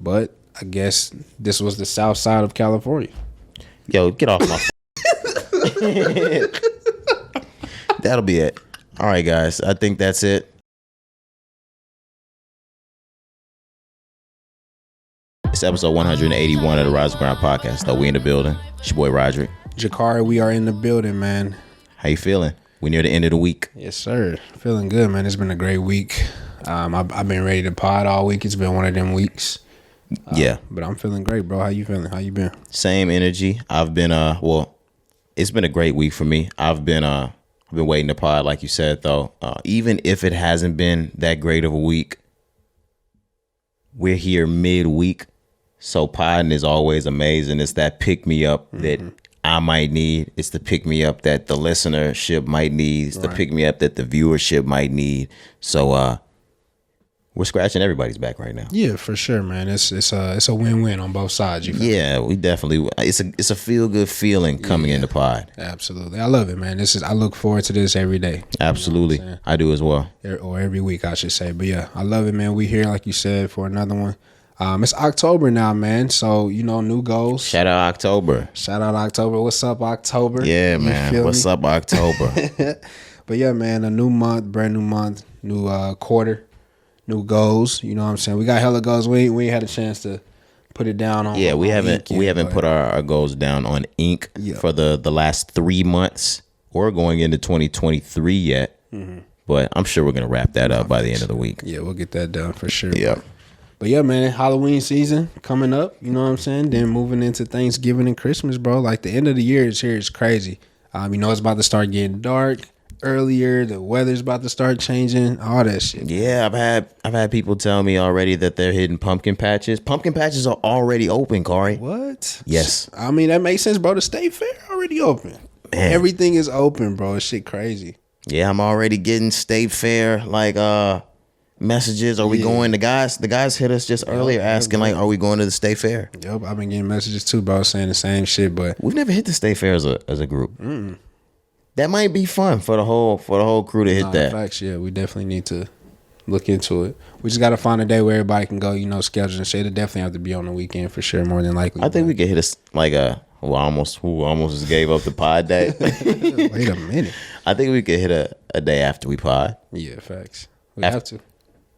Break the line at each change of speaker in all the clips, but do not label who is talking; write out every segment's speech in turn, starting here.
But I guess this was the south side of California.
Yo, get off my. That'll be it. All right, guys. I think that's it. It's episode 181 of the Rise and Grind podcast. Though we in the building. It's your boy Roderick.
Cari, we are in the building, man.
How you feeling? We near the end of the week.
Yes, sir. Feeling good, man. It's been a great week. I've been ready to pod all week. It's been one of them weeks.
Yeah.
But I'm feeling great, bro. How you feeling? How you been?
Same energy. I've been it's been a great week for me. I've been waiting to pod, like you said, though. Even if it hasn't been that great of a week, we're here midweek. So podding is always amazing. It's that pick me up that I might need. It's the pick me up that the listenership might need. It's the pick me up that the viewership might need. So we're scratching everybody's back right now.
Yeah, for sure, man. It's a win-win on both sides. You feel
yeah, we definitely. It's a feel good feeling coming into pod.
Absolutely, I love it, man. I look forward to this every day.
Absolutely, you know I do as well.
Or every week, I should say. But yeah, I love it, man. We here, like you said, for another one. It's October now, man. So, new goals.
Shout out October.
What's up, October?
Yeah, man. What's up, October?
But yeah, man, a new month, brand new month, new quarter, new goals. You know what I'm saying? We got hella goals. We ain't had a chance to put it down on.
Yeah, we haven't put our goals down on ink for the last 3 months or going into 2023 yet. Mm-hmm. But I'm sure we're gonna wrap that up by the end of the week.
Yeah, we'll get that done for sure.
Yeah.
But yeah, man, Halloween season coming up, you know what I'm saying? Then moving into Thanksgiving and Christmas, bro. Like the end of the year is here. It's crazy. It's about to start getting dark earlier. The weather's about to start changing. All that shit.
Yeah, I've had people tell me already that they're hitting pumpkin patches. Pumpkin patches are already open, Cari.
What?
Yes.
I mean, that makes sense, bro. The state fair already open. Man. Everything is open, bro. It's shit crazy.
Yeah, I'm already getting state fair messages. Are we going? The guys hit us just earlier asking are we going to the state fair?
Yep, I've been getting messages too, bro, saying the same shit. But
we've never hit the state fair as a group. Mm. That might be fun for the whole crew to hit that.
Facts, yeah, we definitely need to look into it. We just got to find a day where everybody can go, schedule and shit. It definitely have to be on the weekend for sure, more than likely.
I think we could hit who almost just gave up the pod day.
Wait a minute.
I think we could hit a day after we pod.
Yeah, facts. We have to.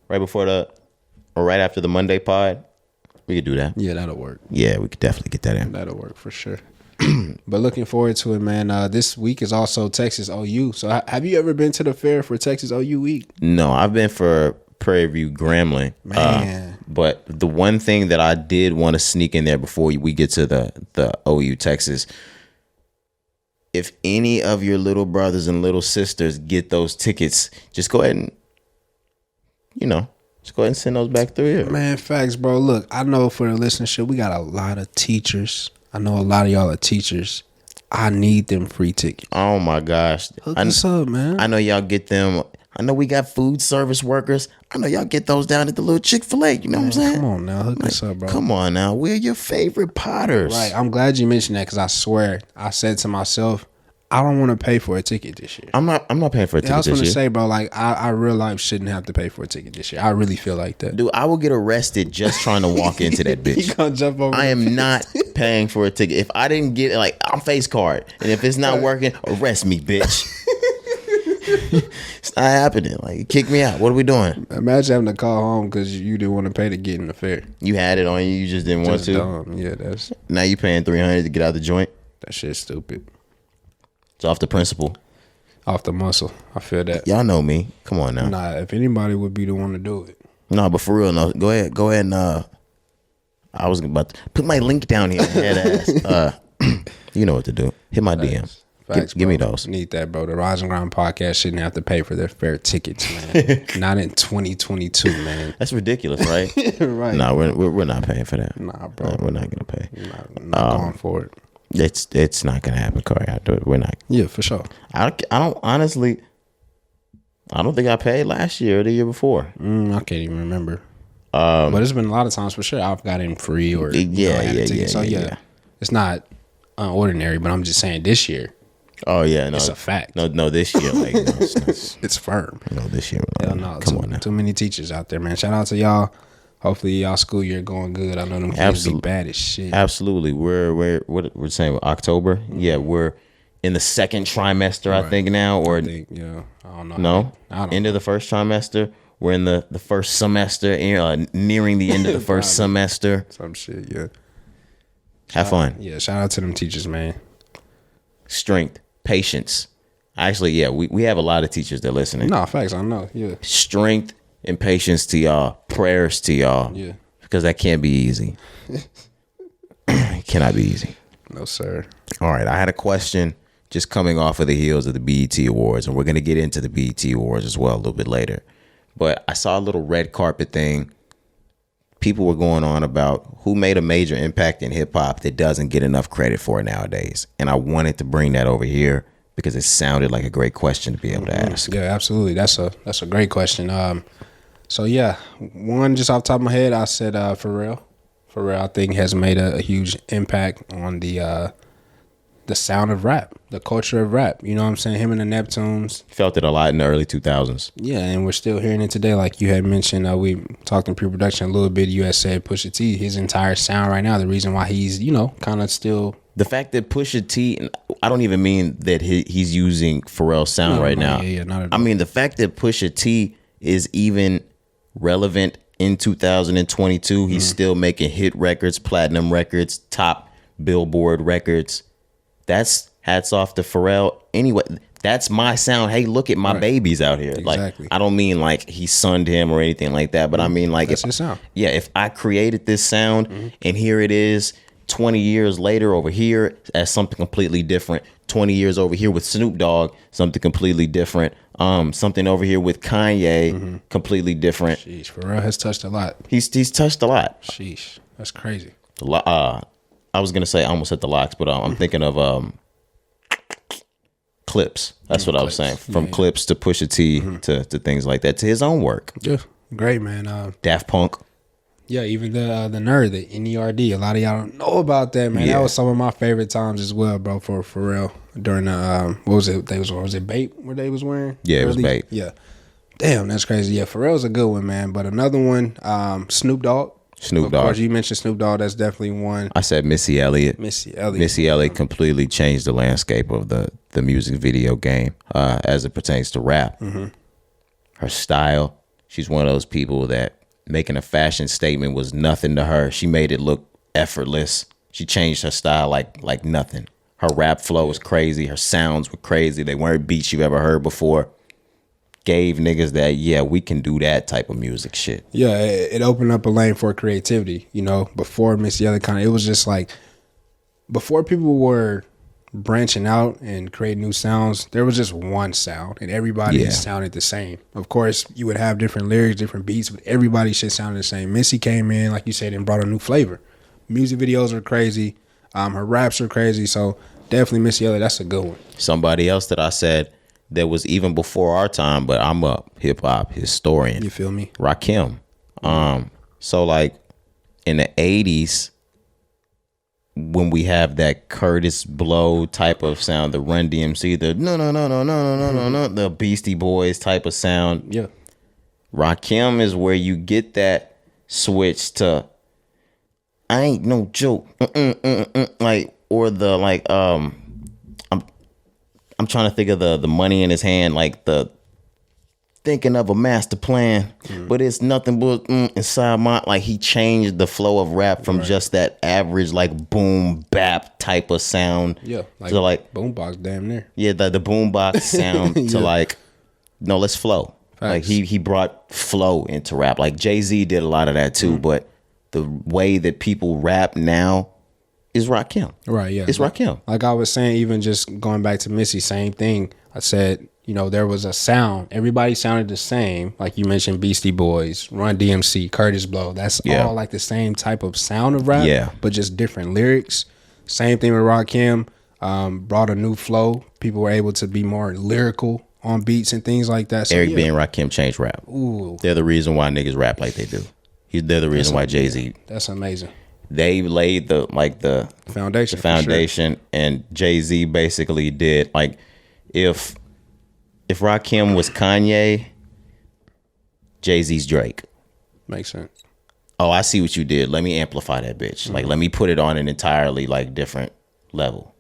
Right before or right after the Monday pod, we could do that.
Yeah, that'll work.
Yeah, we could definitely get that in.
That'll work for sure. But looking forward to it, man. This week is also Texas OU. So have you ever been to the fair for Texas OU week?
No, I've been for Prairie View Grambling.
Man.
But the one thing that I did want to sneak in there before we get to the OU Texas, if any of your little brothers and little sisters get those tickets, just go ahead and just go ahead and send those back through here.
Man, facts, bro. Look, I know for the listenership, we got a lot of teachers. I know a lot of y'all are teachers. I need them free tickets.
Oh, my gosh.
Hook us up, man.
I know y'all get them. I know we got food service workers. I know y'all get those down at the little Chick-fil-A. You know what I'm saying?
Come on now. Hook us up, bro.
Come on now. We're your favorite potters.
Right. I'm glad you mentioned that because I swear I said to myself, I don't want to pay for a ticket this year.
I'm not paying for a ticket this year. I was
going to say, bro, I real life shouldn't have to pay for a ticket this year. I really feel like that.
Dude, I will get arrested just trying to walk into that bitch.
You gonna jump over?
I am not paying for a ticket. If I didn't get it, I'm face card. And if it's not working, arrest me, bitch. It's not happening. Kick me out. What are we doing?
Imagine having to call home because you didn't want to pay to get in the fair.
You had it on you. You just didn't want to.
Dumb. Yeah, that's.
Now you paying $300 to get out the joint.
That shit's stupid.
It's off the principle.
Off the muscle. I feel that.
Y'all know me. Come on now.
Nah, if anybody would be the one to do it.
No, but for real, no. Go ahead and I was about to put my link down here. Head ass. You know what to do. Hit my DM.
Facts,
give me those.
Need that, bro. The Rise and Grind podcast shouldn't have to pay for their fair tickets, man. Not in 2022, man.
That's ridiculous, right?
Right.
No, we're not paying for that.
Nah, bro.
No, we're not gonna pay.
Not going for it.
It's not gonna happen, Cari. We're not.
Yeah, for sure.
I don't honestly. I don't think I paid last year or the year before.
I can't even remember. But it's been a lot of times for sure. I've got in free or
yeah.
So it's not unordinary. But I'm just saying this year.
Oh yeah, no,
it's a fact.
No, this year,
it's firm.
No, this year,
Hell no, come on now. Too many teachers out there, man. Shout out to y'all Hopefully y'all school year going good. I know them kids be bad as shit.
Absolutely. We're saying October. Yeah, we're in the second trimester, I think now, or
yeah, I don't know.
No,
I don't
end
know.
of the first trimester. We're in the first semester, nearing the end of the first semester.
Some shit, yeah.
Have fun.
Yeah, shout out to them teachers, man.
Strength, patience. Actually, yeah, we have a lot of teachers that are listening.
No, facts, I know. Yeah.
Strength and patience to y'all. Prayers to y'all.
Yeah.
Because that can't be easy. It cannot be easy.
No, sir.
All right, I had a question just coming off of the heels of the BET Awards, and we're going to get into the BET Awards as well a little bit later. But I saw a little red carpet thing. People were going on about who made a major impact in hip hop that doesn't get enough credit for it nowadays. And I wanted to bring that over here because it sounded like a great question to be able to ask.
Yeah, absolutely. That's a great question. So yeah, one just off the top of my head, I said Pharrell. Pharrell, I think, has made a huge impact on the sound of rap, the culture of rap. You know what I'm saying? Him and the Neptunes.
Felt it a lot in the early 2000s.
Yeah, and we're still hearing it today. Like you had mentioned, we talked in pre-production a little bit. You had said Pusha T, his entire sound right now, the reason why he's, kind of still...
The fact that Pusha T, I don't even mean that he's using Pharrell's sound now.
Yeah, not at all.
I mean, the fact that Pusha T is even relevant in 2022, he's still making hit records, platinum records, top Billboard records. That's hats off to Pharrell. Anyway, that's my sound. Hey, look at my babies out here.
Exactly.
Like, I don't mean like he sunned him or anything like that, but I mean like
that's his sound.
Yeah, if I created this sound and here it is 20 years later over here as something completely different. 20 years over here with Snoop Dogg, something completely different. Something over here with Kanye, completely different.
Sheesh, Pharrell has touched a lot.
He's touched a lot.
Sheesh, that's crazy.
I was gonna say I almost hit the locks, but I'm thinking of Clips. That's what I was saying. From Clips to Pusha T to things like that, to his own work.
Yeah, great, man.
Daft Punk.
Yeah, even the Nerd, the NERD. A lot of y'all don't know about that, man. That was some of my favorite times as well, bro, for Pharrell. During the what was it? Was it Bait where they was wearing?
Yeah, it was Bait.
Yeah. Damn, that's crazy. Yeah, Pharrell's a good one, man. But another one, Snoop Dogg. Of course, you mentioned Snoop Dogg. That's definitely one.
I said Missy Elliott.
Missy Elliott.
Missy Elliott completely changed the landscape of the music video game as it pertains to rap. Her style. She's one of those people that making a fashion statement was nothing to her. She made it look effortless. She changed her style like nothing. Her rap flow was crazy. Her sounds were crazy. They weren't beats you've ever heard before. Gave niggas that, yeah, we can do that type of music shit.
Yeah, it opened up a lane for creativity, before Missy Elliott it was just like, before people were branching out and creating new sounds, there was just one sound and everybody sounded the same. Of course, you would have different lyrics, different beats, but everybody shit sounded the same. Missy came in, like you said, and brought a new flavor. Music videos are crazy. Her raps are crazy. So definitely Missy Elliott, that's a good one.
Somebody else that I said that was even before our time, but I'm a hip hop historian.
You feel me?
Rakim. So like in the 80s, when we have that Curtis Blow type of sound, the Run DMC, the no, the Beastie Boys type of sound.
Yeah.
Rakim is where you get that switch to I ain't no joke. Like, or the like I'm trying to think of the money in his hand, like the thinking of a master plan, but it's nothing but inside my, like he changed the flow of rap from just that average like boom bap type of sound.
Yeah,
to like
boombox damn near.
Yeah, the boombox sound to like, no, let's flow.
Facts.
Like he brought flow into rap. Like Jay-Z did a lot of that too, but the way that people rap now is Rakim.
Right, yeah.
It's Rakim.
Like I was saying, even just going back to Missy, same thing. I said, there was a sound. Everybody sounded the same. Like you mentioned Beastie Boys, Run DMC, Curtis Blow. That's all like the same type of sound of rap, but just different lyrics. Same thing with Rakim. Brought a new flow. People were able to be more lyrical on beats and things like that. So,
Eric B and Rakim changed rap.
Ooh.
They're the reason why niggas rap like they do. They're the reason why Jay-Z.
That's amazing.
They laid the
foundation.
Sure. And Jay-Z basically did like if Rakim was Kanye, Jay-Z's Drake.
Makes sense.
Oh, I see what you did. Let me amplify that bitch. Like, let me put it on an entirely like different level.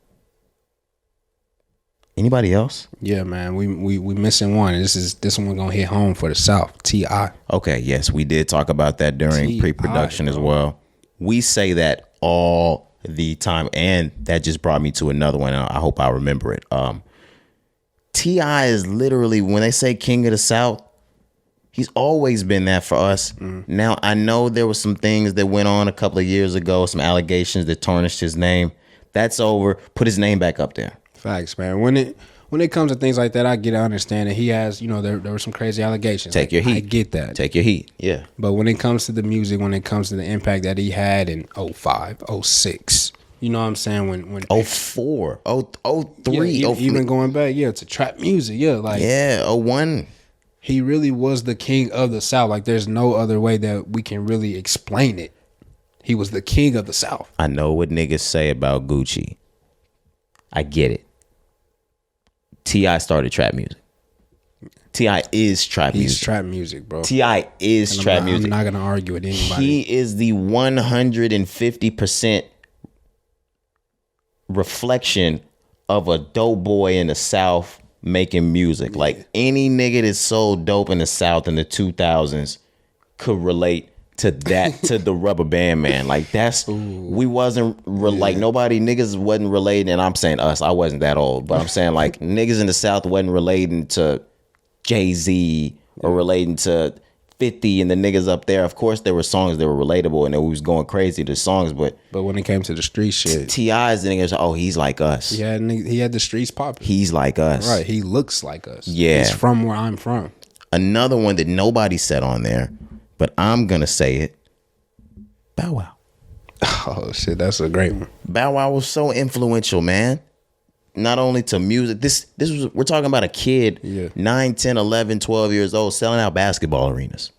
Anybody else?
Yeah, man. We missing one. This one gonna hit home for the South. T.I.
Okay, yes, we did talk about that during pre-production as well. We say that all the time, and that just brought me to another one. I hope I remember it. T.I. is literally, when they say King of the South, he's always been that for us. Now, I know there was some things that went on a couple of years ago, some allegations that tarnished his name. That's over. Put his name back up there.
Facts, man. When it comes to things like that, I understand that he has, there were some crazy allegations.
Take your heat.
I get that.
Take your heat. Yeah.
But when it comes to the music, when it comes to the impact that he had in 05, 06, you know what I'm saying? When
04, 03,
even going back, to trap music, like
01.
He really was the king of the South. Like, there's no other way that we can really explain it. He was the king of the South.
I know what niggas say about Gucci. I get it. T.I. started trap music. T.I. is trap music.
He's trap music, bro.
T.I. is trap music.
I'm not going to argue with anybody.
He is the 150% reflection of a dope boy in the South making music. Like, any nigga that sold dope in the South in the 2000s could relate to that, to the Rubber Band Man. Like, that's, we wasn't, like, nobody, niggas wasn't relating, and I'm saying us, I wasn't that old, but I'm saying, like, niggas in the South wasn't relating to Jay-Z or relating to 50 and the niggas up there. Of course, there were songs that were relatable and we was going crazy to songs, but
when it came to the street shit,
T.I.'s the niggas, oh, he's like us.
He had the streets popping.
He's like us.
Right, he looks like us.
Yeah.
He's from where I'm from.
Another one that nobody said on there, but I'm gonna say it. Bow Wow.
Oh shit, that's a great one.
Bow Wow was so influential, man. Not only to music. This was, we're talking about a kid, 9, 10, 11, 12 years old, selling out basketball arenas.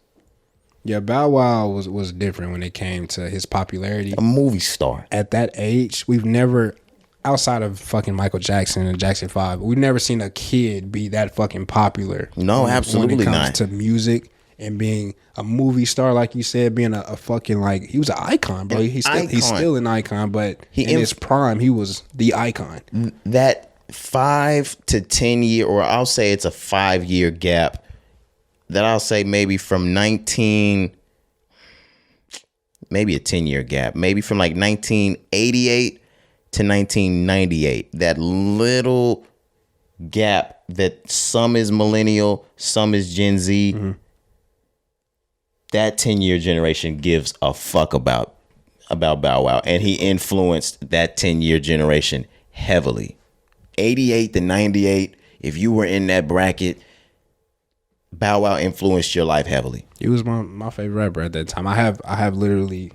Yeah, Bow Wow was different when it came to his popularity.
A movie star.
At that age, we've never, outside of fucking Michael Jackson and Jackson 5, we've never seen a kid be that fucking popular.
No, absolutely not.
When it comes to music and being a movie star, like you said, being a fucking, like, he was an icon, bro. He's still an icon, but in his prime, he was the icon.
That 5 to 10 year, or I'll say it's a 5-year gap, that I'll say maybe from maybe a 10-year gap, maybe from like 1988 to 1998. That little gap that some is millennial, some is Gen Z. Mm-hmm. That 10-year generation gives a fuck about Bow Wow, and he influenced that 10-year generation heavily. 88 to 98, if you were in that bracket, Bow Wow influenced your life heavily.
He was my favorite rapper at that time. I have literally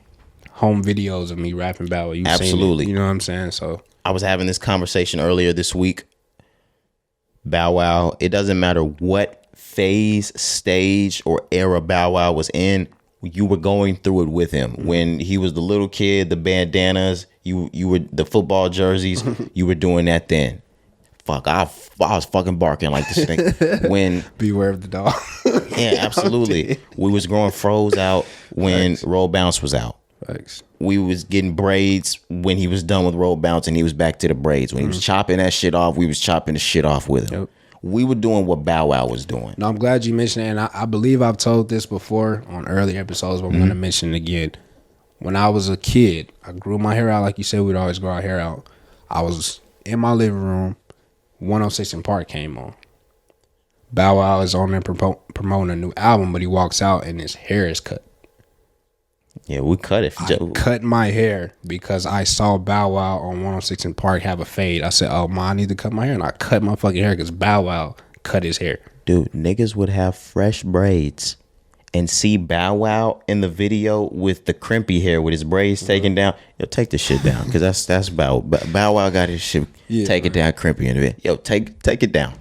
home videos of me rapping Bow Wow.
Absolutely.
You know what I'm saying? So
I was having this conversation earlier this week. Bow Wow, it doesn't matter what phase, stage, or era Bow Wow was in, you were going through it with him. Mm-hmm. When he was the little kid, the bandanas, you were the football jerseys, you were doing that then. Fuck, I was fucking barking like this thing. When
beware of the dog.
Yeah, absolutely. We was growing froze out when Roll Bounce was out.
Thanks.
We was getting braids when he was done with Roll Bounce and he was back to the braids. When he was chopping that shit off, we was chopping the shit off with him. Yep. We were doing what Bow Wow was doing.
No, I'm glad you mentioned it. And I believe I've told this before on earlier episodes, but I'm going to mention it again. When I was a kid, I grew my hair out. Like you said, we'd always grow our hair out. I was in my living room. 106 in Park came on. Bow Wow is on there promoting a new album, but he walks out and his hair is cut.
Yeah, we cut it.
I cut my hair because I saw Bow Wow on 106 in Park have a fade. I said, oh, ma, I need to cut my hair. And I cut my fucking hair because Bow Wow cut his hair.
Dude, niggas would have fresh braids and see Bow Wow in the video with the crimpy hair with his braids taken down. Yo, take the shit down because that's Bow Wow got his shit take it down crimpy in the video. Yo, take it down.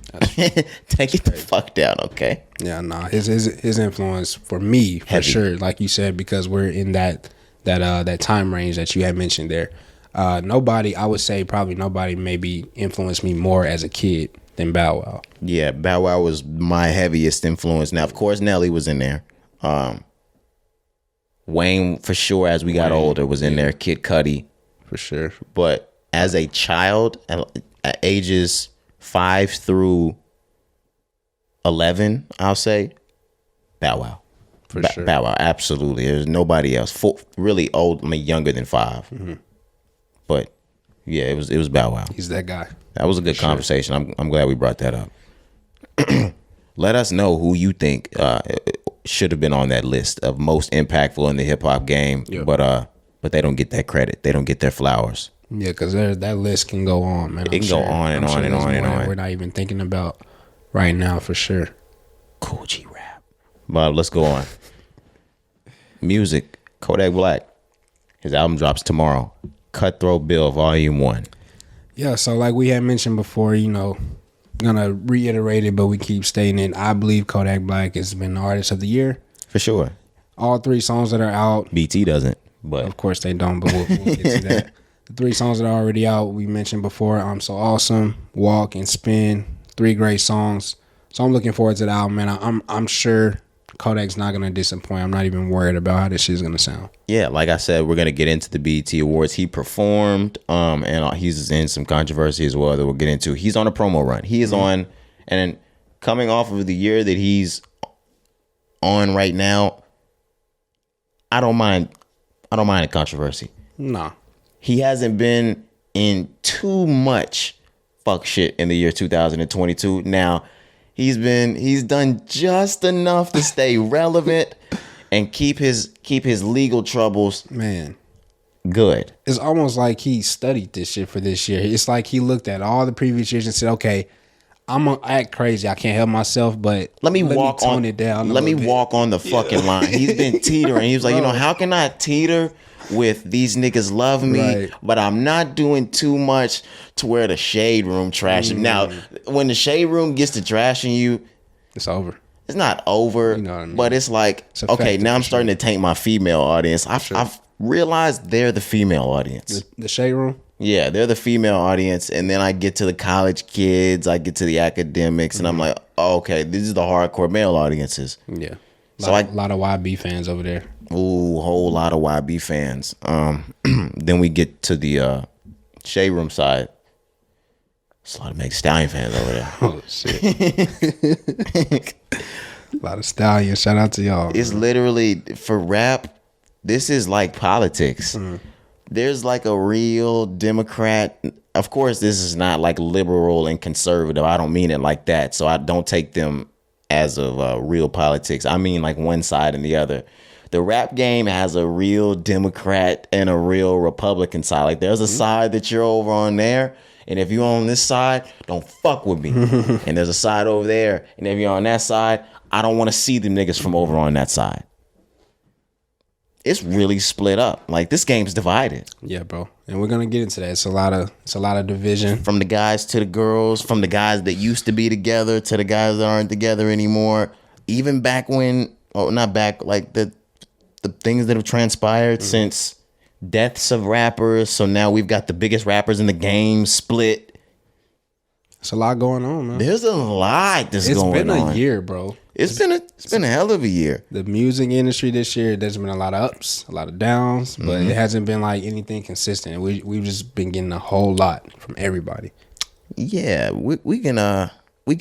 Take it the fuck down, okay?
Yeah, nah. His influence for me for heavy. Sure, like you said, because we're in that time range that you had mentioned there. Nobody, I would say, probably nobody maybe influenced me more as a kid than Bow Wow.
Yeah, Bow Wow was my heaviest influence. Now, of course, Nelly was in there. Wayne, for sure, as we got older, was in there. Kid Cudi.
For sure.
But as a child, at ages 5 through 11, I'll say, Bow Wow.
For sure.
Bow Wow, absolutely. There's nobody else. Really old, I mean, younger than 5. Mm-hmm. But, yeah, it was Bow Wow.
He's that guy.
That was a good conversation. I'm glad we brought that up. Let us know who you think should have been on that list of most impactful in the hip hop game, but they don't get that credit. They don't get their flowers.
Yeah, because that list can go on, man.
It can go on and on and on and on.
We're not even thinking about right now for sure.
Cool G rap. But let's go on. Music. Kodak Black. His album drops tomorrow. Cutthroat Bill Volume 1.
Yeah, so like we had mentioned before, gonna reiterate it, but we keep stating it. I believe Kodak Black has been the artist of the year.
For sure.
All 3 songs that are out.
BT doesn't, but
of course they don't, but we'll get to that. The 3 songs that are already out, we mentioned before, I'm So Awesome, Walk, and Spin. 3 great songs. So I'm looking forward to the album, man. I'm sure Kodak's not gonna disappoint. I'm not even worried about how this shit's gonna sound.
Yeah, like I said, we're gonna get into the BET Awards. He performed, and he's in some controversy as well that we'll get into. He's on a promo run. He is on, and coming off of the year that he's on right now, I don't mind a controversy.
Nah.
He hasn't been in too much fuck shit in the year 2022. Now, he's done just enough to stay relevant and keep his legal troubles,
man,
good.
It's almost like he studied this shit for this year. It's like he looked at all the previous years and said, okay, I'm gonna act crazy. I can't help myself, but
let me tone
it down.
Let me walk on the fucking line. He's been teetering. He was like, how can I teeter with these niggas love me, but I'm not doing too much to where the shade room trashing. Now, when the shade room gets to trashing you,
it's over.
It's not over,
you know what I mean?
But it's like, okay, now I'm starting to taint my female audience. I've realized they're the female audience.
The shade room?
Yeah, they're the female audience, and then I get to the college kids, I get to the academics, and I'm like, oh, okay, these are the hardcore male audiences.
Yeah. A lot of YB fans over there.
Ooh, whole lot of YB fans. Then we get to the Shade Room side. There's a lot of Meg Stallion fans over there.
Oh, shit. A lot of Stallion. Shout out to y'all.
It's literally, for rap, this is like politics. There's like a real Democrat. Of course, this is not like liberal and conservative. I don't mean it like that. So I don't take them as of real politics. I mean like one side and the other. The rap game has a real Democrat and a real Republican side. Like there's a side that you're over on there, and if you're on this side, don't fuck with me. And there's a side over there, and if you're on that side, I don't want to see them niggas from over on that side. It's really split up. Like this game's divided.
Yeah, bro. And we're gonna get into that. It's a lot of division.
From the guys to the girls, from the guys that used to be together to the guys that aren't together anymore. Even back when, not back, like the things that have transpired since deaths of rappers. So now we've got the biggest rappers in the game split.
It's a lot going on, man.
There's a lot that's going on.
It's been a year, bro.
It's been a hell of a year.
The music industry this year, there's been a lot of ups, a lot of downs, but it hasn't been like anything consistent. We've just been getting a whole lot from everybody.
Yeah, we can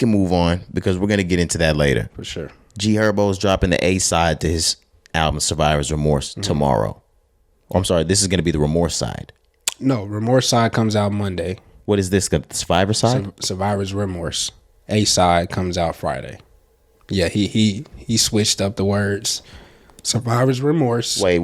move on because we're gonna get into that later.
For sure.
G Herbo is dropping the A side to his album Survivor's Remorse tomorrow. Oh, I'm sorry, this is gonna be the Remorse side.
No, Remorse side comes out Monday.
What is this? The Survivor side?
Survivor's Remorse. A side comes out Friday. Yeah, he switched up the words. Survivor's Remorse.
Wait.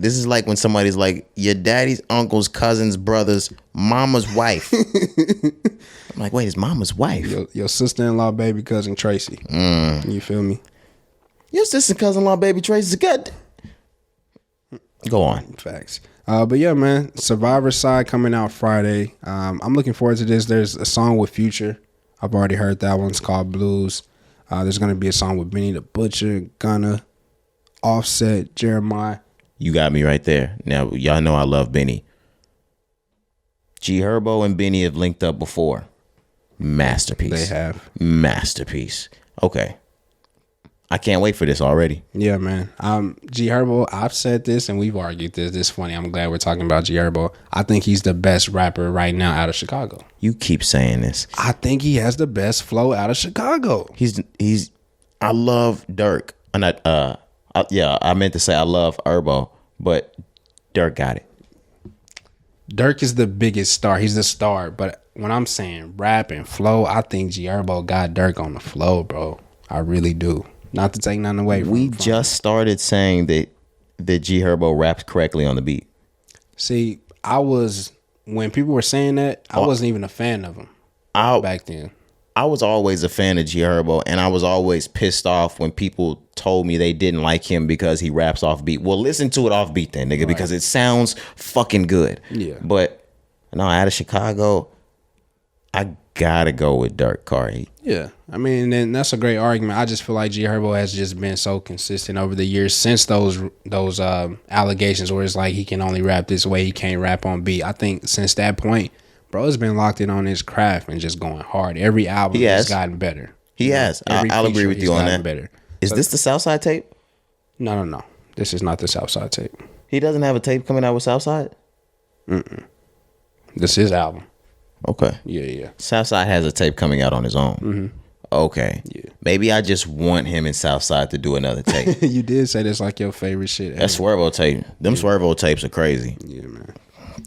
This is like when somebody's like, your daddy's uncle's cousin's brother's mama's wife. I'm like, wait, his mama's wife?
Your sister-in-law, baby cousin Tracy. You feel me?
Your sister cousin-in-law, baby Tracy's good. Go on.
Facts. But yeah, man, Survivor side coming out Friday. I'm looking forward to this. There's a song with Future. I've already heard that one. It's called Blues. There's going to be a song with Benny the Butcher, Gunna, Offset, Jeremiah.
You got me right there. Now, y'all know I love Benny. G Herbo and Benny have linked up before. Masterpiece.
They have.
Masterpiece. Okay. I can't wait for this already.
Yeah, man. G Herbo, I've said this and we've argued this. This is funny. I'm glad we're talking about G Herbo. I think he's the best rapper right now out of Chicago.
You keep saying this.
I think he has the best flow out of Chicago.
I love Dirk. I'm not I meant to say I love Herbo, but Dirk got it.
Dirk is the biggest star. He's the star. But when I'm saying rap and flow, I think G Herbo got Dirk on the flow, bro. I really do. Not to take nothing away from
We just started saying that G Herbo raps correctly on the beat.
See, when people were saying that, I wasn't even a fan of him back then.
I was always a fan of G Herbo, and I was always pissed off when people told me they didn't like him because he raps off beat. Well, listen to it off beat then, nigga, because it sounds fucking good.
Yeah.
But no, out of Chicago, I gotta go with Dirk, Cari.
Yeah. I mean, and that's a great argument. I just feel like G Herbo has just been so consistent over the years since those allegations where it's like he can only rap this way, he can't rap on beat. I think since that point, bro's been locked in on his craft and just going hard. Every album has gotten better.
He has. I'll agree with you on that.
Better.
Is this the Southside tape?
No. This is not the Southside tape.
He doesn't have a tape coming out with Southside?
This is his album.
Okay.
Yeah.
Southside has a tape coming out on his own. Mm-hmm. Okay. Yeah. Maybe I just want him and Southside to do another tape.
You did say that's like your favorite shit ever.
That Swervo tape. Them Swervo tapes are crazy.
Yeah, man.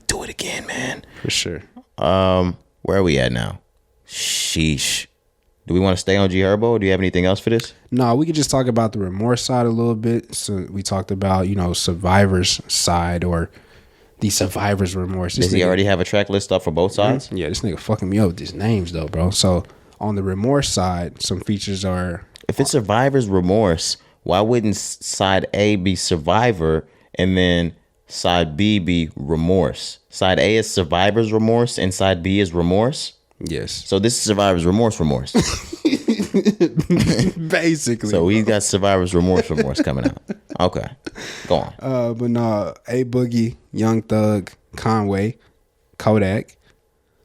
Do it again, man.
For sure.
Where are we at now? Sheesh. Do we want to stay on G Herbo? Do you have anything else for this?
No, we could just talk about the remorse side a little bit. So we talked about, survivor's side or the survivor's remorse.
Does he already have a track list up for both sides?
Yeah, this nigga fucking me up with these names though, bro. So on the remorse side, some features are...
If it's survivor's remorse, why wouldn't side A be survivor and then side B be remorse? Side A is survivor's remorse and side B is remorse?
Yes.
So this is survivor's remorse.
Basically.
So we got survivor's remorse coming out. Okay. Go on.
But no, A Boogie, Young Thug, Conway, Kodak.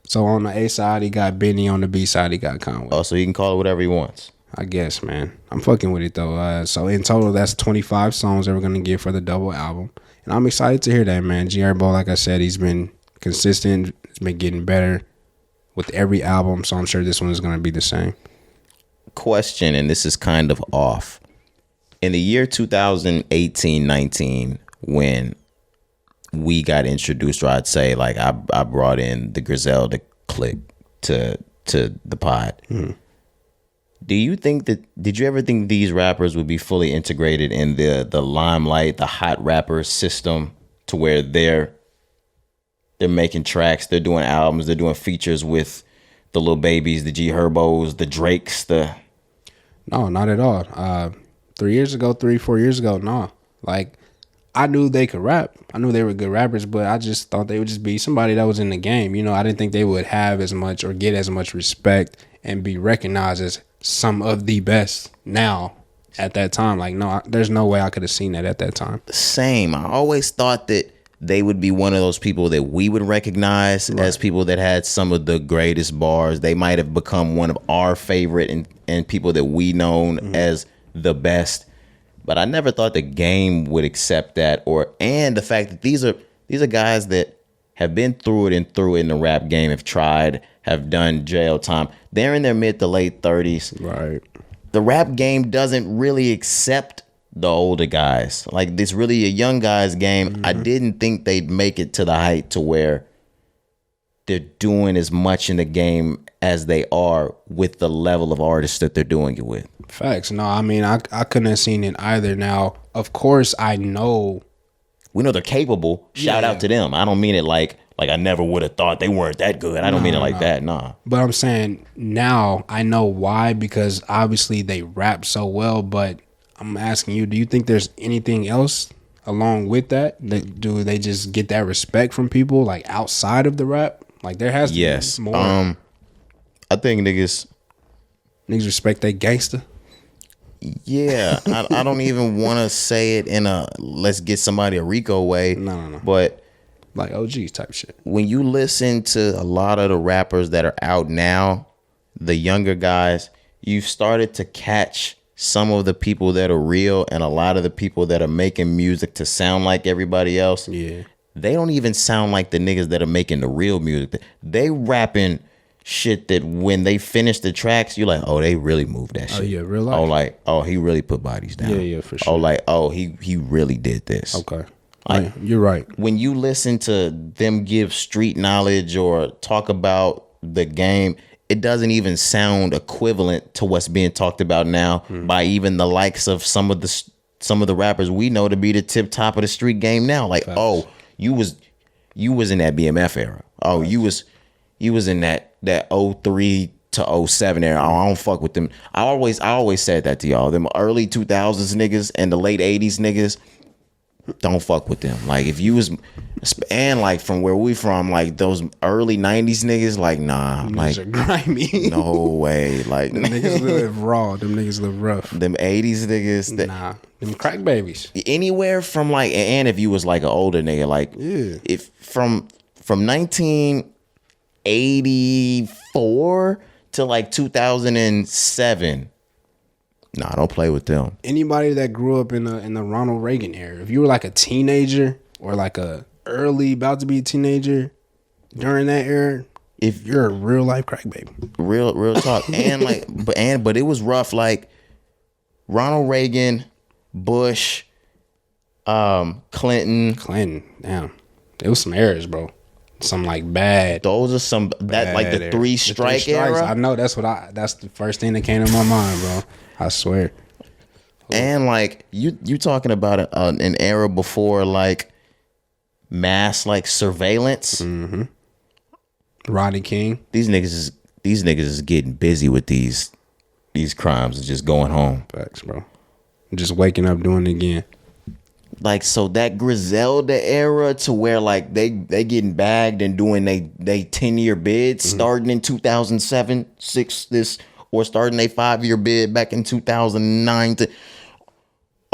So on the A side, he got Benny. On the B side, he got Conway.
Oh, so he can call it whatever he wants.
I guess, man. I'm fucking with it, though. So in total, that's 25 songs that we're going to get for the double album. And I'm excited to hear that, man. G Herbo, like I said, he's been consistent. He's been getting better with every album. So I'm sure this one is going to be the same.
Question, and this is kind of off. In the year 2018-19, when we got introduced, or I'd say like I brought in the Griselda clique to the pod. Mm-hmm. Do you think did you ever think these rappers would be fully integrated in the limelight, the hot rapper system, to where they're making tracks, they're doing albums, they're doing features with the Lil Babies, the G Herbos, the Drakes,
No, not at all. 4 years ago, no. Like, I knew they could rap. I knew they were good rappers, but I just thought they would just be somebody that was in the game. I didn't think they would have as much or get as much respect and be recognized as some of the best now at that time. Like, no, there's no way I could have seen that at that time.
Same. I always thought that they would be one of those people that we would recognize as people that had some of the greatest bars. They might have become one of our favorite and people that we known as the best. But I never thought the game would accept that, and the fact that these are guys that have been through it in the rap game, have tried, have done jail time. They're in their mid to late 30s.
Right.
The rap game doesn't really accept the older guys. Like, it's really a young guys game. Mm-hmm. I didn't think they'd make it to the height to where they're doing as much in the game as they are with the level of artists that they're doing it with.
Facts. No, I mean, I couldn't have seen it either. Now, of course, I know.
We know they're capable. Shout out to them. I don't mean it like I never would have thought they weren't that good. I don't mean it like that. Nah.
But I'm saying now I know why, because obviously they rap so well. But I'm asking you, do you think there's anything else along with that? Do they just get that respect from people like outside of the rap? Like, there has to be more.
I think niggas
respect they gangster.
Yeah, I don't even want to say it in a let's get somebody a Rico way.
No.
But
like OG type shit.
When you listen to a lot of the rappers that are out now, the younger guys, you've started to catch some of the people that are real and a lot of the people that are making music to sound like everybody else, they don't even sound like the niggas that are making the real music. They rapping shit that when they finish the tracks, you're like, oh, they really moved that shit.
Oh, yeah, real life.
Oh, like, oh, he really put bodies down.
Yeah, for sure.
Oh, like, oh, he really did this.
Okay.
Like,
yeah, you're right.
When you listen to them give street knowledge or talk about the game, it doesn't even sound equivalent to what's being talked about now by even the likes of some of the rappers we know to be the tip top of the street game now. Like, facts. Oh, you was in that BMF era. Oh, facts. you was in that 03 to 07 era. I don't fuck with them. I always said that to y'all. Them early 2000s niggas and the late 80s niggas, don't fuck with them. Like, if you was, and like from where we from, like those early 90s niggas, like, nah,
them
like,
are grimy.
No way. Like,
them niggas live raw. Them niggas live rough.
Them 80s niggas.
Nah, them crack babies.
Anywhere from like, and if you was like an older nigga, like, if from 1984 to like 2007. Nah, don't play with them.
Anybody that grew up in the Ronald Reagan era, if you were like a teenager or like a early about to be a teenager during that era, if you're a real life crack baby,
real talk, and like, but it was rough. Like Ronald Reagan, Bush, Clinton,
damn, it was some eras, bro. Some like bad.
Those are some that like the three strike era.
I know that's the first thing that came to my mind, bro. I swear.
And like you talking about an era before like mass like surveillance.
Mm-hmm. Rodney King.
These niggas is getting busy with these crimes and just going home.
Facts, bro. Just waking up doing it again.
Like, so that Griselda era to where like they getting bagged and doing they 10-year bids starting in 2007, 6 this. Or starting a 5-year bid back in 2009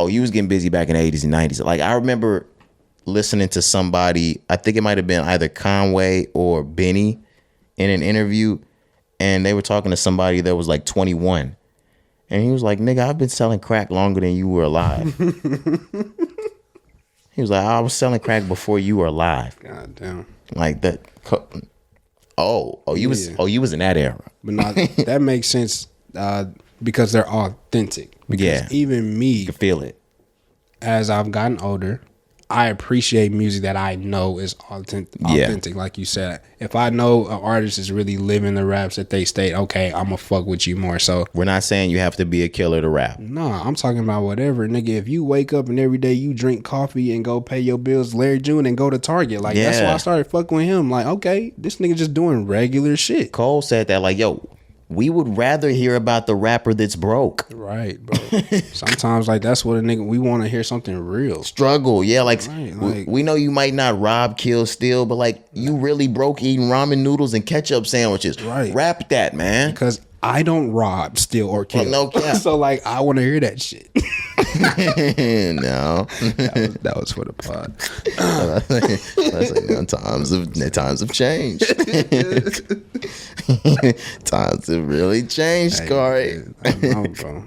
you was getting busy back in the 80s and 90s. Like, I remember listening to somebody, I think it might have been either Conway or Benny in an interview, and they were talking to somebody that was like 21. And he was like, nigga, I've been selling crack longer than you were alive. He was like, I was selling crack before you were alive.
God damn.
Like that. You was in that era.
But no, that makes sense because they're authentic. Because even me,
you can feel it.
As I've gotten older, I appreciate music that I know is authentic. Like you said, if I know an artist is really living the raps that they state, okay, I'm gonna fuck with you more. So
we're not saying you have to be a killer to rap.
No, I'm talking about whatever, nigga. If you wake up and every day you drink coffee and go pay your bills, Larry June, and go to Target, like that's why I started fucking with him. Like, okay, this nigga just doing regular shit.
Cole said that, like, yo, we would rather hear about the rapper that's broke.
Right, bro. Sometimes, like, that's what a nigga, we want to hear something real.
Struggle, yeah. Like, right, we know you might not rob, kill, steal, but, like, you really broke eating ramen noodles and ketchup sandwiches. Right. Rap that, man.
Because I don't rob, steal, or kill.
Well, no cap.
So, like, I want to hear that shit.
No.
That was for the pod.
That's like, no, times have changed. Times have really changed, Cari.
I know, bro.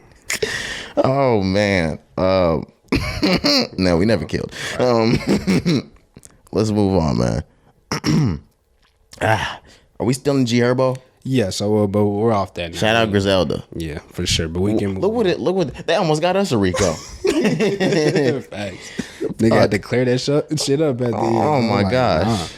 Oh man. No, we never killed. Let's move on, man. Are we still in G Herbo?
Yeah, so but we're off that now.
Shout out Griselda.
Yeah, for sure. But we can
look what they almost got us a Rico.
Facts. Nigga had to clear that shit up at the end.
Oh my gosh.
Nah.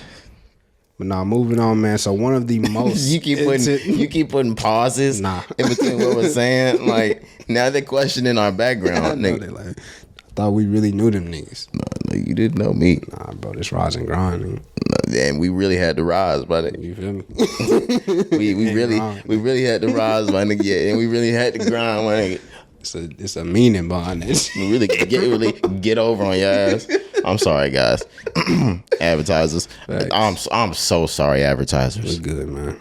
But now moving on, man. So one of the most
you keep putting pauses in between what we're saying. Like, now they're questioning our background.
Nigga. I thought we really knew them niggas.
No, you didn't know me.
Nah, bro, this rise and grind.
Nigga. And we really had to rise, buddy.
You feel me?
we really had to rise, my nigga. Yeah, and we really had to grind, my nigga.
It's a meaning behind this.
We really get over on your ass. I'm sorry, guys. Advertisers. Thanks. I'm so sorry, advertisers.
We're good, man.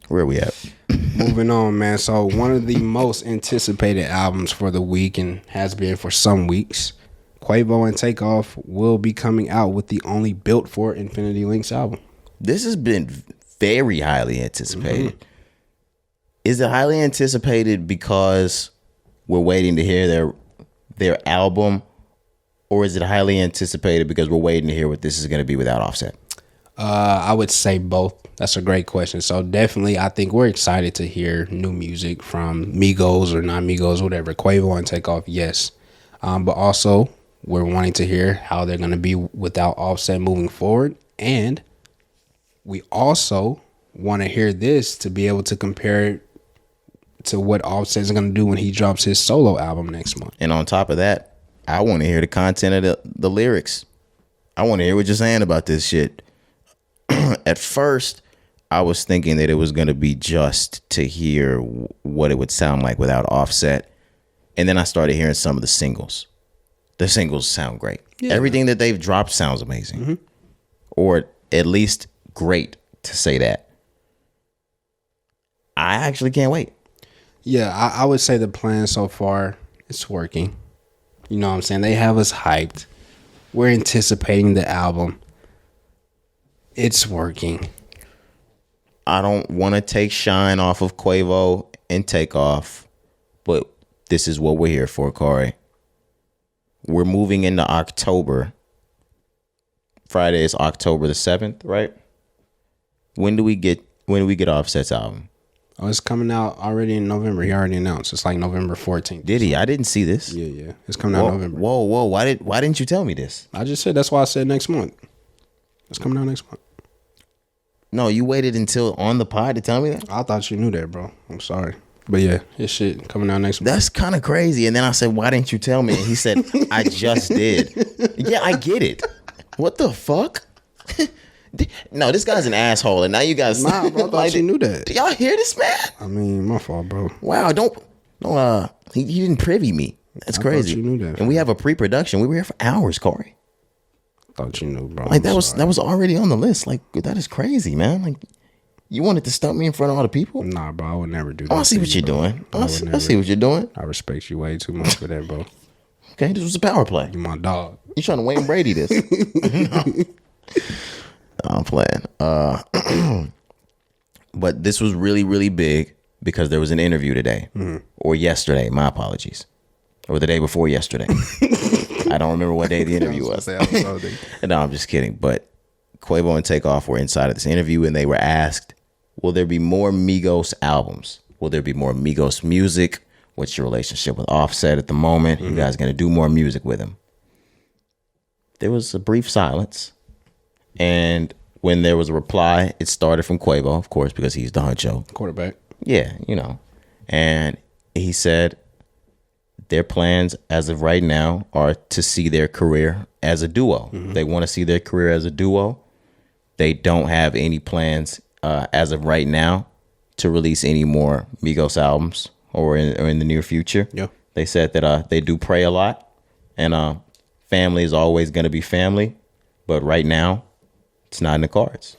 Where we at?
Moving on, man. So one of the most anticipated albums for the week, and has been for some weeks, Quavo and Takeoff will be coming out with the only built for Infinity Links album.
This has been very highly anticipated. Is it highly anticipated because we're waiting to hear their album, or is it highly anticipated because we're waiting to hear what this is going to be without Offset?
I would say both. That's a great question. So definitely, I think we're excited to hear new music from Migos or not Migos, whatever. Quavo and Takeoff, yes. But also, we're wanting to hear how they're going to be without Offset moving forward. And we also want to hear this to be able to compare it to what Offset's going to do when he drops his solo album next month.
And on top of that, I want to hear the content of the lyrics. I want to hear what you're saying about this shit. At first, I was thinking that it was going to be just to hear what it would sound like without Offset. And then I started hearing some of the singles. The singles sound great. Yeah. Everything that they've dropped sounds amazing. Mm-hmm. Or at least great, to say that. I actually can't wait.
Yeah, I would say the plan so far, it's working. You know what I'm saying? They have us hyped. We're anticipating the album. It's working.
I don't want to take shine off of Quavo and Takeoff, but this is what we're here for, Cari. We're moving into October. Friday is October the 7th, right? When do we get Offset's album?
Oh, it's coming out already in November. He already announced. It's like November 14th.
Did he? I didn't see this.
Yeah. It's coming out in November.
Whoa. Why didn't you tell me this?
I just said, that's why I said next month. It's coming out next month.
No, you waited until on the pod to tell me that?
I thought you knew that, bro. I'm sorry. But yeah, his shit coming out next month.
That's kind of crazy. And then I said, why didn't you tell me? And he said, I just did. Yeah, I get it. What the fuck? No, this guy's an asshole. And now you guys...
Nah, bro, I thought you knew that.
Do y'all hear this, man?
I mean, my fault, bro.
Wow, he didn't privy me. That's crazy.
I thought you knew that.
And we have a pre-production. We were here for hours, Cari.
Thought you knew, bro.
Like that was already on the list. Like, that is crazy, man. Like, you wanted to stump me in front of all the people?
Nah, bro, I would never do that.
I see what you're doing. I see what you're doing.
I respect you way too much for that, bro.
Okay, this was a power play.
You my dog.
You trying to Wayne Brady this? No. I'm playing. But this was really, really big because there was an interview today or yesterday. My apologies. Or the day before yesterday. I don't remember what day the interview was. No, I'm just kidding. But Quavo and Takeoff were inside of this interview and they were asked, will there be more Migos albums? Will there be more Migos music? What's your relationship with Offset at the moment? You guys going to do more music with him? There was a brief silence. And when there was a reply, it started from Quavo, of course, because he's the huncho.
Quarterback.
Yeah, And he said their plans as of right now are to see their career as a duo. They want to see their career as a duo. They don't have any plans as of right now to release any more Migos albums or in the near future.
Yeah.
They said that they do pray a lot and family is always going to be family. But right now, it's not in the cards.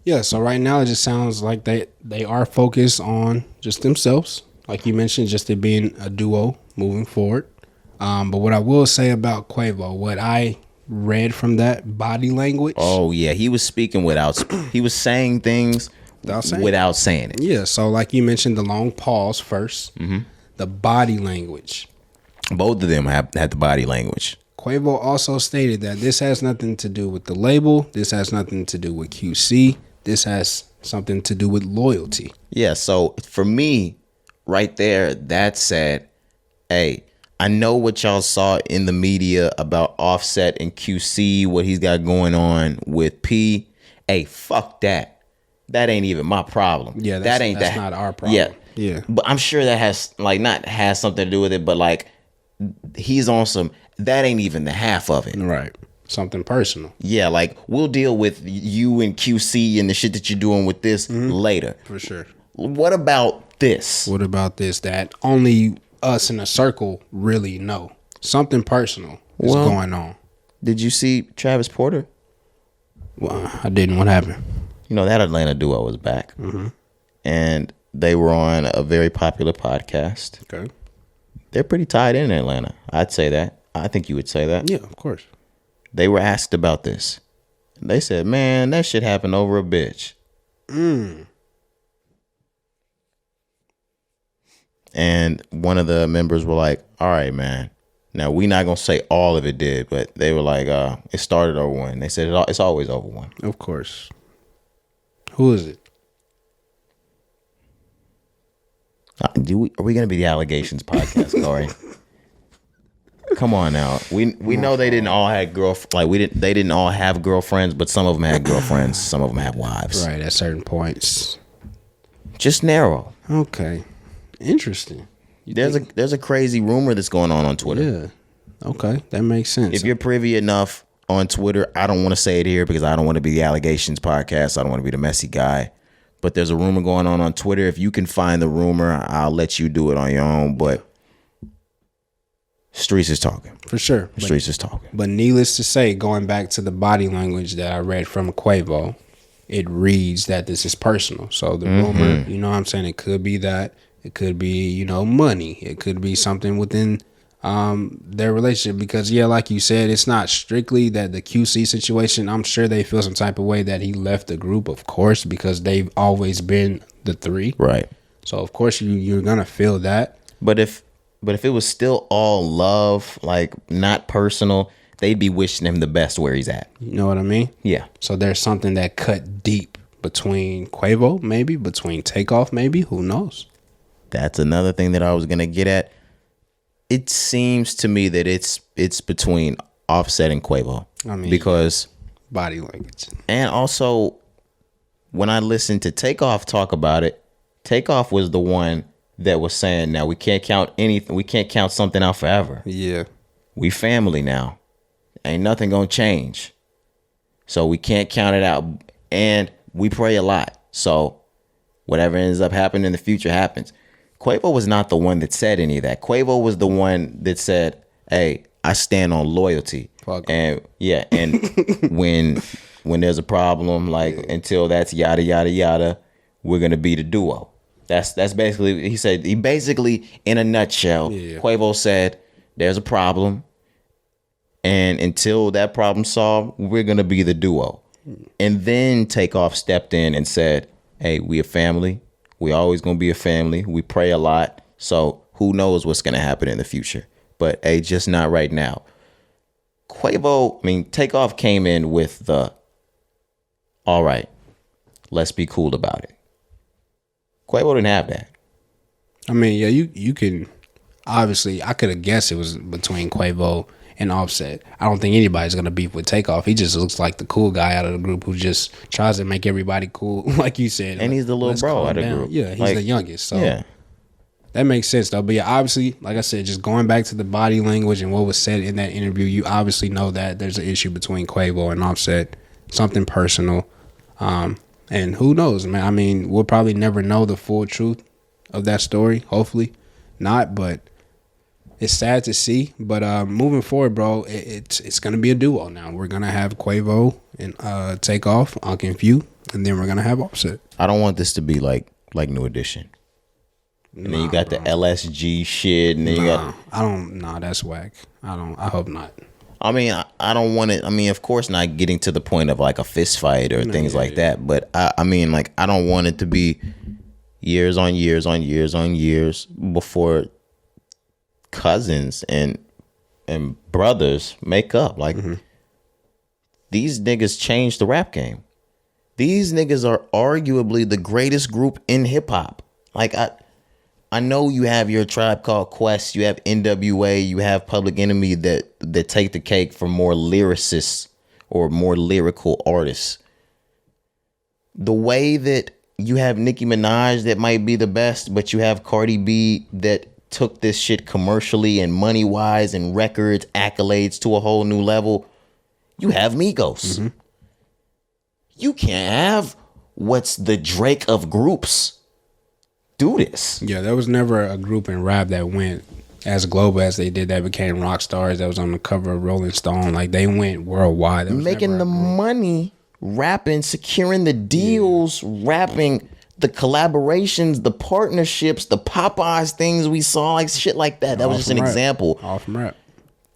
Yeah, so right now it just sounds like they are focused on just themselves. Like you mentioned, just it being a duo moving forward. But what I will say about Quavo, what I read from that body language.
Oh, yeah. He was speaking he was saying things without saying it.
Yeah, so like you mentioned, the long pause first. The body language.
Both of them had the body language.
Quavo also stated that this has nothing to do with the label. This has nothing to do with QC. This has something to do with loyalty.
Yeah, so for me, right there, that said, hey, I know what y'all saw in the media about Offset and QC, what he's got going on with P. Hey, fuck that. That ain't even my problem.
Yeah, that's not our problem. Yeah.
But I'm sure that has something to do with it, but like he's on some, that ain't even the half of it.
Right. Something personal.
Yeah, like we'll deal with you and QC and the shit that you're doing with this later.
For sure.
What about this?
What about this that only us in a circle really know? Something personal is going on.
Did you see Travis Porter?
Well, I didn't. What happened?
That Atlanta duo was back. And they were on a very popular podcast.
Okay.
They're pretty tied in Atlanta. I'd say that. I think you would say that.
Yeah, of course.
They were asked about this. They said, man, that shit happened over a bitch. And one of the members were like, all right, man. Now, we not going to say all of it did, but they were like, it started over one. They said it's always over one.
Of course. Who is it?
Are we going to be the allegations podcast, Cari? Come on now. We know they didn't all have they didn't all have girlfriends, but some of them had girlfriends, some of them had wives.
Right, at certain points.
Just narrow.
Okay. Interesting.
There's a crazy rumor that's going on Twitter.
Yeah. Okay, that makes sense.
If you're privy enough on Twitter, I don't want to say it here because I don't want to be the allegations podcast. I don't want to be the messy guy. But there's a rumor going on Twitter. If you can find the rumor, I'll let you do it on your own. But streets is talking.
For sure.
Streets is talking.
But needless to say, going back to the body language that I read from Quavo, it reads that this is personal. So the rumor, you know what I'm saying? It could be that. It could be, money. It could be something within their relationship. Because, yeah, like you said, it's not strictly that the QC situation. I'm sure they feel some type of way that he left the group, of course, because they've always been the three.
Right.
So, of course, you're going to feel that.
But if it was still all love, like not personal, they'd be wishing him the best where he's at.
You know what I mean?
Yeah.
So there's something that cut deep between Quavo, maybe, between Takeoff, maybe. Who knows?
That's another thing that I was gonna get at. It seems to me that it's between Offset and Quavo. I mean, because
body language, and
also when I listened to Takeoff talk about it, Takeoff was the one that was saying, "Now we can't count anything. We can't count something out forever.
Yeah,
we family now. Ain't nothing gonna change. So we can't count it out, and we pray a lot. So whatever ends up happening in the future happens." Quavo was not the one that said any of that. Quavo was the one that said, "Hey, I stand on loyalty." And yeah, and when there's a problem, until that's yada yada yada, we're gonna be the duo. That's basically he basically in a nutshell. Yeah. Quavo said, "There's a problem, and until that problem's solved, we're gonna be the duo." And then Takeoff stepped in and said, "Hey, we a family. We always gonna be a family. We pray a lot. So who knows what's gonna happen in the future? But hey, just not right now." Takeoff came in with the, "All right, let's be cool about it." Quavo didn't have that.
I mean, yeah, you can obviously. I could have guessed it was between Quavo and Offset. I don't think anybody's gonna beef with Takeoff. He just looks like the cool guy out of the group who just tries to make everybody cool, like you said.
And he's the little bro out of the group.
Yeah, he's the youngest. So yeah, that makes sense though. But yeah, obviously, like I said, just going back to the body language and what was said in that interview, you obviously know that there's an issue between Quavo and Offset, something personal. And who knows, man? I mean, we'll probably never know the full truth of that story. Hopefully not, but it's sad to see. But moving forward, bro, it's going to be a duo now. We're going to have Quavo and Takeoff, Few, and then we're going to have Offset.
I don't want this to be like New Edition. And then you got the LSG shit. And then you got...
that's whack. I hope not.
I mean, I don't want it. I mean, of course, not getting to the point of like a fist fight or things like that. But I mean, like, I don't want it to be years on years on years on years before cousins and brothers make up. Like, these niggas changed the rap game. These niggas are arguably the greatest group in hip hop. Like, I know you have your Tribe Called Quest, you have NWA, you have Public Enemy that take the cake for more lyricists or more lyrical artists. The way that you have Nicki Minaj that might be the best, but you have Cardi B that took this shit commercially and money-wise and records, accolades to a whole new level. You have Migos. You can't have what's the Drake of groups do this.
Yeah, there was never a group in rap that went as global as they did, that became rock stars, that was on the cover of Rolling Stone. Like, they went worldwide.
Making the money, rapping, securing the deals, rapping, the collaborations, the partnerships, the Popeyes things we saw, like shit like that. That was just an example.
All from rap.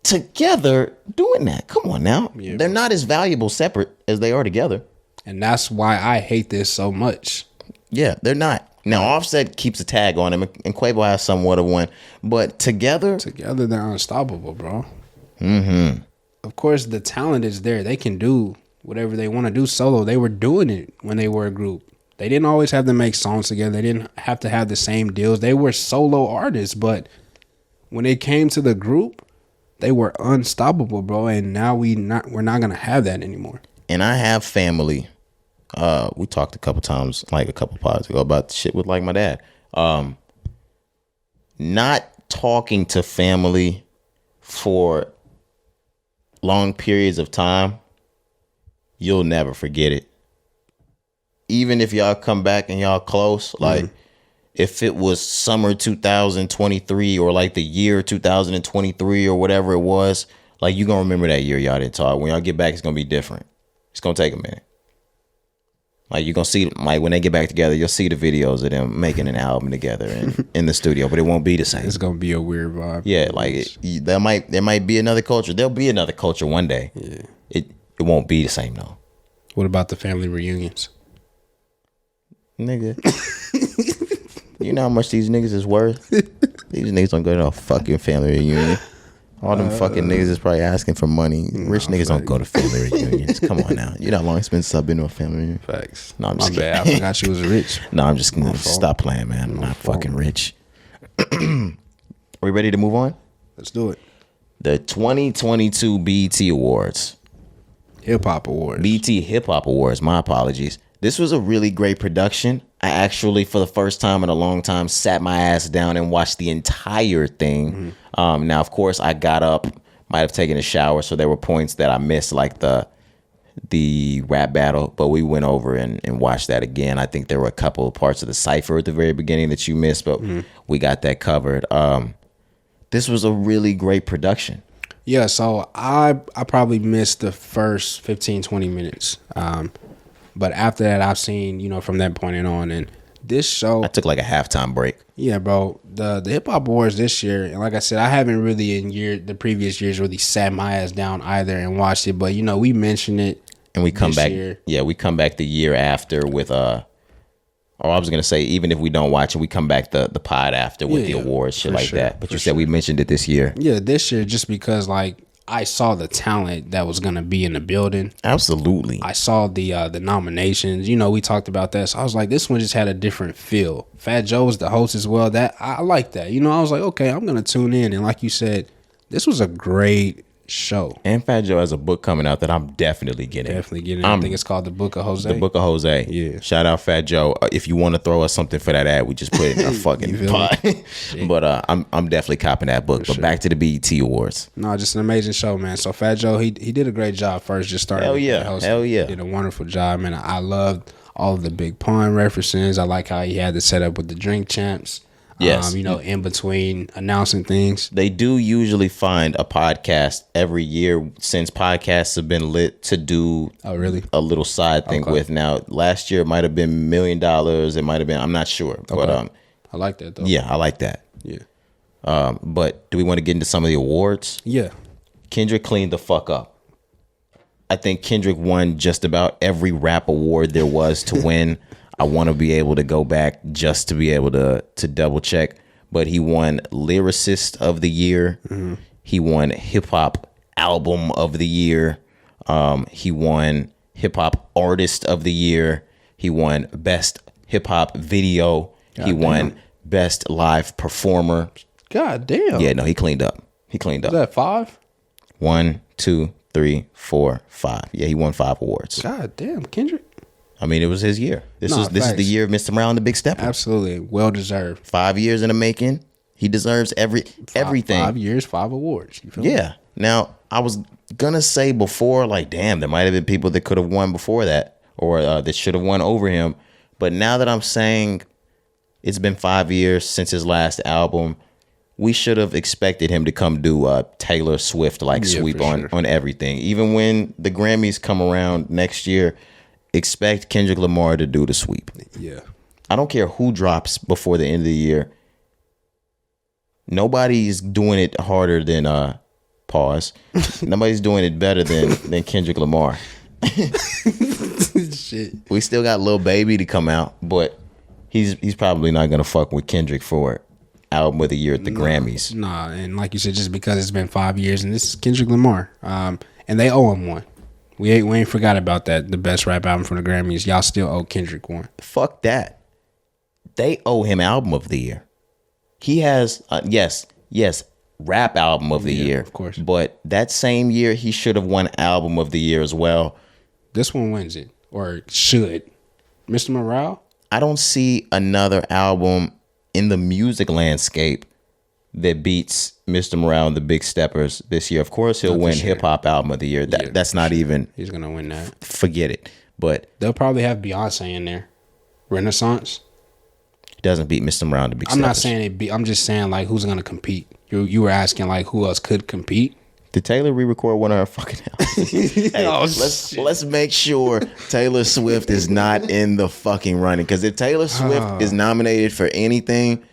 Together doing that. Come on now. Yeah, they're not as valuable separate as they are together.
And that's why I hate this so much.
Yeah, they're not. Now Offset keeps a tag on him, and Quavo has somewhat of one, but together
they're unstoppable, bro. Mm-hmm. Of course, the talent is there. They can do whatever they want to do solo. They were doing it when they were a group. They didn't always have to make songs together. They didn't have to have the same deals. They were solo artists, but when it came to the group, they were unstoppable, bro. And now we're not gonna have that anymore.
And I have family. We talked a couple times, like a couple pods ago, about shit with like my dad. Not talking to family for long periods of time, you'll never forget it. Even if y'all come back and y'all close, like if it was summer 2023 or like the year 2023 or whatever it was, like you gonna remember that year y'all didn't talk. When y'all get back, it's gonna be different. It's gonna take a minute. Like you're gonna see, like when they get back together, you'll see the videos of them making an album together in the studio, but it won't be the same.
It's gonna be a weird vibe.
Yeah, like there might be another culture. There'll be another culture one day. Yeah, it won't be the same though.
What about the family reunions?
Nigga, you know how much these niggas is worth? These niggas don't go to a fucking family reunion. All them fucking niggas is probably asking for money. Rich niggas don't go to family reunions. Come on now. You know how long it's been since I've been to a family reunion?
Facts.
No, I'm just
kidding. I forgot you was rich.
No, I'm just gonna stop playing, man. I'm not fucking rich. Are we ready to move on?
Let's do it.
The 2022 BET Awards.
Hip Hop Awards.
BET Hip Hop Awards. My apologies. This was a really great production. I actually, for the first time in a long time, sat my ass down and watched the entire thing. Now, of course, I got up, might have taken a shower, so there were points that I missed, like the rap battle, but we went over and watched that again. I think there were a couple of parts of the cypher at the very beginning that you missed, but we got that covered. This was a really great production.
Yeah, so I probably missed the first 15, 20 minutes. But after that, I've seen, from that point on. And this show,
I took like a halftime break.
Yeah, bro. The Hip Hop Awards this year, and like I said, I haven't really the previous years really sat my ass down either and watched it. But, we mentioned it.
And we come back.
Year.
Yeah, we come back the year after with or I was gonna say, even if we don't watch it, we come back the pod after with the awards, shit like that. But you said we mentioned it this year.
Yeah, this year just because I saw the talent that was gonna be in the building.
Absolutely.
I saw the nominations. We talked about that. So I was like, this one just had a different feel. Fat Joe was the host as well. That I like that. I was like, okay, I'm gonna tune in. And like you said, this was a great show.
And Fat Joe has a book coming out that I'm definitely getting.
I think it's called The Book of Jose.
The Book of Jose.
Yeah.
Shout out Fat Joe. If you want to throw us something for that ad, we just put it in our fucking pot. But I'm definitely copping that book. But back to the BET Awards.
No, just an amazing show, man. So Fat Joe, he did a great job first. Just starting.
Hell yeah.
Did a wonderful job, man. I loved all of the big pun references. I like how he had the setup with the drink champs.
Yes.
In between announcing things.
They do usually find a podcast every year since podcasts have been lit to do
a
little side thing with. Now, last year it might have been $1 million. It might have been, I'm not sure. Okay. But
I like that though.
Yeah, I like that.
Yeah.
But do we want to get into some of the awards?
Yeah.
Kendrick cleaned the fuck up. I think Kendrick won just about every rap award there was to win. I want to be able to go back just to be able to double check. But he won Lyricist of the Year. Mm-hmm. He won Hip Hop Album of the Year. He won Hip Hop Artist of the Year. He won Best Hip Hop Video. He won Best Live Performer.
God damn.
Yeah, no, he cleaned up. Is
that 5?
1, 2, 3, 4, 5. Yeah, he won 5 awards.
God damn, Kendrick.
I mean, it was his year. This is the year of Mr. Morale and the Big Stepper.
Absolutely. Well deserved.
5 years in the making. He deserves everything.
5 years, 5 awards. You feel me?
Now, I was going to say before, like, damn, there might have been people that could have won before that or that should have won over him. But now that I'm saying it's been 5 years since his last album, we should have expected him to come do Taylor Swift sweep on everything. Even when the Grammys come around next year, expect Kendrick Lamar to do the sweep.
Yeah.
I don't care who drops before the end of the year. Nobody's doing it harder than pause. Nobody's doing it better than Kendrick Lamar.
Shit.
We still got Lil Baby to come out, but he's probably not gonna fuck with Kendrick for album of the year at the Grammys.
Nah, and like you said, just because it's been 5 years, and this is Kendrick Lamar, and they owe him one. We ain't forgot about that. The best rap album from the Grammys. Y'all still owe Kendrick one.
Fuck that. They owe him album of the year. He has yes, rap album of the year,
of course.
But that same year, he should have won album of the year as well.
This one wins it, or should. Mr. Morale?
I don't see another album in the music landscape that beats Mr. Morale and the Big Steppers this year. Of course, he'll win hip hop album of the year. That's not even.
He's gonna win that.
Forget it. But
they'll probably have Beyonce in there. Renaissance
doesn't beat Mr. Morale and the Big Steppers.
I'm not saying it. I'm just saying like who's gonna compete. You were asking like who else could compete.
Did Taylor re-record one of her fucking albums? Hey, let's make sure Taylor Swift is not in the fucking running. Because if Taylor Swift is nominated for anything,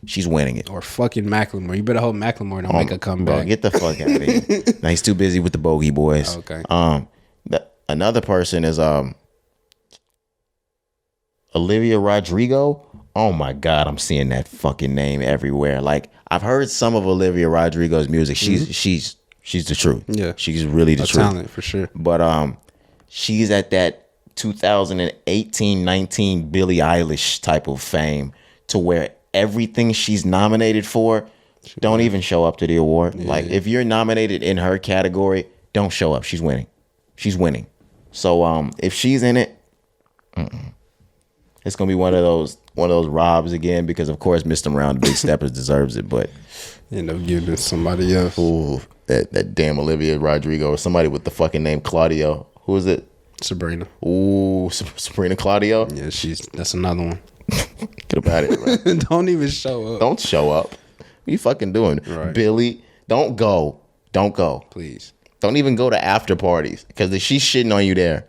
she's winning it.
Or fucking Macklemore. You better hope Macklemore don't make a comeback.
Bro, get the fuck out of here. Now he's too busy with the Bogey Boys.
Okay.
Another person is Olivia Rodrigo. Oh my God, I'm seeing that fucking name everywhere. Like I've heard some of Olivia Rodrigo's music. She's the truth.
Yeah,
she's really the truth.
Talent for sure.
But she's at that 2018-19 Billie Eilish type of fame, to where everything she's nominated for don't even show up to the award. Yeah. Like if you're nominated in her category, don't show up. She's winning. So if she's in it, it's gonna be one of those robs again, because of course Mr. Brown, the Big Steppers, deserves it, but
end up giving somebody else.
Ooh, that damn Olivia Rodrigo, or somebody with the fucking name Claudio. Who is it?
Sabrina.
Ooh, Sabrina Claudio.
Yeah, that's another one.
Get about it, right?
Don't even show up.
Don't show up. What are you fucking doing, right. Billy? Don't go.
Please.
Don't even go to after parties, because she's shitting on you there.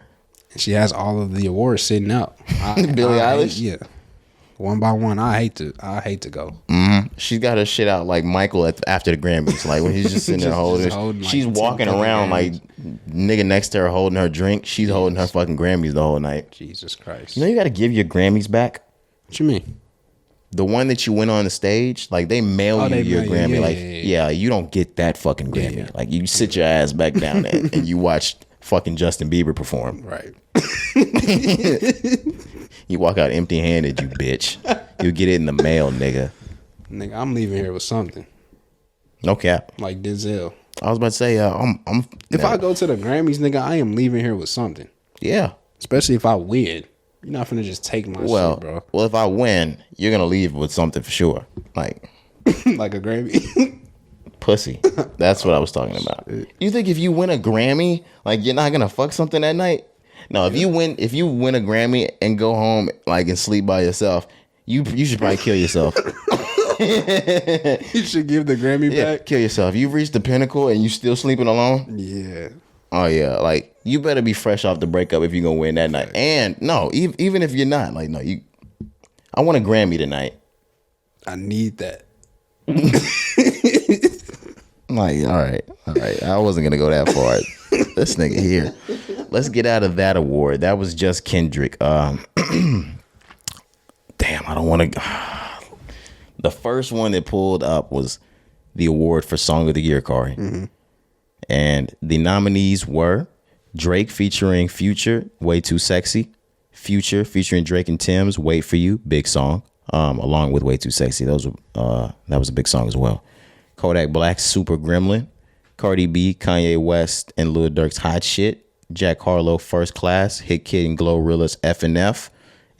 She has all of the awards sitting out.
Billie Eilish?
Yeah. One by one. I hate to go.
Mm-hmm. She's got her shit out like Michael after the Grammys. Like when he's just sitting there holding she's like walking around like nigga next to her holding her drink. She's holding her fucking Grammys the whole night.
Jesus Christ.
You know you got to give your Grammys back?
What you mean?
The one that you went on the stage, like they mail you your Grammy. Yeah, you don't get that fucking Grammy. Yeah. Like you sit your ass back down there and you watch fucking Justin Bieber perform.
Right.
You walk out empty-handed, you bitch. You get it in the mail, nigga.
Nigga, I'm leaving here with something.
No cap.
Like Denzel.
I was about to say,
if I go to the Grammys, nigga, I am leaving here with something.
Yeah.
Especially if I win. You're not finna just take my shit, bro.
Well, if I win, you're gonna leave with something for sure. Like
like a Grammy.
Pussy. That's what I was talking about. You think if you win a Grammy, like you're not gonna fuck something that night? No, if you win a Grammy and go home like and sleep by yourself, you should probably kill yourself.
You should give the Grammy back.
Kill yourself. You've reached the pinnacle and you still sleeping alone?
Yeah.
Oh yeah, like you better be fresh off the breakup if you're gonna win that night. And no, even if you're not, like no, I want a Grammy tonight.
I need that.
I'm like, all right. I wasn't gonna go that far. This nigga here. Let's get out of that award. That was just Kendrick. Damn, I don't want to. The first one that pulled up was the award for Song of the Year, Cari. Mm-hmm. And the nominees were Drake featuring Future, Way Too Sexy. Future featuring Drake and Tim's, Wait For You, big song. Along with Way Too Sexy. That was a big song as well. Kodak Black's Super Gremlin. Cardi B, Kanye West, and Lil Durk's Hot Shit. Jack Harlow, First Class. Hit Kid and Glorilla's F&F.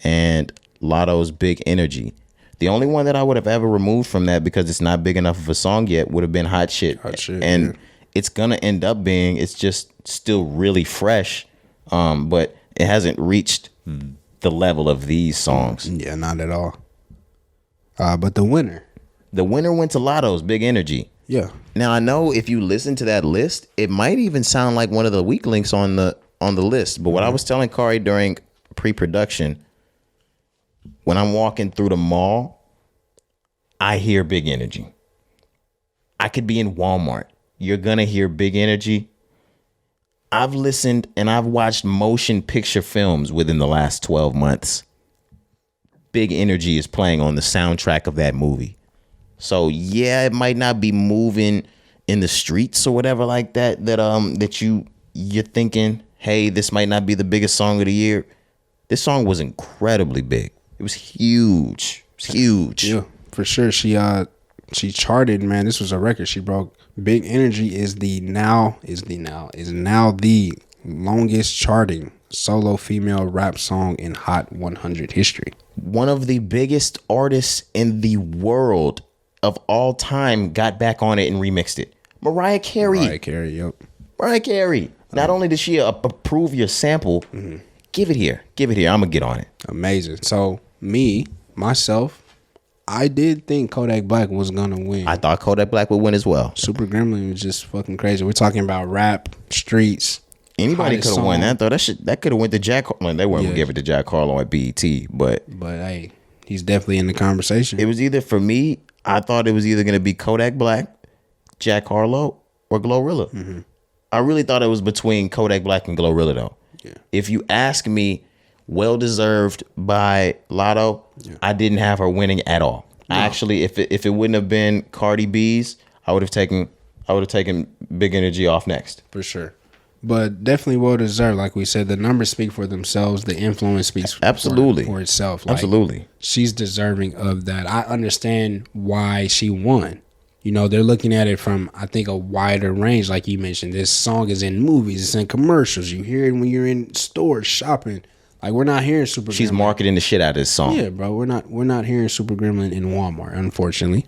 And Lotto's Big Energy. The only one that I would have ever removed from that, because it's not big enough of a song yet, would have been Hot Shit. And it's going to end up being, it's just still really fresh, but it hasn't reached the level of these songs.
Yeah, not at all. But the winner
went to Lotto's Big Energy.
Yeah.
Now I know if you listen to that list, it might even sound like one of the weak links on the list. But what I was telling Cari during pre-production, when I'm walking through the mall, I hear Big Energy. I could be in Walmart. You're gonna hear Big Energy. I've listened and I've watched motion picture films within the last 12 months. Big Energy is playing on the soundtrack of that movie. So yeah, it might not be moving in the streets or whatever like that. That you're thinking, hey, this might not be the biggest song of the year. This song was incredibly big. It was huge. It was huge.
Yeah, for sure. She charted, man. This was a record. She broke. Big Energy is now the longest charting solo female rap song in Hot 100 history.
One of the biggest artists in the world of all time got back on it and remixed it. Mariah Carey.
Yep.
Mariah Carey. Not only did she approve your sample, give it here. I'm going to get on it.
Amazing. So, myself, I did think Kodak Black was going to win.
I thought Kodak Black would win as well.
Super Gremlin was just fucking crazy. We're talking about rap, streets.
Anybody could have won that, though. That could have went to Jack. Well, they weren't going to give it to Jack Harlow at BET, but
hey, he's definitely in the conversation.
It was either, for me, I thought it was either going to be Kodak Black, Jack Harlow, or Glorilla. Mm-hmm. I really thought it was between Kodak Black and Glorilla, though. Yeah. If you ask me, well deserved by Lotto. Yeah. I didn't have her winning at all. No. Actually, if it wouldn't have been Cardi B's, I would have taken Big Energy off next.
For sure. But definitely well deserved. Like we said, the numbers speak for themselves. The influence speaks
absolutely
for itself. Like,
absolutely.
She's deserving of that. I understand why she won. You know, they're looking at it from, I think, a wider range. Like you mentioned, this song is in movies. It's in commercials. You hear it when you're in stores shopping. Like, we're not hearing Super Gremlin.
She's marketing the shit out of this song.
Yeah, bro. We're not hearing Super Gremlin in Walmart, unfortunately.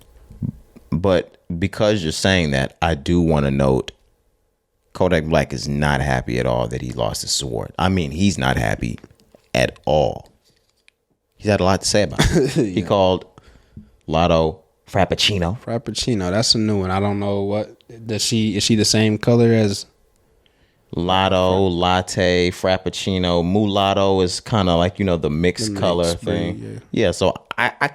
But because you're saying that, I do want to note Kodak Black is not happy at all that he lost this award. I mean, he's not happy at all. He's had a lot to say about it. Yeah. He called Lotto Frappuccino.
Frappuccino. That's a new one. I don't know what. Is she the same color as
Lotto, latte, frappuccino? Mulatto is kind of like, the mixed color thing. Yeah, so I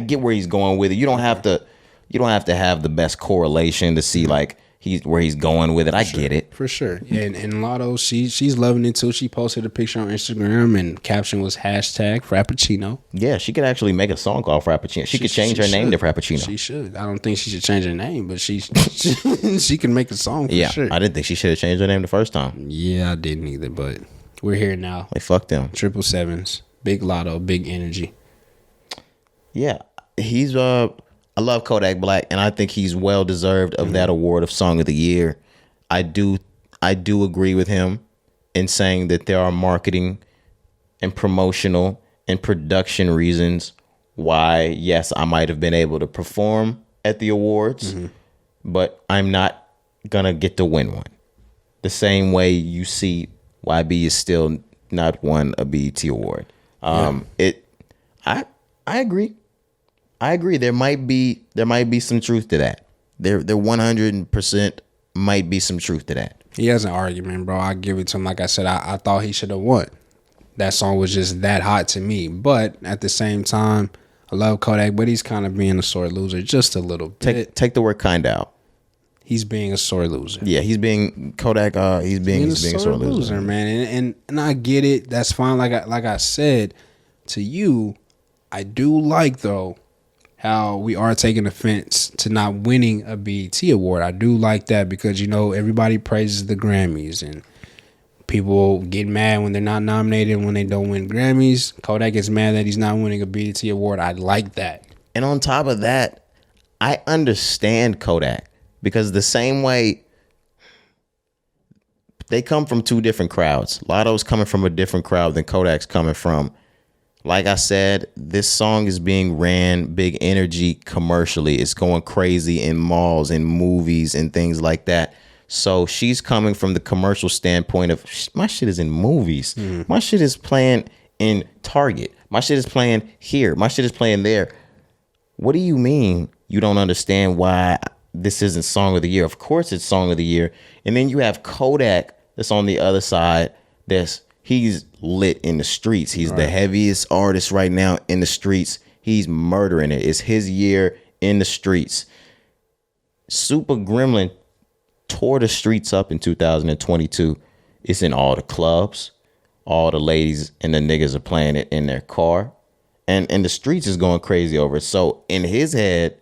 get where he's going with it. You don't have to have the best correlation to see like where he's going with it. I get it.
For sure. Yeah, and Lotto, she's loving it too. She posted a picture on Instagram and caption was #Frappuccino.
Yeah, she could actually make a song called Frappuccino. She could change her name to Frappuccino.
She should. I don't think she should change her name, but she can make a song for sure.
I didn't think she should have changed her name the first time.
Yeah, I didn't either, but we're here now.
Like, fuck them.
777s. Big Lotto, Big Energy.
Yeah. He's I love Kodak Black, and I think he's well deserved of that award of Song of the Year. I do agree with him in saying that there are marketing and promotional and production reasons why, yes, I might have been able to perform at the awards, but I'm not gonna get to win one. The same way you see YB is still not won a BET award. I agree. I agree. There might be some truth to that. There 100% might be some truth to that.
He has an argument, bro. I give it to him. Like I said, I thought he should have won. That song was just that hot to me. But at the same time, I love Kodak, but he's kind of being a sore loser just a little bit.
Take the word kind out.
He's being a sore loser.
Yeah, he's being Kodak. He's being a sore loser,
man. And I get it. That's fine. Like I said to you, I do like though how we are taking offense to not winning a BET award. I do like that because, everybody praises the Grammys and people get mad when they're not nominated, when they don't win Grammys. Kodak gets mad that he's not winning a BET award. I like that.
And on top of that, I understand Kodak because the same way they come from two different crowds. Lotto's coming from a different crowd than Kodak's coming from. Like I said, this song is being ran Big Energy commercially. It's going crazy in malls and movies and things like that. So she's coming from the commercial standpoint of my shit is in movies. My shit is playing in Target. My shit is playing here. My shit is playing there. What do you mean you don't understand why this isn't Song of the Year? Of course it's Song of the Year. And then you have Kodak that's on the other side. He's lit in the streets. He's the heaviest artist right now in the streets. He's murdering it. It's his year in the streets. Super Gremlin tore the streets up in 2022. It's in all the clubs. All the ladies and the niggas are playing it in their car. and the streets is going crazy over it. So in his head,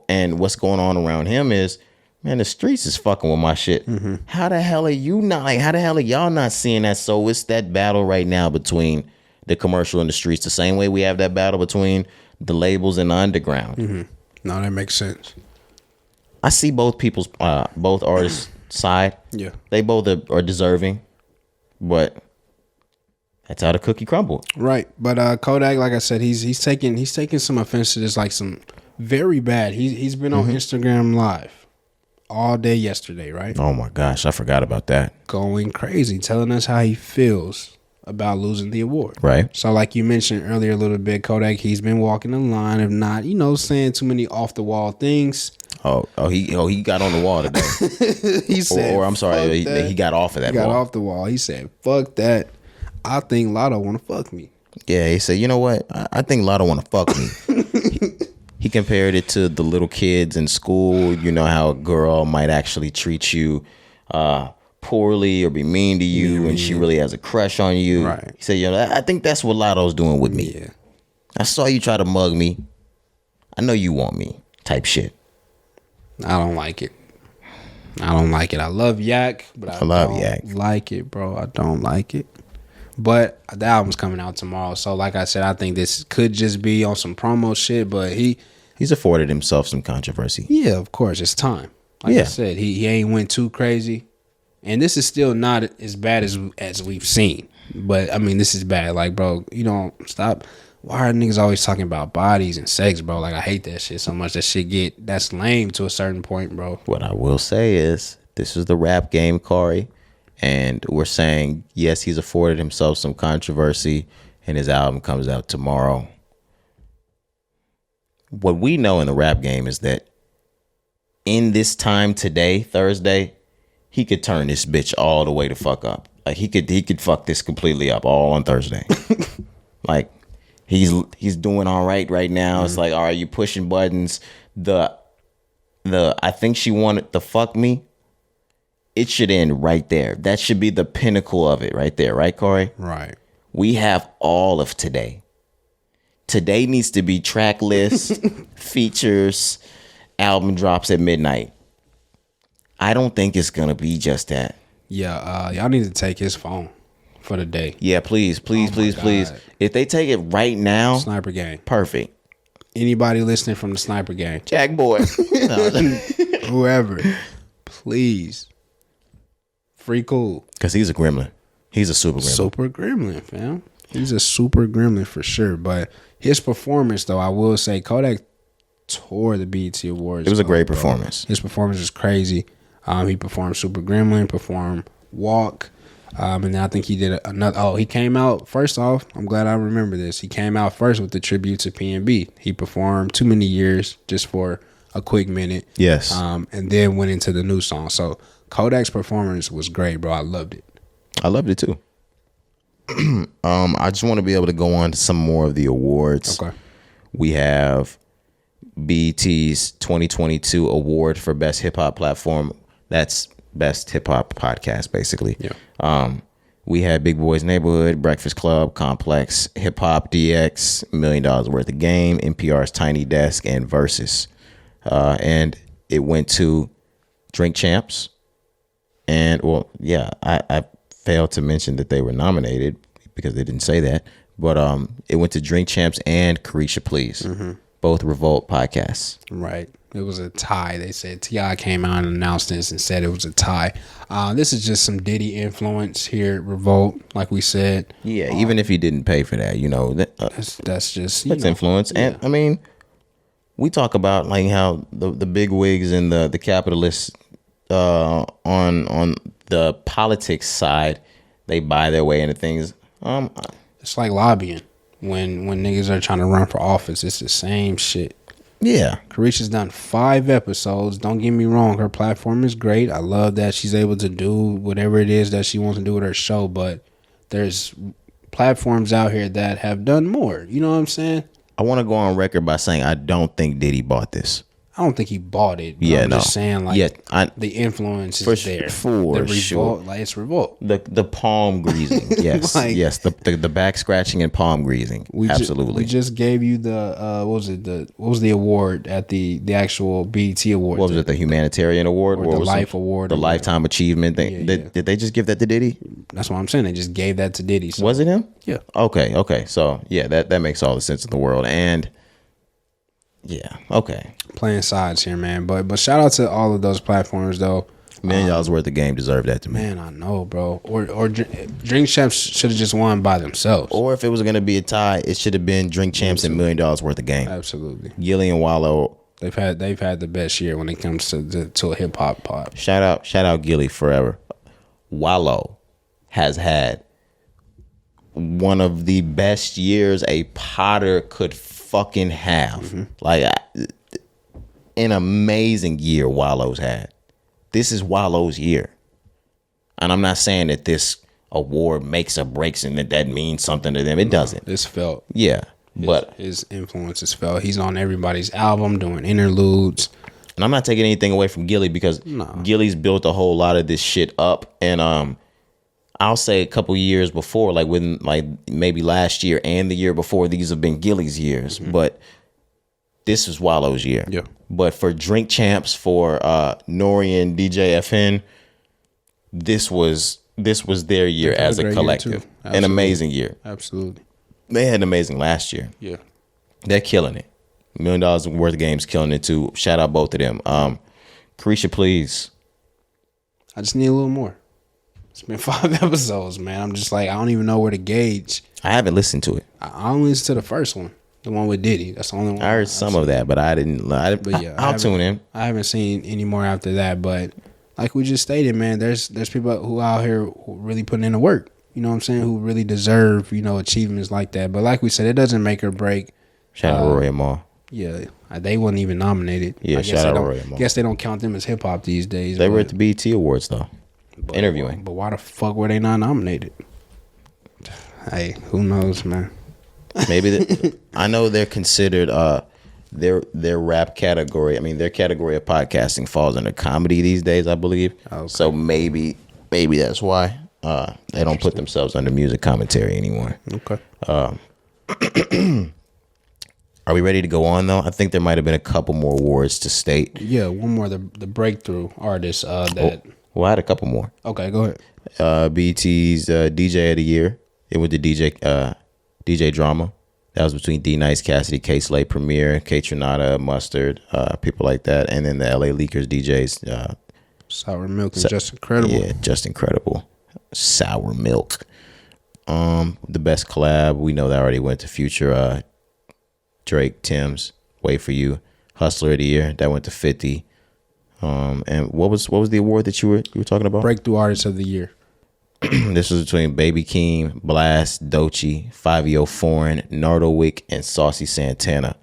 and what's going on around him is, man, the streets is fucking with my shit. How the hell are you not? Like, how the hell are y'all not seeing that? So it's that battle right now between the commercial and the streets, the same way we have that battle between the labels and the underground.
No, that makes sense.
I see both people's both artists' side.
Yeah,
they both are deserving, but that's how the cookie crumbled.
Right, but Kodak, like I said, he's taking some offense to this, like some very bad. He's been on Instagram Live all day yesterday, right?
Oh my gosh, I forgot about that.
Going crazy, telling us how he feels about losing the award.
Right.
So like you mentioned earlier a little bit, Kodak, he's been walking the line of not, saying too many off the wall things.
He got on the wall today.
He said,
or I'm sorry, he got off of that wall.
Got off the wall. He said, fuck that. I think Lotto want to fuck me.
Yeah, he said, you know what? I think Lotto want to fuck me. He compared it to the little kids in school. You know how a girl might actually treat you poorly or be mean to you, and she really has a crush on you.
Right.
He said, I think that's what Lotto's doing with me.
Yeah.
I saw you try to mug me. I know you want me. Type shit.
I don't like it. I love Yak, but I
love
don't
Yak.
like it, bro. I don't like it. But the album's coming out tomorrow, so like I said, I think this could just be on some promo shit. But
he's afforded himself some controversy.
Yeah, of course, it's time. Like I said, he ain't went too crazy, and this is still not as bad as we've seen. But I mean, this is bad. Like, bro, stop. Why are niggas always talking about bodies and sex, bro? Like, I hate that shit so much. That's lame to a certain point, bro.
What I will say is, this is the rap game, Cari. And we're saying, yes, he's afforded himself some controversy, and his album comes out tomorrow. What we know in the rap game is that in this time today, Thursday, he could turn this bitch all the way to fuck up. Like, he could fuck this completely up all on Thursday. Like, he's doing all right now. It's like, all right, you pushing buttons. The I think she wanted to fuck me. It should end right there. That should be the pinnacle of it right there. Right, Cari?
Right.
We have all of today. Today needs to be track list, features, album drops at midnight. I don't think it's going to be just that.
Yeah, y'all need to take his phone for the day.
Yeah, please. If they take it right now.
Sniper Gang.
Perfect.
Anybody listening from the Sniper Gang.
Jack Boy.
Whoever. Please. Free cool.
Because he's a gremlin. He's a super gremlin.
Super gremlin, fam. He's a super gremlin for sure. But his performance, though, I will say, Kodak tore the BET Awards.
It was a great performance.
His performance was crazy. He performed Super Gremlin, performed Walk. And then I think he did another. Oh, he came out, first off, I'm glad I remember this. He came out first with the tribute to P&B. He performed Too Many Years just for a quick minute.
Yes.
And then went into the new song. So Kodak's performance was great, bro. I loved it.
I loved it too. I just want to be able to go on to some more of the awards.
Okay.
We have BET's 2022 award for best hip hop platform. That's best hip hop podcast, basically.
Yeah.
We had Big Boy's Neighborhood, Breakfast Club, Complex, Hip Hop DX, $1 Million Worth of Game, NPR's Tiny Desk, and Versus. And it went to Drink Champs. And, well, yeah, I failed to mention that they were nominated because they didn't say that. But it went to Drink Champs and Carisha Please, both Revolt podcasts.
Right. It was a tie. They said T.I. came out and announced this and said it was a tie. This is just some Diddy influence here at Revolt, like we said.
Yeah, even if he didn't pay for that,
that's just
that's influence. Yeah. And I mean, we talk about like how the big wigs and the capitalists on the politics side, they buy their way into things.
It's like lobbying when niggas are trying to run for office. It's the same shit.
Yeah.
Carisha's done 5 episodes. Don't get me wrong. Her platform is great. I love that she's able to do whatever it is that she wants to do with her show. But there's platforms out here that have done more. You know what I'm saying?
I want to go on record by saying I don't think Diddy bought this.
I don't think he bought it. But
Yeah,
I'm just saying, like, the influence is there.
For
the revolt,
sure.
like it's revolt.
The palm greasing, yes,
Like,
yes. The back scratching and palm greasing, absolutely.
We just gave you the what was the award at the actual BET Awards?
What was it? The humanitarian award
or the Life Award,
the lifetime achievement thing.
Yeah,
Did they just give that to Diddy?
That's what I'm saying. They just gave that to Diddy. So.
Was it him?
Yeah.
Okay. So yeah, that makes all the sense in the world. And yeah, okay.
Playing sides here, man. But shout out to all of those platforms though.
$1 million worth of game deserve that to me.
Man, I know, bro. Or Drink Champs should have just won by themselves.
Or if it was gonna be a tie, it should have been Drink Champs and $1 million worth of game.
Absolutely.
Gilly and Wallow.
They've had the best year when it comes to a hip hop pop.
Shout out Gilly forever. Wallow has had one of the best years a Potter could fucking have.
Mm-hmm.
Like an amazing year Wallow's had. This is Wallow's year. And I'm not saying that this award makes or breaks and that means something to them. It doesn't.
It's felt.
Yeah. But
his influence is felt. He's on everybody's album doing interludes.
And I'm not taking anything away from Gilly because Gilly's built a whole lot of this shit up. And I'll say a couple years before, like within like maybe last year and the year before, these have been Gilly's years. Mm-hmm. But this is Wallow's year.
Yeah.
But for Drink Champs, for Nori and DJ FN, this was their year as a collective. An amazing year.
Absolutely.
They had an amazing last year.
Yeah.
They're killing it. $1 million worth of games killing it too. Shout out both of them. Carisha, please.
I just need a little more. It's been 5 episodes, man. I'm just like, I don't even know where to gauge.
I haven't listened to it.
I only listened to the first one. The one with Diddy. That's the only one.
I heard some of that, but I didn't. But yeah, I'll tune in.
I haven't seen any more after that, but like we just stated, man, there's people who out here who really putting in the work. You know what I'm saying? Who really deserve, achievements like that. But like we said, it doesn't make or break.
Shout out Roy and Mal.
Yeah, they wasn't even nominated.
Yeah, shout out Roy and Mal.
I guess they don't count them as hip hop these days.
They were at the BET Awards though, interviewing.
But why the fuck were they not nominated? Hey, who knows, man?
Maybe I know they're considered their rap category. I mean, their category of podcasting falls under comedy these days, I believe. Okay. So maybe that's why they don't put themselves under music commentary anymore.
Okay.
Are we ready to go on though? I think there might have been a couple more awards to state.
Yeah, one more. The breakthrough artist that.
Well, I had a couple more.
Okay, go ahead.
BET's DJ of the year. It went to DJ Drama. That was between D Nice, Cassidy, K Slay, Premier, K Trinata, Mustard, people like that, and then the LA Leakers DJs.
Sour Milk and Just Incredible.
Yeah, Just Incredible. Sour Milk. The best collab, we know that already went to Future. Drake, Tim's, Wait For You. Hustler of the Year, that went to 50. And what was the award that you were talking about?
Breakthrough Artist of the Year.
This was between Baby Keem, Blast, Doechii, 5EO Foreign, Nardowick, and Saucy Santana.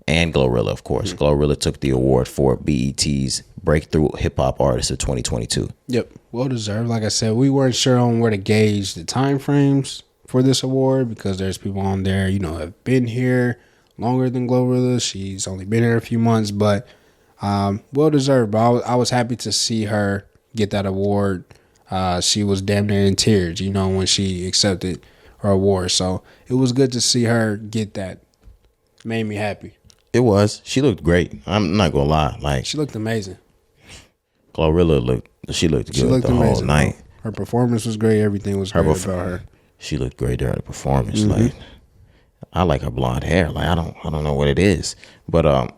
And Glorilla, of course. Mm-hmm. Glorilla took the award for BET's Breakthrough Hip Hop Artist of 2022.
Yep, well deserved. Like I said, we weren't sure on where to gauge the time frames for this award because there's people on there, have been here longer than Glorilla. She's only been here a few months, but well deserved. But I was happy to see her get that award. She was damn near in tears, when she accepted her award. So it was good to see her get that. Made me happy.
It was. She looked great. I'm not gonna lie. Like,
she looked amazing.
Glorilla looked good the whole night.
Her performance was great. Everything was great about her.
She looked great during the performance. Mm-hmm. Like, I like her blonde hair. Like, I don't know what it is, but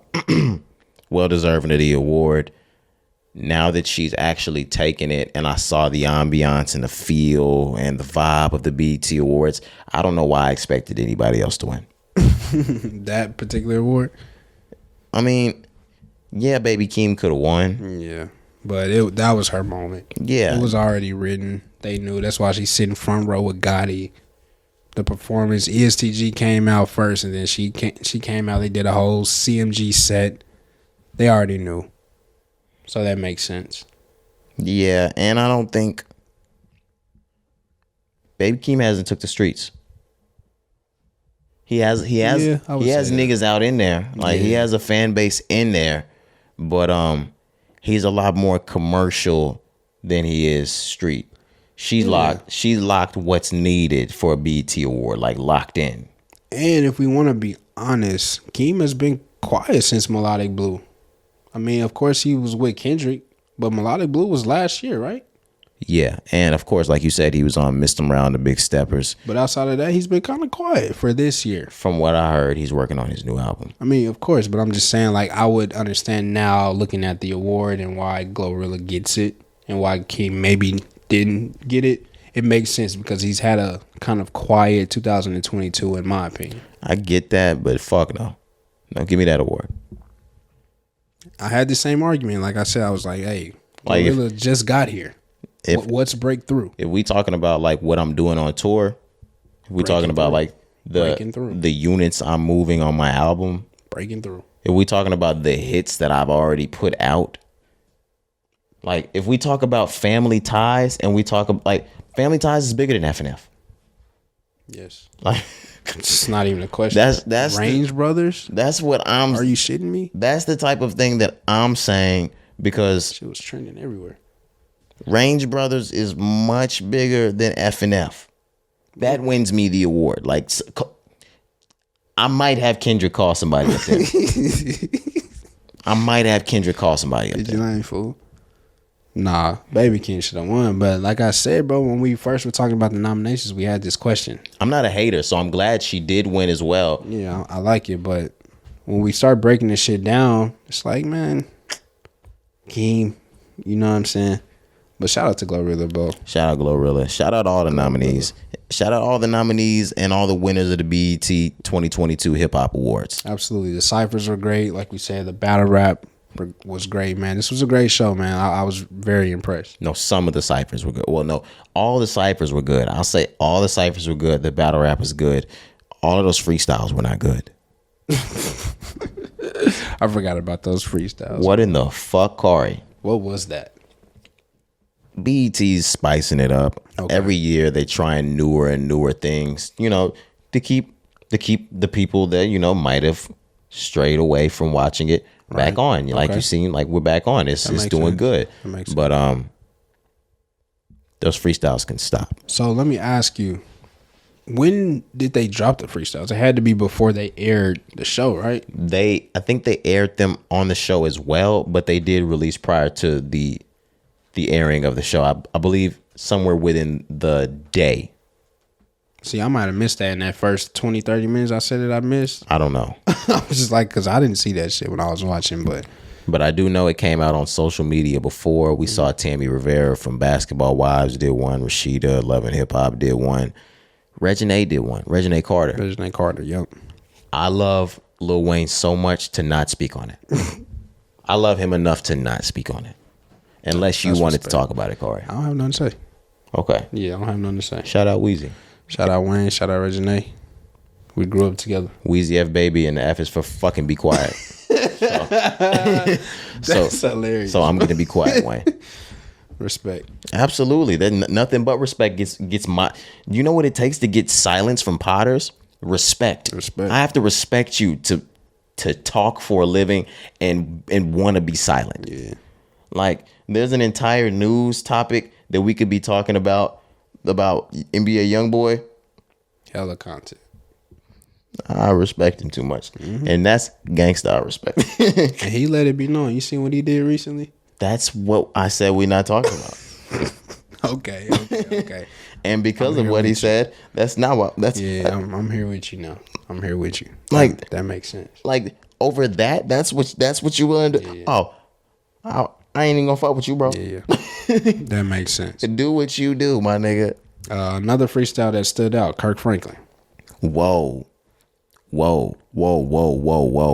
well deserving of the award. Now that she's actually taken it, and I saw the ambiance and the feel and the vibe of the BET Awards, I don't know why I expected anybody else to win.
That particular award?
I mean, yeah, Baby Keem could have won.
Yeah, but that was her moment.
Yeah.
It was already written. They knew. That's why she's sitting front row with Gotti. The performance, ESTG came out first, and then she came out. They did a whole CMG set. They already knew. So that makes sense.
Yeah, and I don't think Baby Keem hasn't took the streets. He has
Yeah, I would say that.
niggas out in there. Like he
Yeah.
has a fan base in there, but he's a lot more commercial than he is street. She's locked what's needed for a BET award, like locked in.
And if we want to be honest, Keem has been quiet since Melodic Blue. I mean, of course he was with Kendrick, but Melodic Blue was last year, right?
Yeah, and of course, like you said, he was on Missed 'Em Round, the Big Steppers.
But outside of that, he's been kind of quiet for this year.
From what I heard, he's working on his new album.
I mean, of course, but I'm just saying, like, I would understand now looking at the award and why Glorilla gets it and why Keem maybe didn't get it. It makes sense because he's had a kind of quiet 2022, in my opinion.
I get that, but fuck no. No, give me that award.
I had the same argument. Like I said, I was like, hey,
Like
Glorilla just got here. What's breakthrough?
If we talking about like what I'm doing on tour, if we talking about like the units I'm moving on my album,
breaking through.
If we talking about the hits that I've already put out, like if we talk about Family Ties and we talk about like Family Ties is bigger than FNF.
Yes.
Like
it's not even a question.
That's
Range Brothers.
That's what I'm.
Are you shitting me?
That's the type of thing that I'm saying because
she was trending everywhere.
Range Brothers is much bigger than FNF. That wins me the award. Like I might have Kendrick call somebody up there. I might have Kendrick call somebody up there.
Did you ain't fool? Nah, Baby King should have won. But like I said, bro, when we first were talking about the nominations, we had this question.
I'm not a hater, so I'm glad she did win as well.
Yeah, I like it. But when we start breaking this shit down, it's like, man, Keem, you know what I'm saying? But shout out to Glorilla, bro.
Shout out Glorilla. Shout out all the nominees. Shout out all the nominees and all the winners of the BET 2022 Hip Hop Awards.
Absolutely. The ciphers were great. Like we said, the battle rap was great, man. This was a great show, man. I was very impressed.
No, some of the ciphers were good. Well, no, all the ciphers were good. I'll say all the ciphers were good. The battle rap was good. All of those freestyles were not good.
I forgot about those freestyles.
What in the fuck, Cari?
What was that?
BET's spicing it up. Okay. Every year they trying newer and newer things, you know, to keep the people that, you know, might have strayed away from watching it back on. Like you seen, like we're back on. It's doing good. But those freestyles can stop.
So let me ask you, when did they drop the freestyles? It had to be before they aired the show, right?
I think they aired them on the show as well, but they did release prior to the airing of the show. I believe somewhere within the day.
See, I might have missed that in that first 20, 30 minutes I said that I missed.
I don't know.
I was just like, because I didn't see that shit when I was watching,
But I do know it came out on social media before. We saw Tammy Rivera from Basketball Wives did one. Rashida, Love and Hip Hop did one. Reginae did one. Reginae Carter.
Reginae Carter, yep.
I love Lil Wayne so much to not speak on it. I love him enough to not speak on it. Unless you wanted to talk about it, Cari.
I don't have nothing to say.
Okay.
Yeah, I don't have nothing to say.
Shout out Weezy.
Shout out Wayne. Shout out Reginae. We grew up together.
Weezy F baby, and the F is for fucking be quiet.
That's hilarious.
So I'm gonna be quiet, Wayne.
Respect.
Absolutely. Then nothing but respect gets my. You know what it takes to get silence from Potters? Respect. I have to respect you to talk for a living and want to be silent.
Yeah.
Like there's an entire news topic that we could be talking about NBA YoungBoy.
Hella content.
I respect him too much, and that's gangsta respect.
And he let it be known. You seen what he did recently?
That's what I said. We're not talking about.
Okay.
And because of what he said, that's not what. That's
I'm here with you now. I'm here with you.
Like
that makes sense.
Like over that, that's what you willing to. Yeah. Oh, I ain't even gonna fuck with you, bro.
Yeah. That makes sense.
Do what you do, my nigga.
Another freestyle that stood out, Kirk Franklin.
Whoa. Now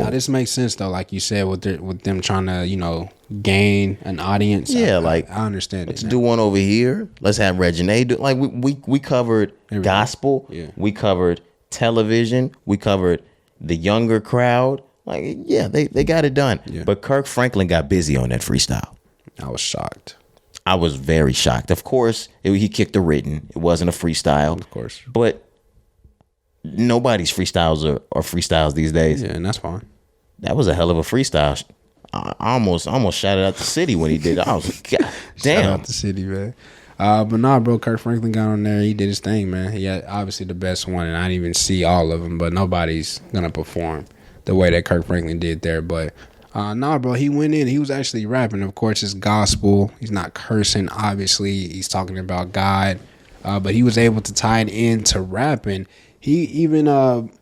this makes sense though, like you said, with them trying to, you know, gain an audience.
Yeah,
I understand.
Let's do one over here. Let's have Reginae do. Like we covered gospel.
Yeah.
We covered television. We covered the younger crowd. Like they got it done. Yeah. But Kirk Franklin got busy on that freestyle.
I was shocked.
I was very shocked. Of course, he kicked a written. It wasn't a freestyle.
Of course.
But nobody's freestyles are freestyles these days.
Yeah, and that's fine.
That was a hell of a freestyle. I almost shouted out the city when he did it. I was like, God damn.
Shout out the city, man. But nah, bro, Kirk Franklin got on there. He did his thing, man. He had obviously the best one, and I didn't even see all of them, but nobody's going to perform the way that Kirk Franklin did there. But nah, bro, he went in. He was actually rapping. Of course, it's gospel. He's not cursing, obviously. He's talking about God. But he was able to tie it into rapping. He even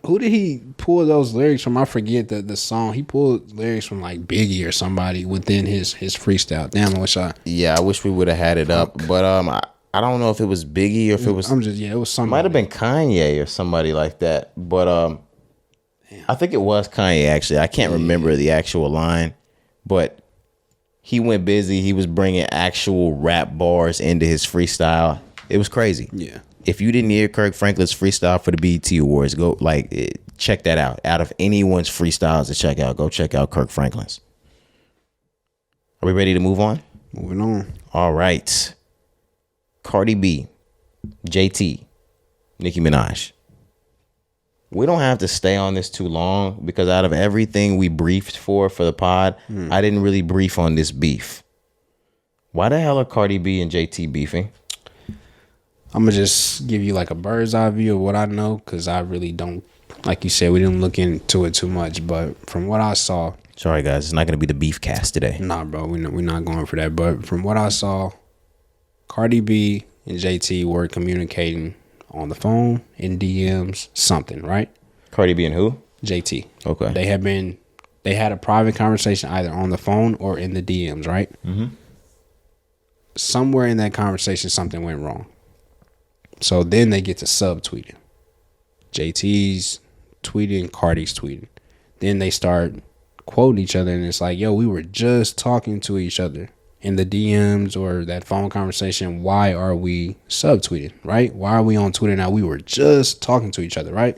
who did he pull those lyrics from? I forget the song. He pulled lyrics from like Biggie or somebody within his freestyle. Damn,
I wish we would have had it up. But I don't know if it was Biggie or if it was
it was somebody.
Might have been Kanye or somebody like that. But I think it was Kanye actually. I can't remember the actual line, but he went busy. He was bringing actual rap bars into his freestyle. It was crazy.
Yeah.
If you didn't hear Kirk Franklin's freestyle for the BET Awards, go check that out. Out of anyone's freestyles to check out, go check out Kirk Franklin's. Are we ready to move on?
Moving on.
All right. Cardi B, JT, Nicki Minaj. We don't have to stay on this too long because out of everything we briefed for the pod, I didn't really brief on this beef. Why the hell are Cardi B and JT beefing?
I'm going to just give you like a bird's eye view of what I know because I really don't, like you said, we didn't look into it too much. But from what I saw.
Sorry, guys. It's not going to be the beef cast today.
Nah, bro. We're not going for that. But from what I saw, Cardi B and JT were communicating on the phone, in DMs, something, right?
Cardi B and who?
JT.
Okay.
They had a private conversation either on the phone or in the DMs, right? Mm-hmm. Somewhere in that conversation, something went wrong. So then they get to subtweeting. JT's tweeting, Cardi's tweeting. Then they start quoting each other, and it's like, yo, we were just talking to each other in the DMs or that phone conversation. Why are we subtweeting, right? Why are we on Twitter now? We were just talking to each other, right?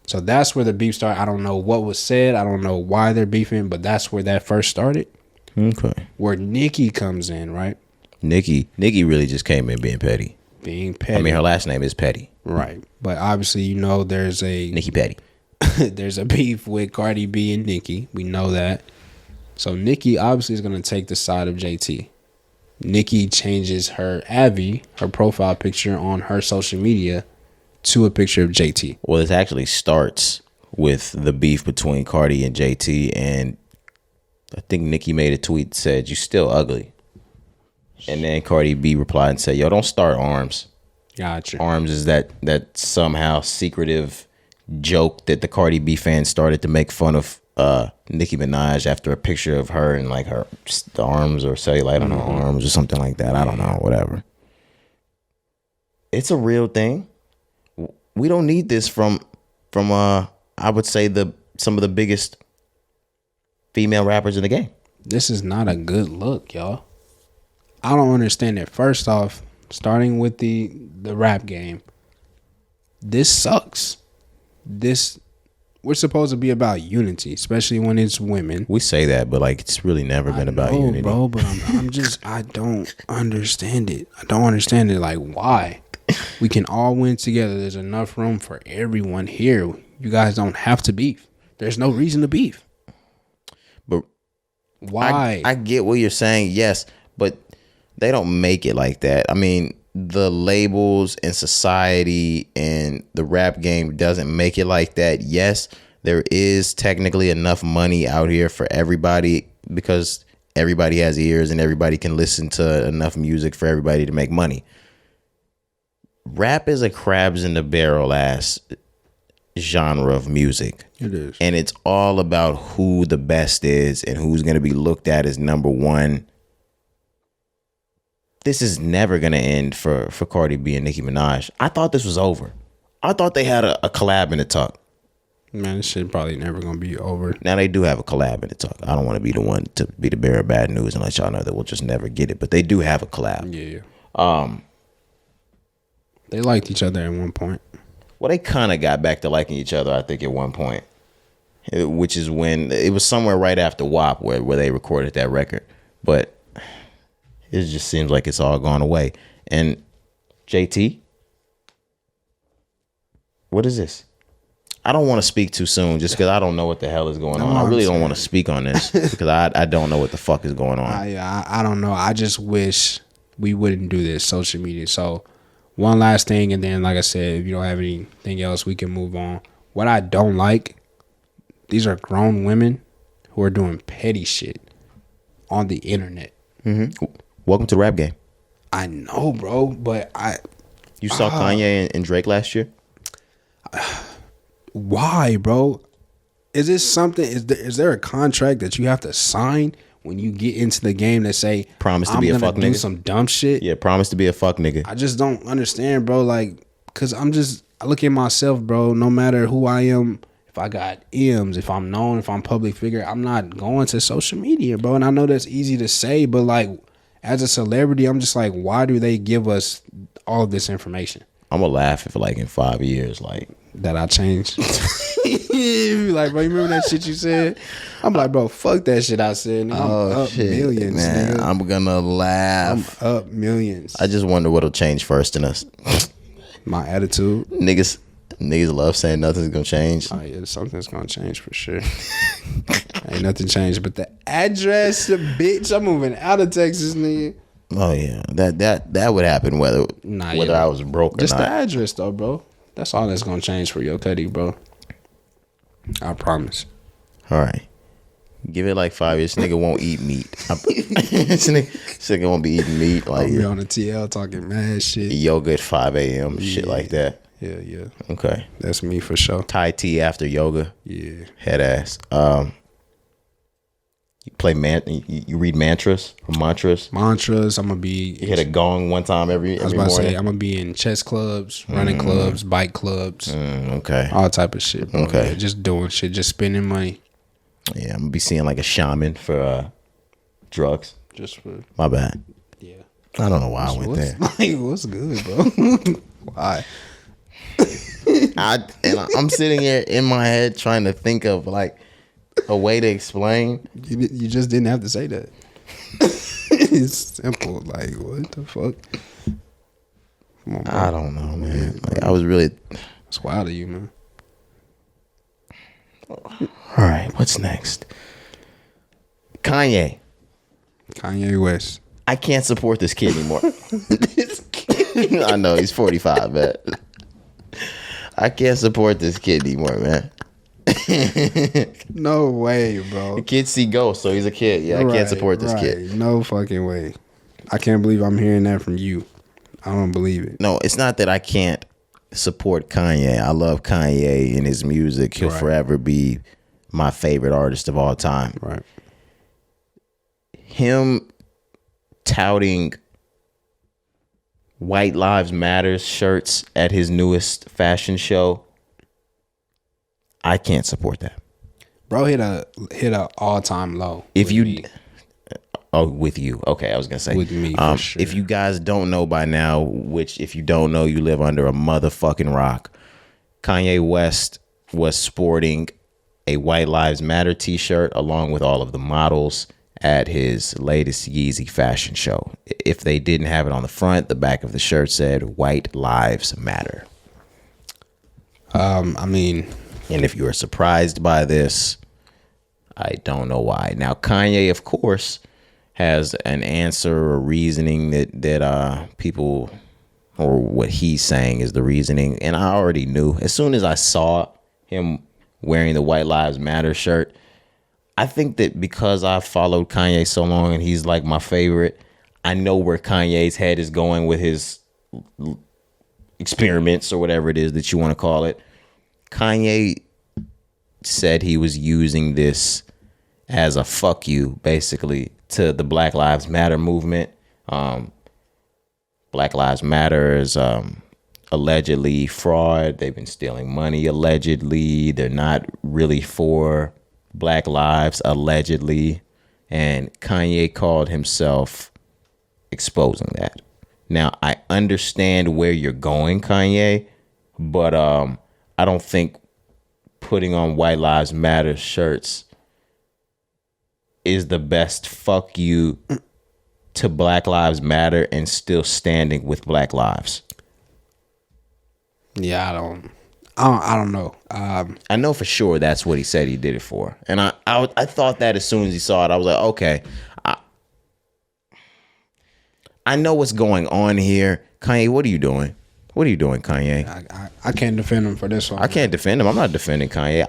So that's where the beef started. I don't know what was said. I don't know why they're beefing, but that's where that first started.
Okay.
Where Nicki comes in, right?
Nicki really just came in being petty.
Being petty.
I mean, her last name is Petty.
Right. But obviously, you know, there's a...
Nicki Petty.
There's a beef with Cardi B and Nicki. We know that. So Nicki obviously is going to take the side of JT. Nicki changes her her profile picture on her social media to a picture of JT.
Well, this actually starts with the beef between Cardi and JT, and I think Nicki made a tweet that said, "You still ugly." And then Cardi B replied and said, "Yo, don't start arms."
Gotcha.
Arms is that somehow secretive joke that the Cardi B fans started to make fun of Nicki Minaj after a picture of her and like her arms or cellulite on her arms or something like that. I don't know, whatever. It's a real thing. We don't need this from I would say some of the biggest female rappers in the game.
This is not a good look, y'all. I don't understand it. First off, starting with the rap game, this sucks. We're supposed to be about unity, especially when it's women.
We say that, but like it's really never been about unity,
bro. But I don't understand it. I don't understand it. Like, why? We can all win together. There's enough room for everyone here. You guys don't have to beef. There's no reason to beef.
But
why?
I get what you're saying, yes, but they don't make it like that. I mean, the labels and society and the rap game doesn't make it like that. Yes, there is technically enough money out here for everybody because everybody has ears and everybody can listen to enough music for everybody to make money. Rap is a crabs in the barrel ass genre of music.
It is.
And it's all about who the best is and who's going to be looked at as number one. This is never going to end for Cardi B and Nicki Minaj. I thought this was over. I thought they had a collab in the talk.
Man, this shit probably never going to be over.
Now they do have a collab in the talk. I don't want to be the one to be the bearer of bad news and let y'all know that we'll just never get it. But they do have a collab.
Yeah. They liked each other at one point.
Well, they kind of got back to liking each other, I think, at one point. Which is when it was somewhere right after WAP where they recorded that record. But it just seems like it's all gone away. And JT, What is this? I don't want to speak too soon just because I don't know what the hell is going on. I really don't want to speak on this because I don't know what the fuck is going on.
I don't know. I just wish we wouldn't do this social media. So one last thing, and then like I said, if you don't have anything else, we can move on. What I don't like, these are grown women who are doing petty shit on the internet.
Mm-hmm. Welcome to the rap game.
I know, bro, but
You saw Kanye and Drake last year?
Why, bro? Is this something? Is there a contract that you have to sign when you get into the game that say
promise to be a fuck nigga?
Do some dumb shit.
Yeah, promise to be a fuck nigga.
I just don't understand, bro. Like, cause I look at myself, bro. No matter who I am, if I got M's, if I'm known, if I'm a public figure, I'm not going to social media, bro. And I know that's easy to say, but like, as a celebrity, I'm just like, why do they give us all of this information?
I'm gonna laugh if like in 5 years, like
that I changed. Like, bro, you remember that shit you said? I'm like, bro, fuck that shit I said. Nigga, I'm up shit, millions,
man. Nigga. I'm gonna laugh.
I'm up millions.
I just wonder what'll change first in us.
My attitude.
Niggas love saying nothing's gonna change.
Oh yeah, something's gonna change for sure. Ain't nothing changed but the address, bitch. I'm moving out of Texas, nigga.
Oh yeah, that would happen whether I was broke or
just
not.
The address though, bro. That's all that's gonna change for your Cudi, bro. I promise.
All right, give it like 5 years. This nigga won't eat meat. This nigga won't be eating meat. Like
I'll be on the TL talking mad shit.
Yoga at 5 a.m. Shit like that.
Yeah.
Okay,
that's me for sure.
Thai tea after yoga.
Yeah,
head ass. You play you read mantras or mantras.
Mantras. I'm gonna be.
You hit a gong one time every morning.
To say I'm gonna be in chess clubs, running clubs, bike clubs.
Okay.
All type of shit. Bro.
Okay.
Yeah, just doing shit, just spending money.
Yeah, I'm gonna be seeing like a shaman for drugs.
Just for
my bad.
Yeah.
I don't know why I went there.
Like, what's good, bro? Why?
I'm sitting here in my head trying to think of like a way to explain.
You just didn't have to say that. It's simple. Like, what the fuck? Come on, bro.
I don't know, man. Like, I was really.
It's wild of you, man.
All right, what's next? Kanye
West.
I can't support this kid anymore. I know he's 45, man. I can't support this kid anymore, man.
No way, bro.
The kids see ghosts, so he's a kid. Yeah, I can't support this kid.
No fucking way. I can't believe I'm hearing that from you. I don't believe it.
No, it's not that I can't support Kanye. I love Kanye and his music. He'll forever be my favorite artist of all time.
Right.
Him touting White Lives Matter shirts at his newest fashion show, I can't support that.
Bro hit a all-time low.
With you. Okay, I was gonna say
with me. For sure.
If you guys don't know by now, which if you don't know, you live under a motherfucking rock. Kanye West was sporting a White Lives Matter t-shirt along with all of the models at his latest Yeezy fashion show. If they didn't have it on the front, the back of the shirt said White Lives Matter.
I mean,
and if you are surprised by this, I don't know why. Now, Kanye, of course, has an answer or reasoning that people, or what he's saying is the reasoning. And I already knew as soon as I saw him wearing the White Lives Matter shirt. I think that because I've followed Kanye so long and he's like my favorite, I know where Kanye's head is going with his experiments or whatever it is that you want to call it. Kanye said he was using this as a fuck you, basically, to the Black Lives Matter movement. Black Lives Matter is allegedly fraud. They've been stealing money, allegedly. They're not really for Black lives, allegedly. And Kanye called himself exposing that. Now, I understand where you're going, Kanye, but I don't think putting on White Lives Matter shirts is the best fuck you to Black Lives Matter and still standing with Black lives.
Yeah, I don't know.
I know for sure that's what he said he did it for, and I thought that as soon as he saw it, I was like, okay, I know what's going on here. Kanye, what are you doing? What are you doing, Kanye?
I can't defend him for this one.
I can't defend him. I'm not defending Kanye.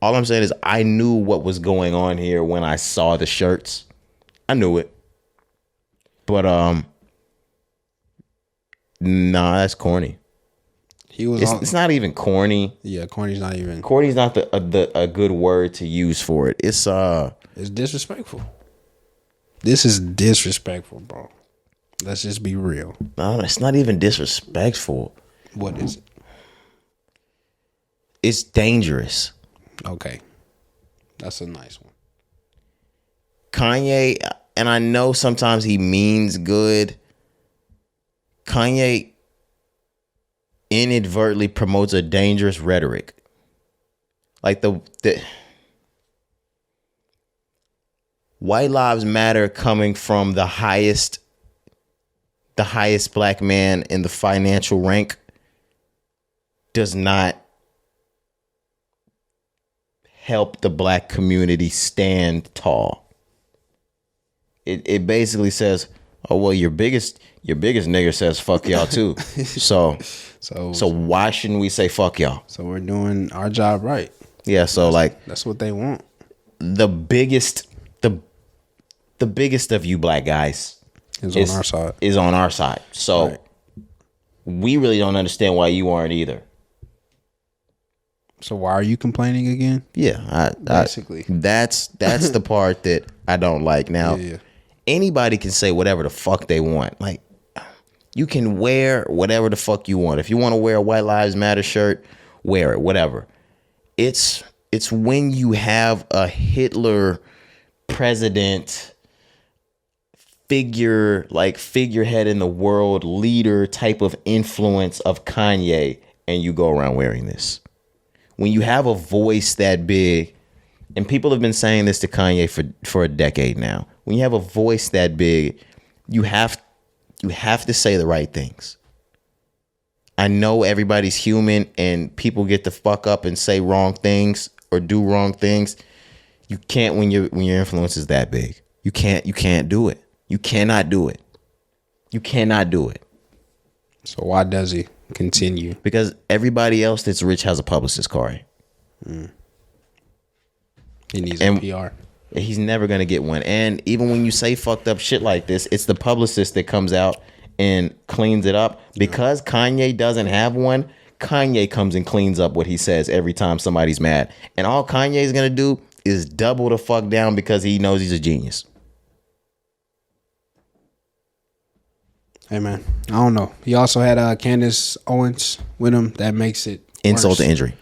All I'm saying is I knew what was going on here when I saw the shirts. I knew it. But nah, that's corny. It's not even corny.
Yeah, corny's not even.
Corny's not a good word to use for it. It's
disrespectful. This is disrespectful, bro. Let's just be real.
No, it's not even disrespectful.
What is it?
It's dangerous.
Okay. That's a nice one.
Kanye, and I know sometimes he means good. Kanye inadvertently promotes a dangerous rhetoric. Like the White Lives Matter coming from the highest black man in the financial rank does not help the black community stand tall. It basically says, oh well, your biggest nigger says fuck y'all too. So why shouldn't we say fuck y'all?
So we're doing our job right.
Yeah, so
that's what they want.
The biggest of you black guys
is on our side.
Is on our side. So right. We really don't understand why you aren't either.
So why are you complaining again?
Yeah,
basically.
That's the part that I don't like. Now,
yeah.
Anybody can say whatever the fuck they want. Like, you can wear whatever the fuck you want. If you want to wear a White Lives Matter shirt, wear it, whatever. It's when you have a Hitler president figurehead in the world, leader type of influence of Kanye, and you go around wearing this. When you have a voice that big, and people have been saying this to Kanye for a decade now. When you have a voice that big, you have to say the right things. I know everybody's human and people get to fuck up and say wrong things or do wrong things. You can't when your influence is that big. You can't do it. You cannot do it. You cannot do it.
So why does he continue?
Because everybody else that's rich has a publicist, Cari.
He needs a PR.
He's never going to get one. And even when you say fucked up shit like this, it's the publicist that comes out and cleans it up. Because Kanye doesn't have one, Kanye comes and cleans up what he says every time somebody's mad. And all Kanye's going to do is double the fuck down because he knows he's a genius.
Hey, man. I don't know. He also had Candace Owens with him. That makes it
insult
worse.
to injury.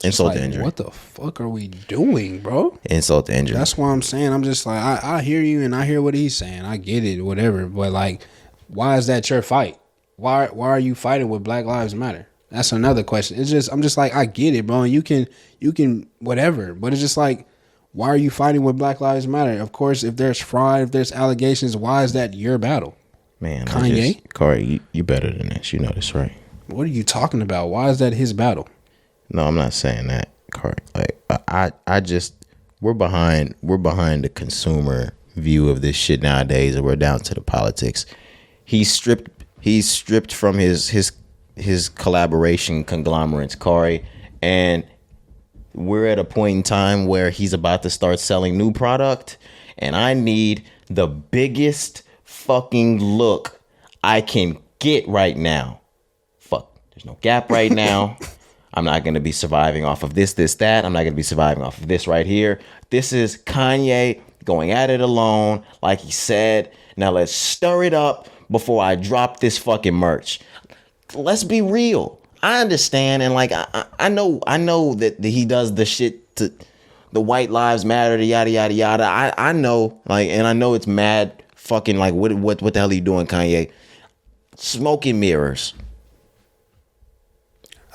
Insult to injury.
What the fuck are we doing, bro?
Insult to injury.
That's why I'm saying. I'm just like, I hear you and I hear what he's saying. I get it, whatever. But like, why is that your fight? Why are you fighting with Black Lives Matter? That's another question. I'm just like, I get it, bro. And you can whatever. But it's just like, why are you fighting with Black Lives Matter? Of course, if there's fraud, if there's allegations, why is that your battle?
Man,
Kanye?
Cari, you better than this. You know this, right?
What are you talking about? Why is that his battle?
No, I'm not saying that, Cari. Like I just we're behind the consumer view of this shit nowadays, and we're down to the politics. He's stripped from his collaboration conglomerates, Cari, and we're at a point in time where he's about to start selling new product, and I need the biggest fucking look I can get right now. Fuck, there's no Gap right now. I'm not going to be surviving off of this, that. I'm not going to be surviving off of this right here. This is Kanye going at it alone, like he said. Now let's stir it up before I drop this fucking merch. Let's be real. I understand, and like I know that he does the shit to the White Lives Matter, the yada yada yada. I know, like, and I know it's mad fucking like what the hell are you doing, Kanye? Smoke and mirrors.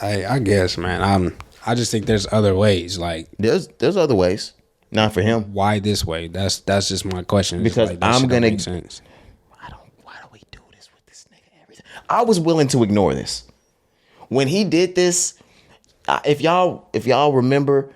I guess, man. I just think there's other ways. Like
there's other ways. Not for him.
Why this way? That's just my question.
Because
like,
I'm gonna.
Make sense.
Why do we do this with this nigga every time? I was willing to ignore this when he did this. if y'all remember,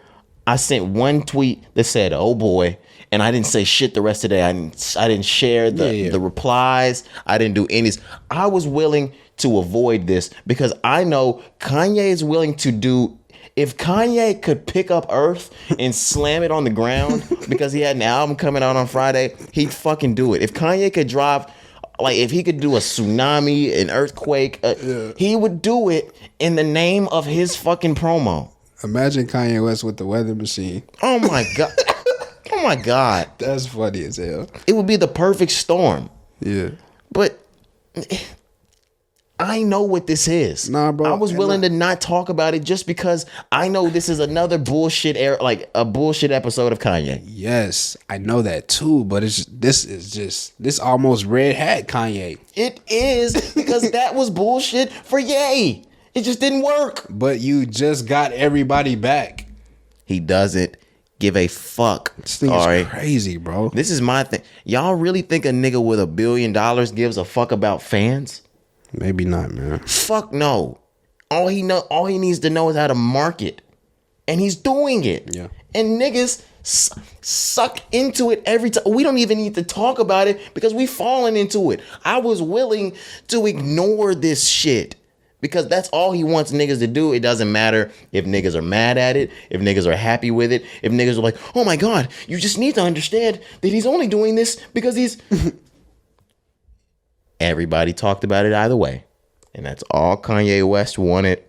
I sent one tweet that said, "Oh boy," and I didn't say shit the rest of the day. I didn't share the replies. I didn't do any. I was willing to avoid this because I know Kanye is willing to do. If Kanye could pick up Earth and slam it on the ground because he had an album coming out on Friday, he'd fucking do it. If Kanye could drive, like if he could do a tsunami, an earthquake, he would do it in the name of his fucking promo.
Imagine Kanye West with the weather machine.
Oh my God. Oh my God.
That's funny as hell.
It would be the perfect storm.
Yeah.
But I know what this is.
Nah, bro.
I was willing to not talk about it just because I know this is another bullshit like a bullshit episode of Kanye.
Yes, I know that too, but this almost red hat Kanye.
It is because that was bullshit for Ye. It just didn't work.
But you just got everybody back.
He doesn't give a fuck.
This thing is crazy, bro.
This is my thing. Y'all really think a nigga with $1 billion gives a fuck about fans?
Maybe not, man.
Fuck no. All he needs to know is how to market. And he's doing it.
Yeah.
And niggas suck into it every time. We don't even need to talk about it because we fallen into it. I was willing to ignore this shit because that's all he wants niggas to do. It doesn't matter if niggas are mad at it, if niggas are happy with it, if niggas are like, oh my God, you just need to understand that he's only doing this because he's... Everybody talked about it either way. And that's all Kanye West wanted.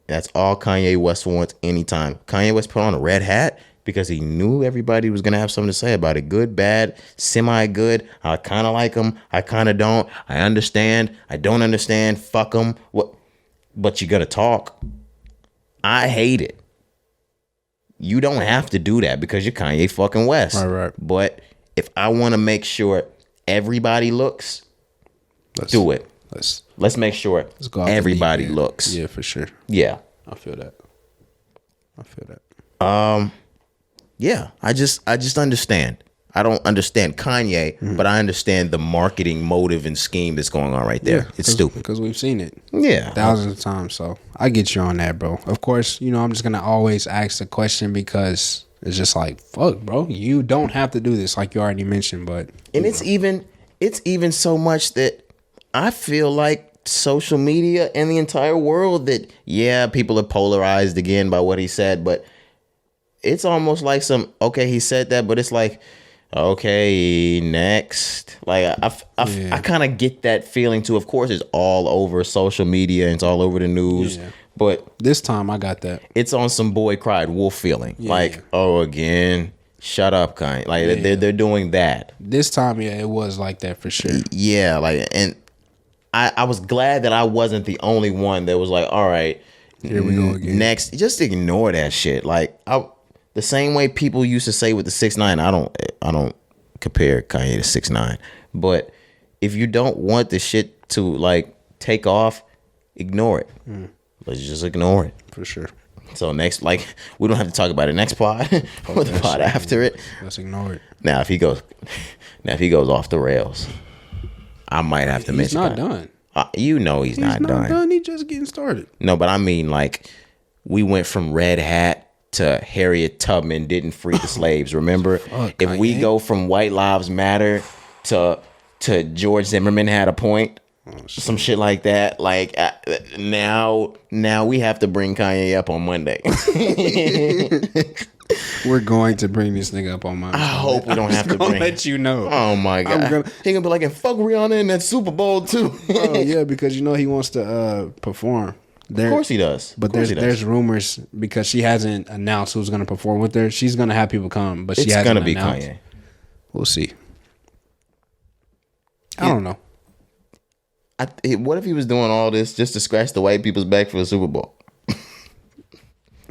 That's all Kanye West wants anytime. Kanye West put on a red hat because he knew everybody was going to have something to say about it. Good, bad, semi-good. I kind of like him. I kind of don't. I understand. I don't understand. Fuck him. What? But you got to talk. I hate it. You don't have to do that because you're Kanye fucking West.
Right.
But if I want to make sure everybody looks... do it. Let's make sure everybody looks.
Yeah, for sure.
Yeah.
I feel that.
Yeah, I just understand. I don't understand Kanye, but I understand the marketing motive and scheme that's going on right there. It's stupid.
Because we've seen it.
Yeah.
Thousands of times. So I get you on that, bro. Of course, I'm just going to always ask the question because it's just like, fuck, bro. You don't have to do this like you already mentioned, but.
And it's even so much that I feel like social media and the entire world that, people are polarized again by what he said, but it's almost like he said that, but it's like, okay, next. Like, I kind of get that feeling too. Of course, it's all over social media and it's all over the news, but
this time I got that.
It's on some boy cried wolf feeling. Like, oh, again. Shut up, Kanye. Like, they're doing that.
This time, it was like that for sure.
Yeah, like, and I was glad that I wasn't the only one that was like, all right,
here we go again.
Next, just ignore that shit. Like, the same way people used to say with the 6ix9ine, I don't compare Kanye to 6ix9ine, but if you don't want the shit to like take off, ignore it. Let's just ignore it
for sure.
So next, like, we don't have to talk about it next pod or the pod after it.
Let's ignore it.
Now if he goes off the rails, I might have to mention.
He's not done.
He's not done.
He's just getting started.
No, but I mean, like, we went from Red Hat to Harriet Tubman didn't free the slaves. Remember, if we go from White Lives Matter to George Zimmerman had a point. Some shit like that. Like, now we have to bring Kanye up on Monday.
We're going to bring this nigga up on Monday.
I hope we don't have to bring.
Let you know.
Oh my God, he gonna be like, and fuck Rihanna in that Super Bowl too.
Oh yeah, because he wants to perform.
Of course he does.
But there's rumors because she hasn't announced who's gonna perform with her. She's gonna have people come, but she hasn't announced. It's gonna be Kanye. We'll see. I don't know.
What if he was doing all this just to scratch the white people's back for the Super Bowl?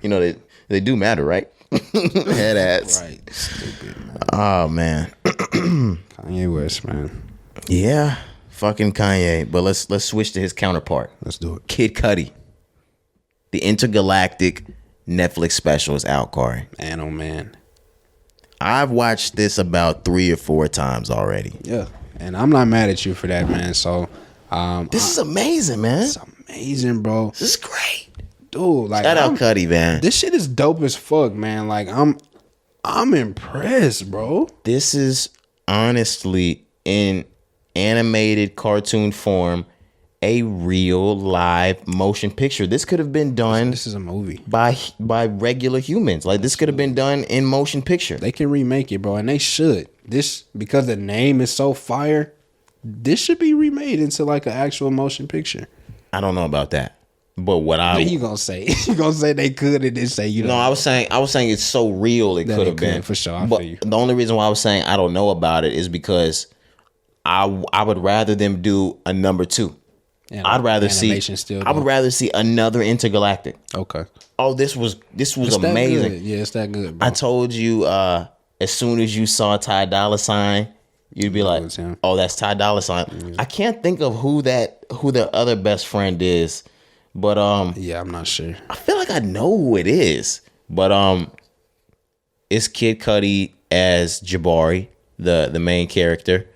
They do matter, right? Head ass.
Right. Stupid, man.
Oh, man.
Kanye West, man.
Yeah. Fucking Kanye. But let's switch to his counterpart.
Let's do it.
Kid Cudi. The intergalactic Netflix special is out, Cari.
Man, oh, man.
I've watched this about 3 or 4 times already.
Yeah. And I'm not mad at you for that, man. So...
this is amazing, man.
It's amazing, bro.
This is great.
dude, like,
Shout out Cudi, man.
this shit is dope as fuck, man. Like, I'm impressed, bro.
This is honestly in animated cartoon form, a real live motion picture. This could have been done.
This is a movie
by regular humans. Like, this could have been done in motion picture.
They can remake it, bro, and they should. This, because the name is so fire, this should be remade into like an actual motion picture.
I don't know about that, but what
you gonna say? You gonna say they could and then say you don't?
No, I was saying it's so real it could have been
for sure.
But the only reason why I was saying I don't know about it is because I would rather them do a number 2. I'd rather see. I would rather see another Intergalactic.
Okay.
Oh, this was amazing.
Good. Yeah, it's that good, bro.
I told you as soon as you saw Ty Dolla $ign, you'd be like, "Oh, that's Ty Dolla $ign." I can't think of who their other best friend is, but
yeah, I'm not sure.
I feel like I know who it is, but it's Kid Cudi as Jabari, the main character.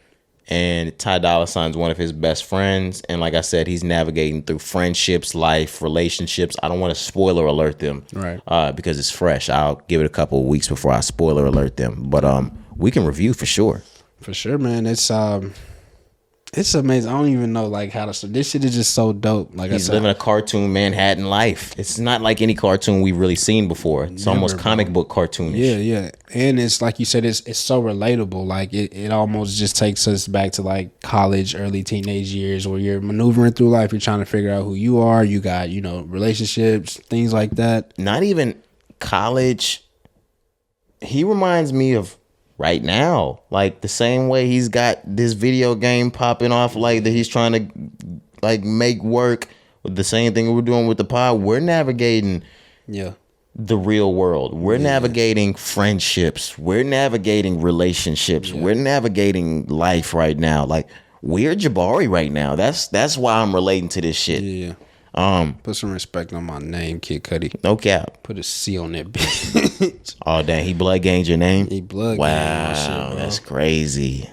And Ty Dolla $ign's one of his best friends. And like I said, he's navigating through friendships, life, relationships. I don't want to spoiler alert them. Right. Because it's fresh. I'll give it a couple of weeks before I spoiler alert them. But we can review for sure.
For sure, man. It's amazing. I don't even know like how to. This shit is just so dope. Like
he's living a cartoon Manhattan life. It's not like any cartoon we've really seen before. It's almost comic book cartoonish.
Yeah, and it's like you said, it's so relatable. Like it almost just takes us back to like college, early teenage years, where you're maneuvering through life. You're trying to figure out who you are. You got relationships, things like that.
Not even college. He reminds me of right now, like the same way he's got this video game popping off, like that he's trying to like make work with the same thing we're doing with the pod. We're navigating the real world. We're navigating friendships. We're navigating relationships. We're navigating life right now. Like, we're Jabari right now. That's why I'm relating to this shit.
Yeah. Put some respect on my name, Kid Cudi.
No cap.
Put a C on that bitch.
Oh, dang. He blood gained your name?
He blood
gained
my shit, bro.
That's crazy.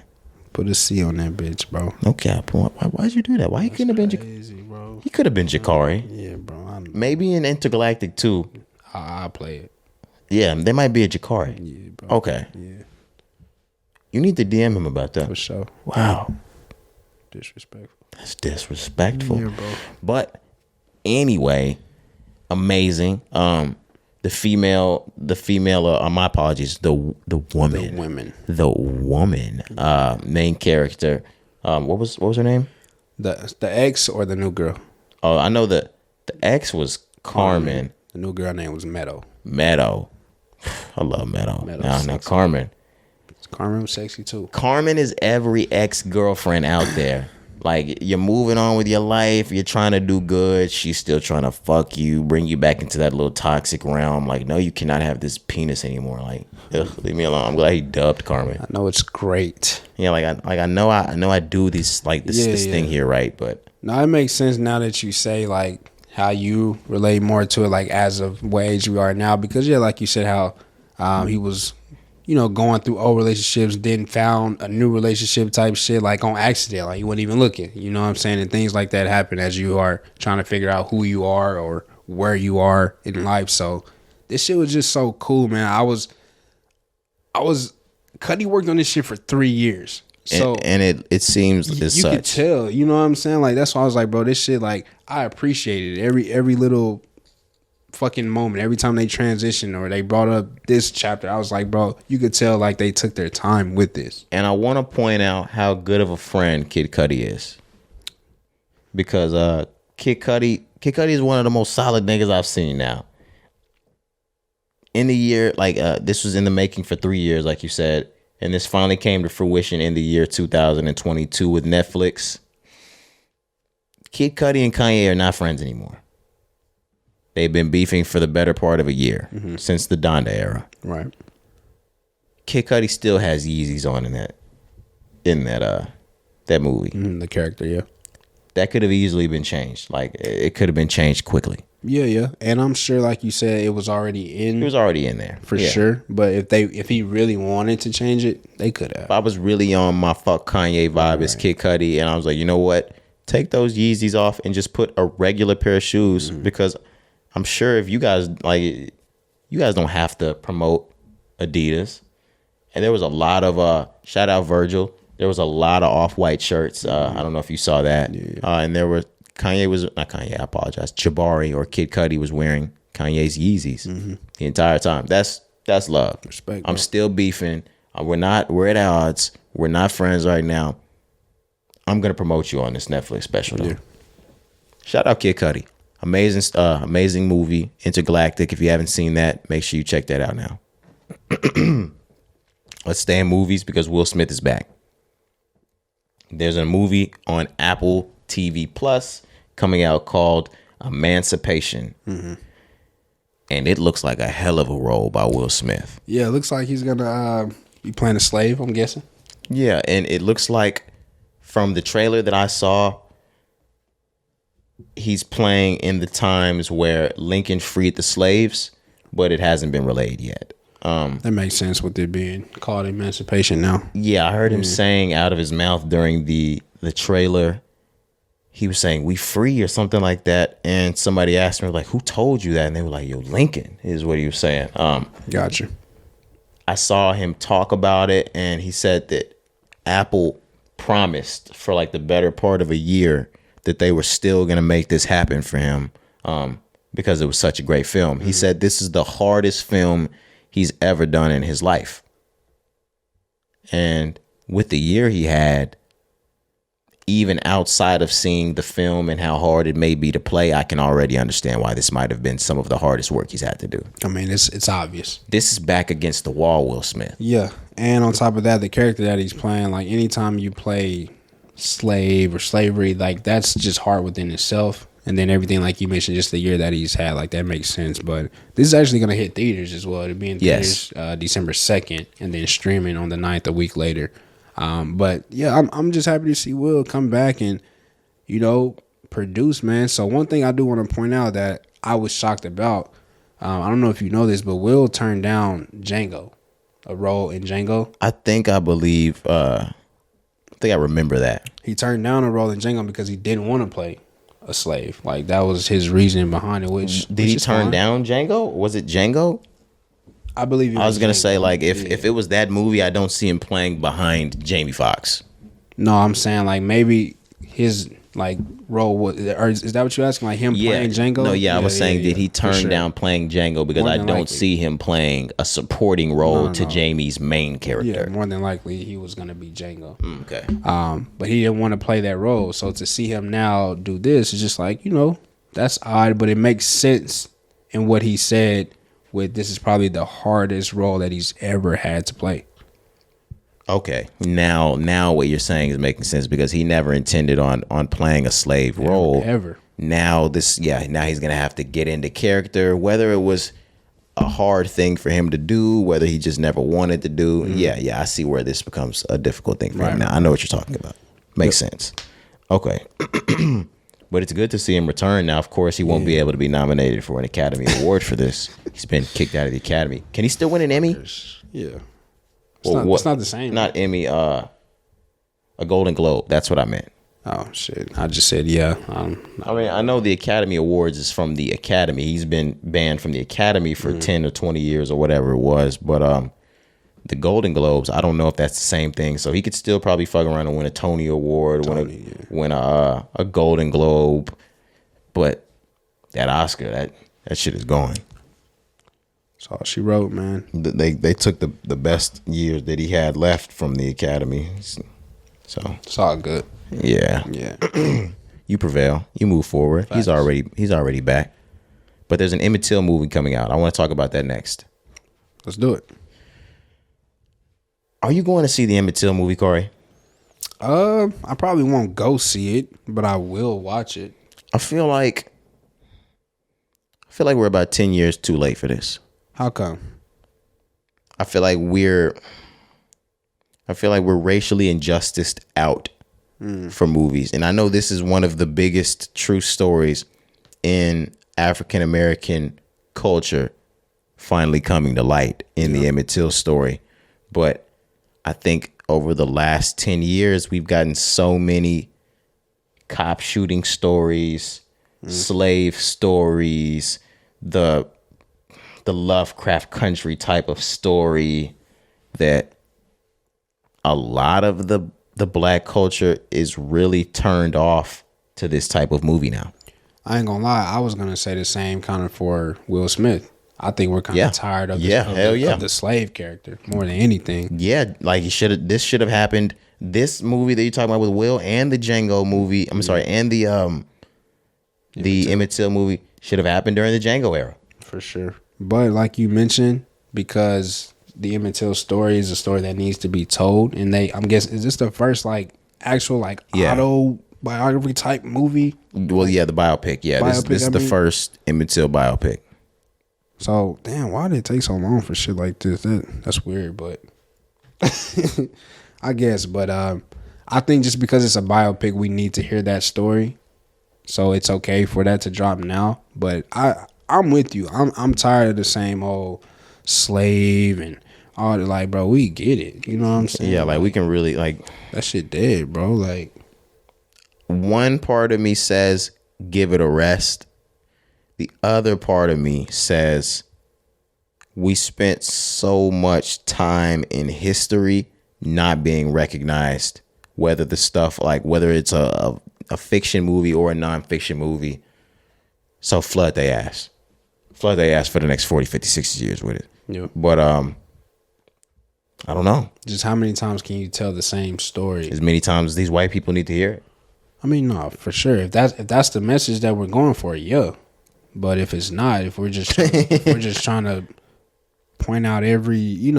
Put a C on that bitch, bro.
No cap. Why'd you do that? Why he couldn't have been
crazy, bro?
He could have been Jakari.
Yeah, bro.
Maybe in Intergalactic too.
I'll play it.
Yeah, there might be a Jakari.
Yeah, bro.
Okay.
Yeah.
You need to DM him about that.
For sure.
Wow.
Disrespectful.
That's disrespectful.
Yeah, bro.
But anyway, amazing. The female, my apologies, the woman. The woman, main character. What was her name?
The ex or the new girl?
Oh, I know the ex was Carmen.
The new girl name was Meadow.
I love Meadow. Now Carmen.
Carmen was sexy too.
Carmen is every ex-girlfriend out there. Like, you're moving on with your life, you're trying to do good, she's still trying to fuck you, bring you back into that little toxic realm. Like, no, you cannot have this penis anymore. Like, leave me alone. I'm glad he dubbed Carmen.
I know it's great.
Yeah, I know I do this thing here right, but
no, it makes sense now that you say like how you relate more to it, like as of what age we are now, because like you said, how he was going through old relationships, then found a new relationship type shit, like on accident. Like, you weren't even looking. You know what I'm saying? And things like that happen as you are trying to figure out who you are or where you are in life. So this shit was just so cool, man. I was Cudi worked on this shit for 3 years. So
and it seems as
you
such.
could tell, you know what I'm saying? Like, that's why I was like, bro, this shit, like, I appreciated it. Every little fucking moment, every time they transitioned or they brought up this chapter, I was like, bro, you could tell like they took their time with this.
And I want to point out how good of a friend Kid Cudi is, because Kid Cudi is one of the most solid niggas I've seen now. In the year, like, this was in the making for 3 years, like you said, and this finally came to fruition in the year 2022 with Netflix. Kid Cudi and Kanye are not friends anymore. They've been beefing for the better part of a year, since the Donda era.
Right.
Kid Cudi still has Yeezys on in that movie.
The character, yeah.
That could have easily been changed. Like, it could have been changed quickly.
Yeah. And I'm sure, like you said, it was already in.
It was already in there.
For sure. But if he really wanted to change it, they could have.
If I was really on my fuck Kanye vibe as Kid Cudi, and I was like, you know what? Take those Yeezys off and just put a regular pair of shoes, because I'm sure if you guys don't have to promote Adidas. And there was a lot of shout out Virgil. There was a lot of off-white shirts. I don't know if you saw that.
Yeah.
And there were I apologize. Jabari or Kid Cudi was wearing Kanye's Yeezys the entire time. That's love.
Respect,
I'm
bro.
still beefing. We're at odds. We're not friends right now. I'm gonna promote you on this Netflix special though.
Yeah.
Shout out Kid Cudi. Amazing movie, Intergalactic. If you haven't seen that, make sure you check that out now. Let's stay in movies because Will Smith is back. There's a movie on Apple TV Plus coming out called Emancipation. And it looks like a hell of a role by Will Smith.
Yeah, it looks like he's gonna be playing a slave, I'm guessing.
Yeah, and it looks like from the trailer that I saw, he's playing in the times where Lincoln freed the slaves, but it hasn't been relayed yet.
That makes sense with it being called emancipation now.
Yeah, I heard him saying out of his mouth during the trailer, he was saying, "We free" or something like that. And somebody asked me, like, "Who told you that?" And they were like, "Yo, Lincoln," is what he was saying.
Gotcha.
I saw him talk about it, and he said that Apple promised for like the better part of a year that they were still going to make this happen for him because it was such a great film. He said this is the hardest film he's ever done in his life. And with the year he had, even outside of seeing the film and how hard it may be to play, I can already understand why this might have been some of the hardest work he's had to do.
I mean, it's obvious.
This is back against the wall, Will Smith.
Yeah, and on top of that, the character that he's playing, like anytime you play slave or slavery, like that's just hard within itself. And then everything, like you mentioned, just the year that he's had, like that makes sense. But this is actually going to hit theaters as well. It'll be in theaters December 2nd and then streaming on the 9th a week later. But yeah, I'm just happy to see Will come back and, produce, man. So one thing I do want to point out that I was shocked about, I don't know if you know this, but Will turned down Django, a role in Django.
I remember that.
He turned down a role in Django because he didn't want to play a slave. Like that was his reasoning behind it.
Did he turn down Django? Was it Django?
I believe.
I was gonna say like if it was that movie, I don't see him playing behind Jamie Foxx.
No, I'm saying like maybe his like role was, or is that what you're asking? Like him playing Django?
No, I was saying did he turn down playing Django because I don't see him playing a supporting role to Jamie's main character.
Yeah, more than likely he was gonna be Django.
Okay.
But he didn't want to play that role, so to see him now do this is just like that's odd, but it makes sense in what he said. With this is probably the hardest role that he's ever had to play.
Okay, now what you're saying is making sense because he never intended on playing a slave role
ever.
Now now he's gonna have to get into character, whether it was a hard thing for him to do, whether he just never wanted to do. I see where this becomes a difficult thing for him now. I know what you're talking about. Makes sense. Okay. But it's good to see him return. Now, of course, he won't be able to be nominated for an Academy Award for this. He's been kicked out of the Academy. Can he still win an Emmy?
Yeah.
It's
not the same.
Not Emmy, a Golden Globe. That's what I meant.
Oh, shit. I just said, yeah.
I know the Academy Awards is from the Academy. He's been banned from the Academy for 10 or 20 years or whatever it was. But the Golden Globes, I don't know if that's the same thing. So he could still probably fuck around and win a Tony Award, win a Golden Globe. But that Oscar, that shit is gone.
That's all she wrote, man.
They took the best years that he had left from the Academy. So
it's all good.
Yeah. You prevail. You move forward. Facts. He's already back. But there's an Emmett Till movie coming out. I want to talk about that next.
Let's do it.
Are you going to see the Emmett Till movie, Cari?
I probably won't go see it, but I will watch it.
I feel like we're about 10 years too late for this.
How come?
I feel like we're racially injusticed out for movies. And I know this is one of the biggest true stories in African American culture finally coming to light in the Emmett Till story. But I think over the last 10 years, we've gotten so many cop shooting stories, slave stories, the Lovecraft Country type of story that a lot of the black culture is really turned off to this type of movie now.
I ain't gonna lie, I was gonna say the same kind of for Will Smith. I think we're kind of tired of, of the slave character more than anything.
Yeah, like this should have happened. This movie that you're talking about with Will and the Django movie, I'm sorry, and the Emmett Till movie should have happened during the Django era.
For sure. But like you mentioned, because the Emmett Till story is a story that needs to be told, and I'm guessing, is this the first like actual like autobiography type movie?
Well, yeah, the biopic. Yeah, this is the first Emmett Till biopic.
So, damn, why did it take so long for shit like this? That's weird, but I guess. But I think just because it's a biopic, we need to hear that story. So it's okay for that to drop now. But I'm with you. I'm tired of the same old slave and all that. Like, bro, we get it. You know what I'm saying?
Yeah, like we can really like
that shit dead, bro. Like,
one part of me says give it a rest. The other part of me says we spent so much time in history not being recognized, whether it's a fiction movie or a nonfiction movie. So flood they ass for the next 40, 50, 60 years with it.
Yep.
But I don't know.
Just how many times can you tell the same story?
As many times as these white people need to hear it.
I mean, no, for sure. If that's the message that we're going for, yeah. But if it's not, if we're just trying to point out every,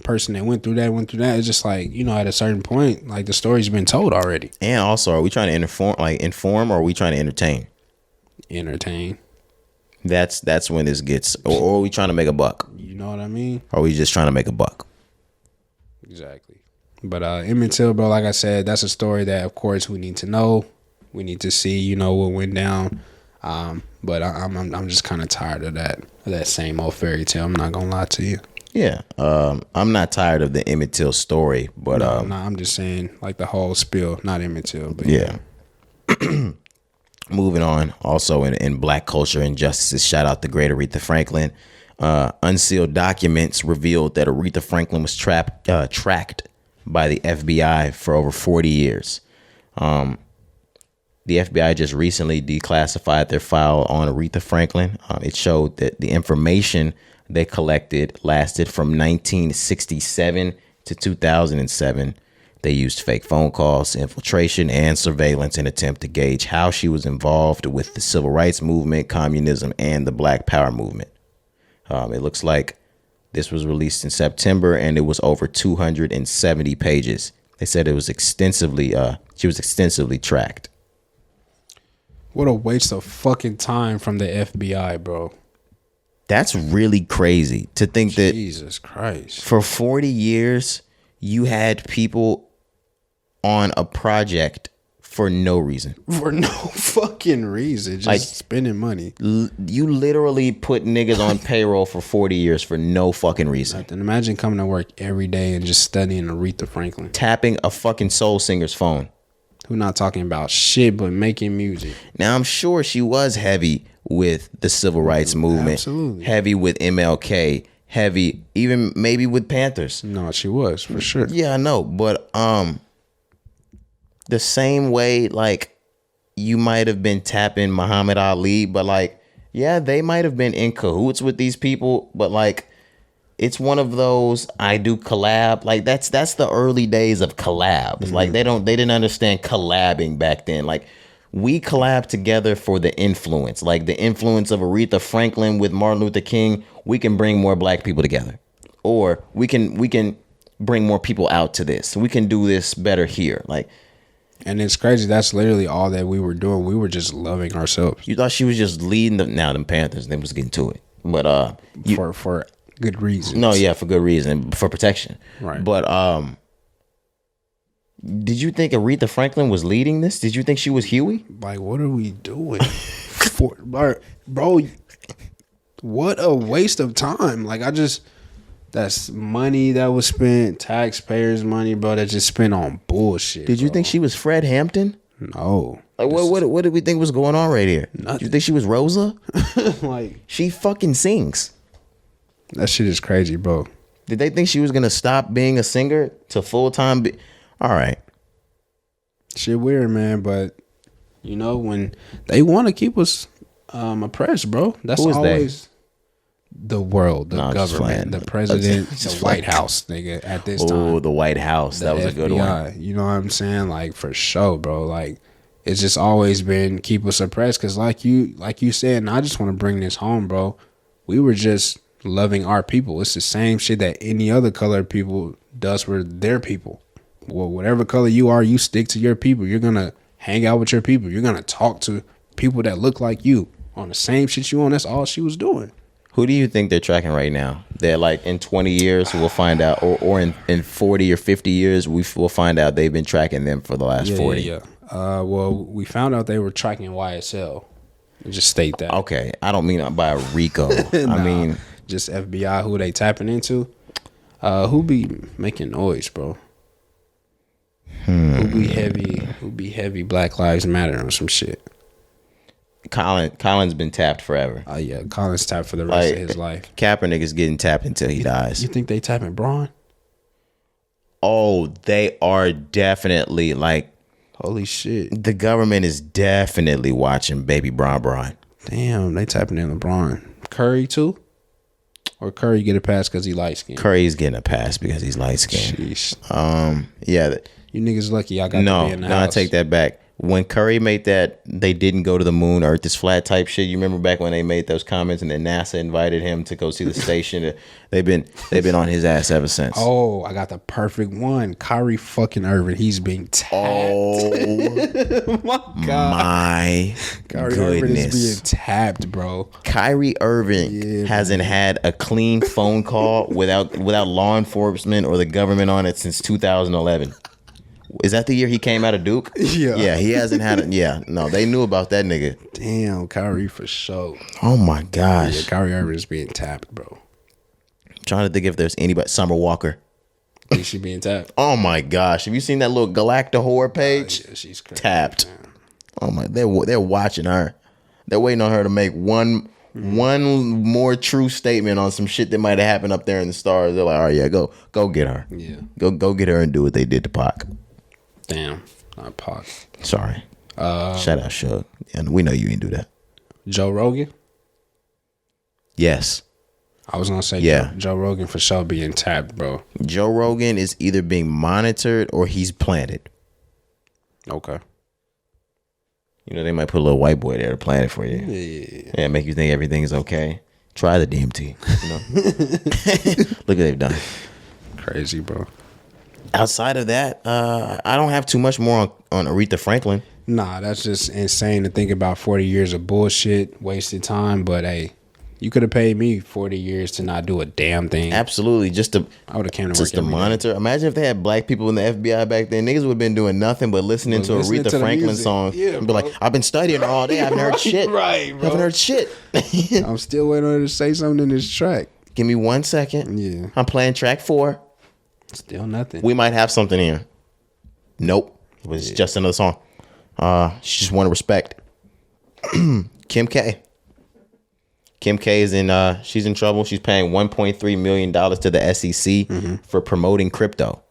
person that went through that, it's just like, at a certain point, like the story's been told already.
And also, are we trying to inform, or are we trying to entertain?
Entertain.
That's when this gets, or are we trying to make a buck?
You know what I mean?
Or are we just trying to make a buck?
Exactly. But Emmett Till, bro, like I said, that's a story that, of course, we need to know. We need to see, what went down. But I'm just kind of tired of that same old fairy tale. I'm not gonna lie to you.
Yeah. I'm not tired of the Emmett Till story, but
no, I'm just saying like the whole spiel, not Emmett Till. But
yeah. Moving on. Also in black culture injustices, shout out to great Aretha Franklin. Unsealed documents revealed that Aretha Franklin was tracked by the FBI for over 40 years. The FBI just recently declassified their file on Aretha Franklin. It showed that the information they collected lasted from 1967 to 2007. They used fake phone calls, infiltration, and surveillance in an attempt to gauge how she was involved with the civil rights movement, communism, and the Black Power movement. It looks like this was released in September, and it was over 270 pages. They said it was she was extensively tracked.
What a waste of fucking time from the FBI, bro.
That's really crazy to think that
Jesus Christ.
For 40 years, you had people on a project for no reason.
For no fucking reason. Just like, spending money.
You literally put niggas on payroll for 40 years for no fucking reason.
Nothing. Imagine coming to work every day and just studying Aretha Franklin.
Tapping a fucking soul singer's phone.
Who not talking about shit but making music.
Now, I'm sure she was heavy with the civil rights movement.
Absolutely.
Heavy with MLK. Heavy, even maybe with Panthers.
No, she was, for sure.
Yeah, I know. But the same way, like, you might have been tapping Muhammad Ali, but, like, yeah, they might have been in cahoots with these people, but, like, it's one of those I do collab. Like, that's the early days of collabs. Mm-hmm. Like, they didn't understand collabing back then. Like, we collab together for the influence. Like, the influence of Aretha Franklin with Martin Luther King, we can bring more black people together. Or we can bring more people out to this. We can do this better here. Like,
and it's crazy. That's literally all that we were doing. We were just loving ourselves.
You thought she was just leading them Panthers. They was getting to it. But
for good reason.
No, yeah, for good reason. For protection.
Right.
But did you think Aretha Franklin was leading this? Did you think she was Huey?
Like, what are we doing? Bro, what a waste of time. Like, that's money that was spent, taxpayers' money, bro, that just spent on bullshit.
Did you think she was Fred Hampton?
No.
Like what did we think was going on right here?
Nothing.
You think she was Rosa?
Like,
She fucking sings.
that shit is crazy, bro.
Did they think she was gonna stop being a singer to full time? All right.
Shit weird, man. But you know, when they want to keep us oppressed, bro. That's
Who is
always the world, the
No, just
government,
playing.
the president,
Just
the White
playing.
House, nigga. At this
Oh,
time,
the White House. That was a good one.
FBI, you know what I'm saying? Like, for sure, bro. Like, it's just always been keep us oppressed. Cause like you said, and I just want to bring this home, bro. We were just loving our people. It's the same shit that any other colored people does for their people. Well, whatever color you are, you stick to your people. You're gonna hang out with your people. You're gonna talk to people that look like you on the same shit you on. That's all she was doing.
Who do you think they're tracking right now? They're like in 20 years, we'll find out, or in 40 or 50 years, we'll find out they've been tracking them for the last 40.
Yeah. Well, we found out they were tracking YSL. Just state that.
Okay, I don't mean by RICO. I mean
just FBI. Who they tapping into? Who be making noise, bro? Who be heavy? Black Lives Matter on some shit.
Colin's been tapped forever.
Oh yeah, Colin's tapped for the rest of his life.
Kaepernick is getting tapped until he dies.
You think they tapping Braun?
Oh, they are definitely like.
Holy shit!
The government is definitely watching baby Braun.
Damn, they tapping in LeBron. Curry too, or Curry get a pass because he light skinned.
Curry's getting a pass because he's light skinned. Yeah.
You niggas lucky I got to be in the house.
I take that back. When Curry made that, they didn't go to the moon, Earth is flat type shit. You remember back when they made those comments and then NASA invited him to go see the station. They've been on his ass ever since.
Oh, I got the perfect one. Kyrie fucking Irving. He's being tapped.
Oh
my God.
My
Kyrie
goodness.
Irving is being tapped, bro.
Kyrie Irving hasn't had a clean phone call without law enforcement or the government on it since 2011. Is that the year he came out of Duke?
Yeah.
Yeah, he hasn't had it. Yeah, no, they knew about that nigga.
Damn, Kyrie for sure.
Oh my gosh.
Yeah, Kyrie Irving is being tapped, bro.
I'm trying to think if there's anybody. Summer Walker.
Is she being tapped?
Oh my gosh. Have you seen that little Galacta whore page?
Yeah, she's crazy,
tapped.
Man.
Oh my, they're watching her. They're waiting on her to make one more true statement on some shit that might have happened up there in the stars. They're like, all right, yeah, go get her.
Yeah.
Go get her and do what they did to Pac.
Damn. Not Pac.
Sorry. Shout out Shug. Yeah, we know you ain't do that.
Joe Rogan?
Yes.
I was gonna say
Yeah.
Joe Rogan for sure being tapped, bro.
Joe Rogan is either being monitored or he's planted.
Okay.
You know, they might put a little white boy there to plan it for you. Yeah, make you think everything is okay. Try the DMT. You know? Look what they've done.
Crazy, bro.
Outside of that, I don't have too much more on Aretha Franklin.
Nah, that's just insane to think about 40 years of bullshit, wasted time. But hey, you could have paid me 40 years to not do a damn thing.
Absolutely.
I would have came to work
just to
every day.
monitor. Imagine if they had black people in the FBI back then. Niggas would have been doing nothing but listening to
listening
Aretha
to the
Franklin
music.
song.
Yeah,
And be like,
bro.
I've been studying her all day. I haven't heard shit.
Right, bro.
Haven't heard shit.
I'm still waiting on her to say something in this track.
Give me 1 second.
Yeah.
I'm playing track 4.
Still nothing.
We might have something here. Nope. It was just another song. She just wanted respect. Kim K. Kim K is she's in trouble. She's paying $1.3 million to the SEC for promoting crypto.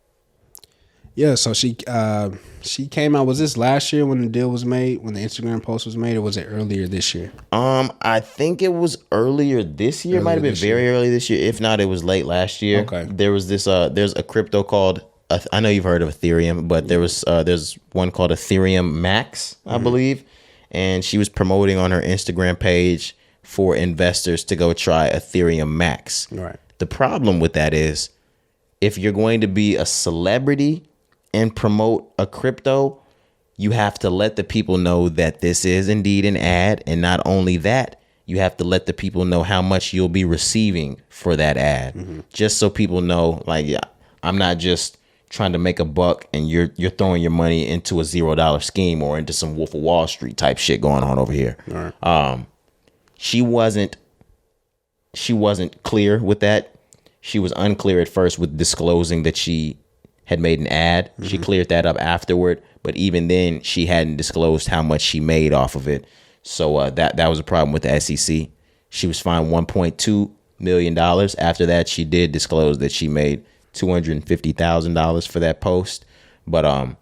Yeah, so she came out. Was this last year when the deal was made, when the Instagram post was made, or was it earlier this year?
I think it was earlier this year. It might have been very early this year. If not, it was late last year.
Okay.
There was this there's a crypto called I know you've heard of Ethereum, but there's one called Ethereum Max, I believe, and she was promoting on her Instagram page for investors to go try Ethereum Max.
Right.
The problem with that is if you're going to be a celebrity and promote a crypto, you have to let the people know that this is indeed an ad. And not only that, you have to let the people know how much you'll be receiving for that ad. Just so people know, like, yeah, I'm not just trying to make a buck and you're throwing your money into a $0 scheme or into some Wolf of Wall Street type shit going on over here.
Right.
She wasn't clear with that. She was unclear at first with disclosing that she had made an ad. She cleared that up afterward, but even then, she hadn't disclosed how much she made off of it. So that was a problem with the SEC. She was fined $1.2 million. After that, she did disclose that she made $250,000 for that post, but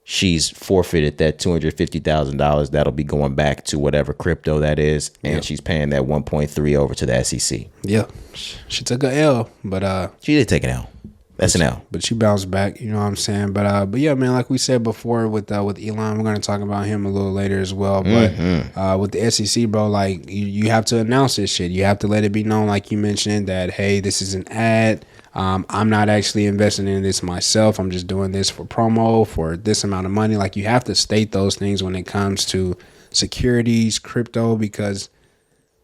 she's forfeited that $250,000. That'll be going back to whatever crypto that is, and she's paying that 1.3 over to the SEC.
Yeah, she took a L, but
she did take an L. That's an L.
But she bounced back. You know what I'm saying? But yeah, man, like we said before with Elon, we're gonna talk about him a little later as well. But with the SEC, bro, like you have to announce this shit. You have to let it be known, like you mentioned, that hey, this is an ad. I'm not actually investing in this myself. I'm just doing this for promo for this amount of money. Like you have to state those things when it comes to securities, crypto, because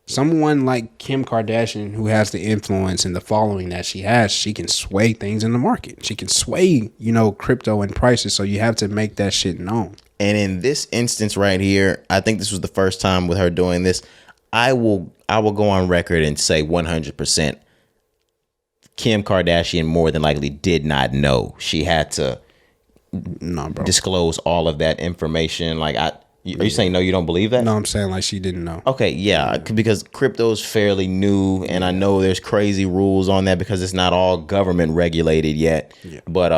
someone like Kim Kardashian, who has the influence and the following that she has, she can sway things in the market. She can sway, crypto and prices. So you have to make that shit known.
And in this instance right here, I think this was the first time with her doing this. I will go on record and say 100%. Kim Kardashian more than likely did not know. She had to disclose all of that information. Like, are you saying no, you don't believe that?
No, I'm saying like she didn't know.
Okay, yeah, because crypto is fairly new, and I know there's crazy rules on that because it's not all government regulated yet. Yeah. But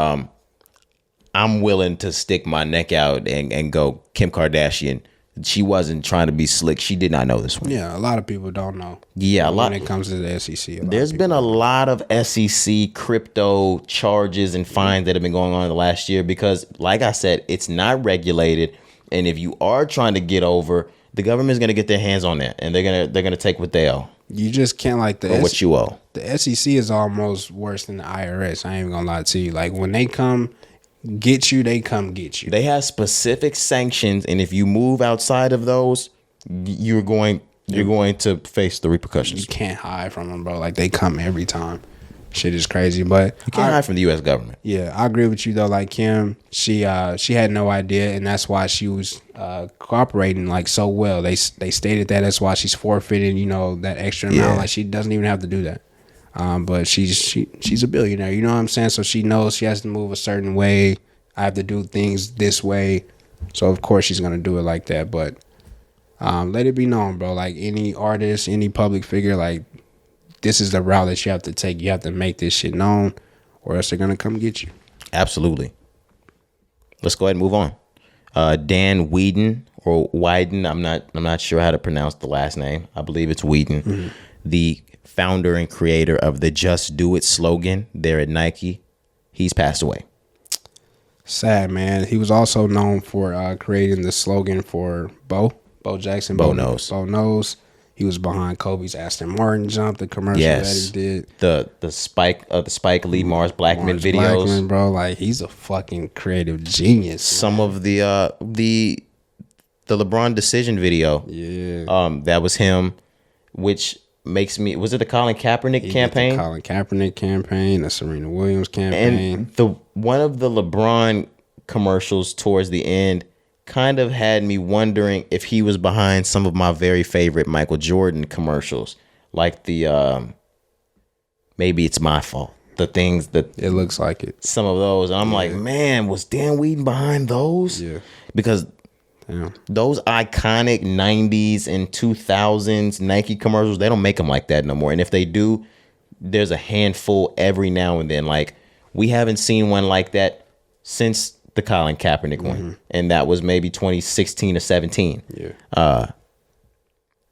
I'm willing to stick my neck out and go Kim Kardashian. She wasn't trying to be slick. She did not know this one.
Yeah, a lot of people don't know.
Yeah,
when it comes to the SEC.
There's been a lot of SEC crypto charges and fines that have been going on in the last year because, like I said, it's not regulated. And if you are trying to get over, the government's going to get their hands on that, and they're gonna take what they owe.
You just can't
what you owe.
The SEC is almost worse than the IRS. I ain't even gonna lie to you. Like when they come get you, they come get you.
They have specific sanctions, and if you move outside of those, you're going to face the repercussions.
You can't hide from them, bro. Like they come every time. Shit is crazy, but
you can't hide from the U.S. government.
Yeah, I agree with you though. Like Kim, she had no idea, and that's why she was cooperating like so well. They stated that's why she's forfeiting, that extra amount. Yeah. Like she doesn't even have to do that. But she's a billionaire, you know what I'm saying? So she knows she has to move a certain way. I have to do things this way. So of course she's gonna do it like that. But let it be known, bro. Like any artist, any public figure, like this is the route that you have to take. You have to make this shit known, or else they're gonna come get you.
Absolutely. Let's go ahead and move on. Dan Whedon or Wyden, I'm not sure how to pronounce the last name. I believe it's Whedon. Mm-hmm. The founder and creator of the Just Do It slogan there at Nike, he's passed away.
Sad, man. He was also known for creating the slogan for Bo Jackson.
Bo knows.
Bo knows. He was behind Kobe's Aston Martin jump, the commercial that he did.
The Spike Lee Mars Blackman videos.
Blackman, bro, like he's a fucking creative genius.
Some of the LeBron decision video.
Yeah.
That was him, which makes me, was it the Colin Kaepernick campaign?
The Colin Kaepernick campaign, the Serena Williams campaign.
And one of the LeBron commercials towards the end kind of had me wondering if he was behind some of my very favorite Michael Jordan commercials, like the Maybe It's My Fault. The things that
it looks like it.
Some of those, and I'm like, man, was Dan Whedon behind those?
Yeah,
because those iconic 90s and 2000s Nike commercials, they don't make them like that no more. And if they do, there's a handful every now and then. Like we haven't seen one like that since the Colin Kaepernick one, and that was maybe 2016 or 17.
Yeah.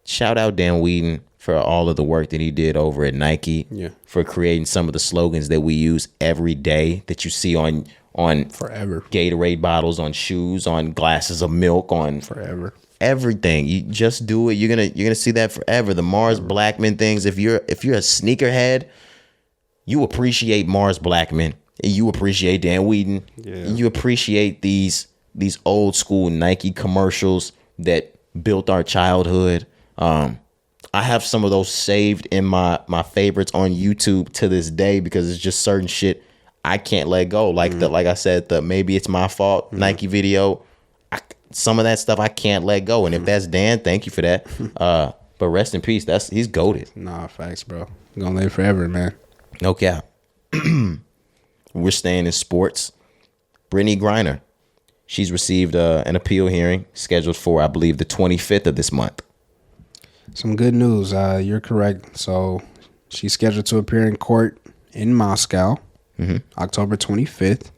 Shout out Dan Whedon for all of the work that he did over at Nike.
Yeah.
For creating some of the slogans that we use every day that you see on
forever
Gatorade bottles, on shoes, on glasses of milk, on
forever
everything. You just do it. You're gonna see that forever. The Mars Blackman things. If you're a sneakerhead, you appreciate Mars Blackman. You appreciate Dan Whedon.
Yeah.
You appreciate these old school Nike commercials that built our childhood. I have some of those saved in my favorites on YouTube to this day because it's just certain shit I can't let go. Like like I said, the Maybe It's My Fault Nike video. Some of that stuff I can't let go. And if that's Dan, thank you for that. But rest in peace. He's goated.
Nah, facts, bro. Gonna live forever, man.
No cap. we're staying in sports. Brittany Griner. She's received an appeal hearing scheduled for, I believe, the 25th of this month.
Some good news. You're correct. So she's scheduled to appear in court in Moscow, October 25th.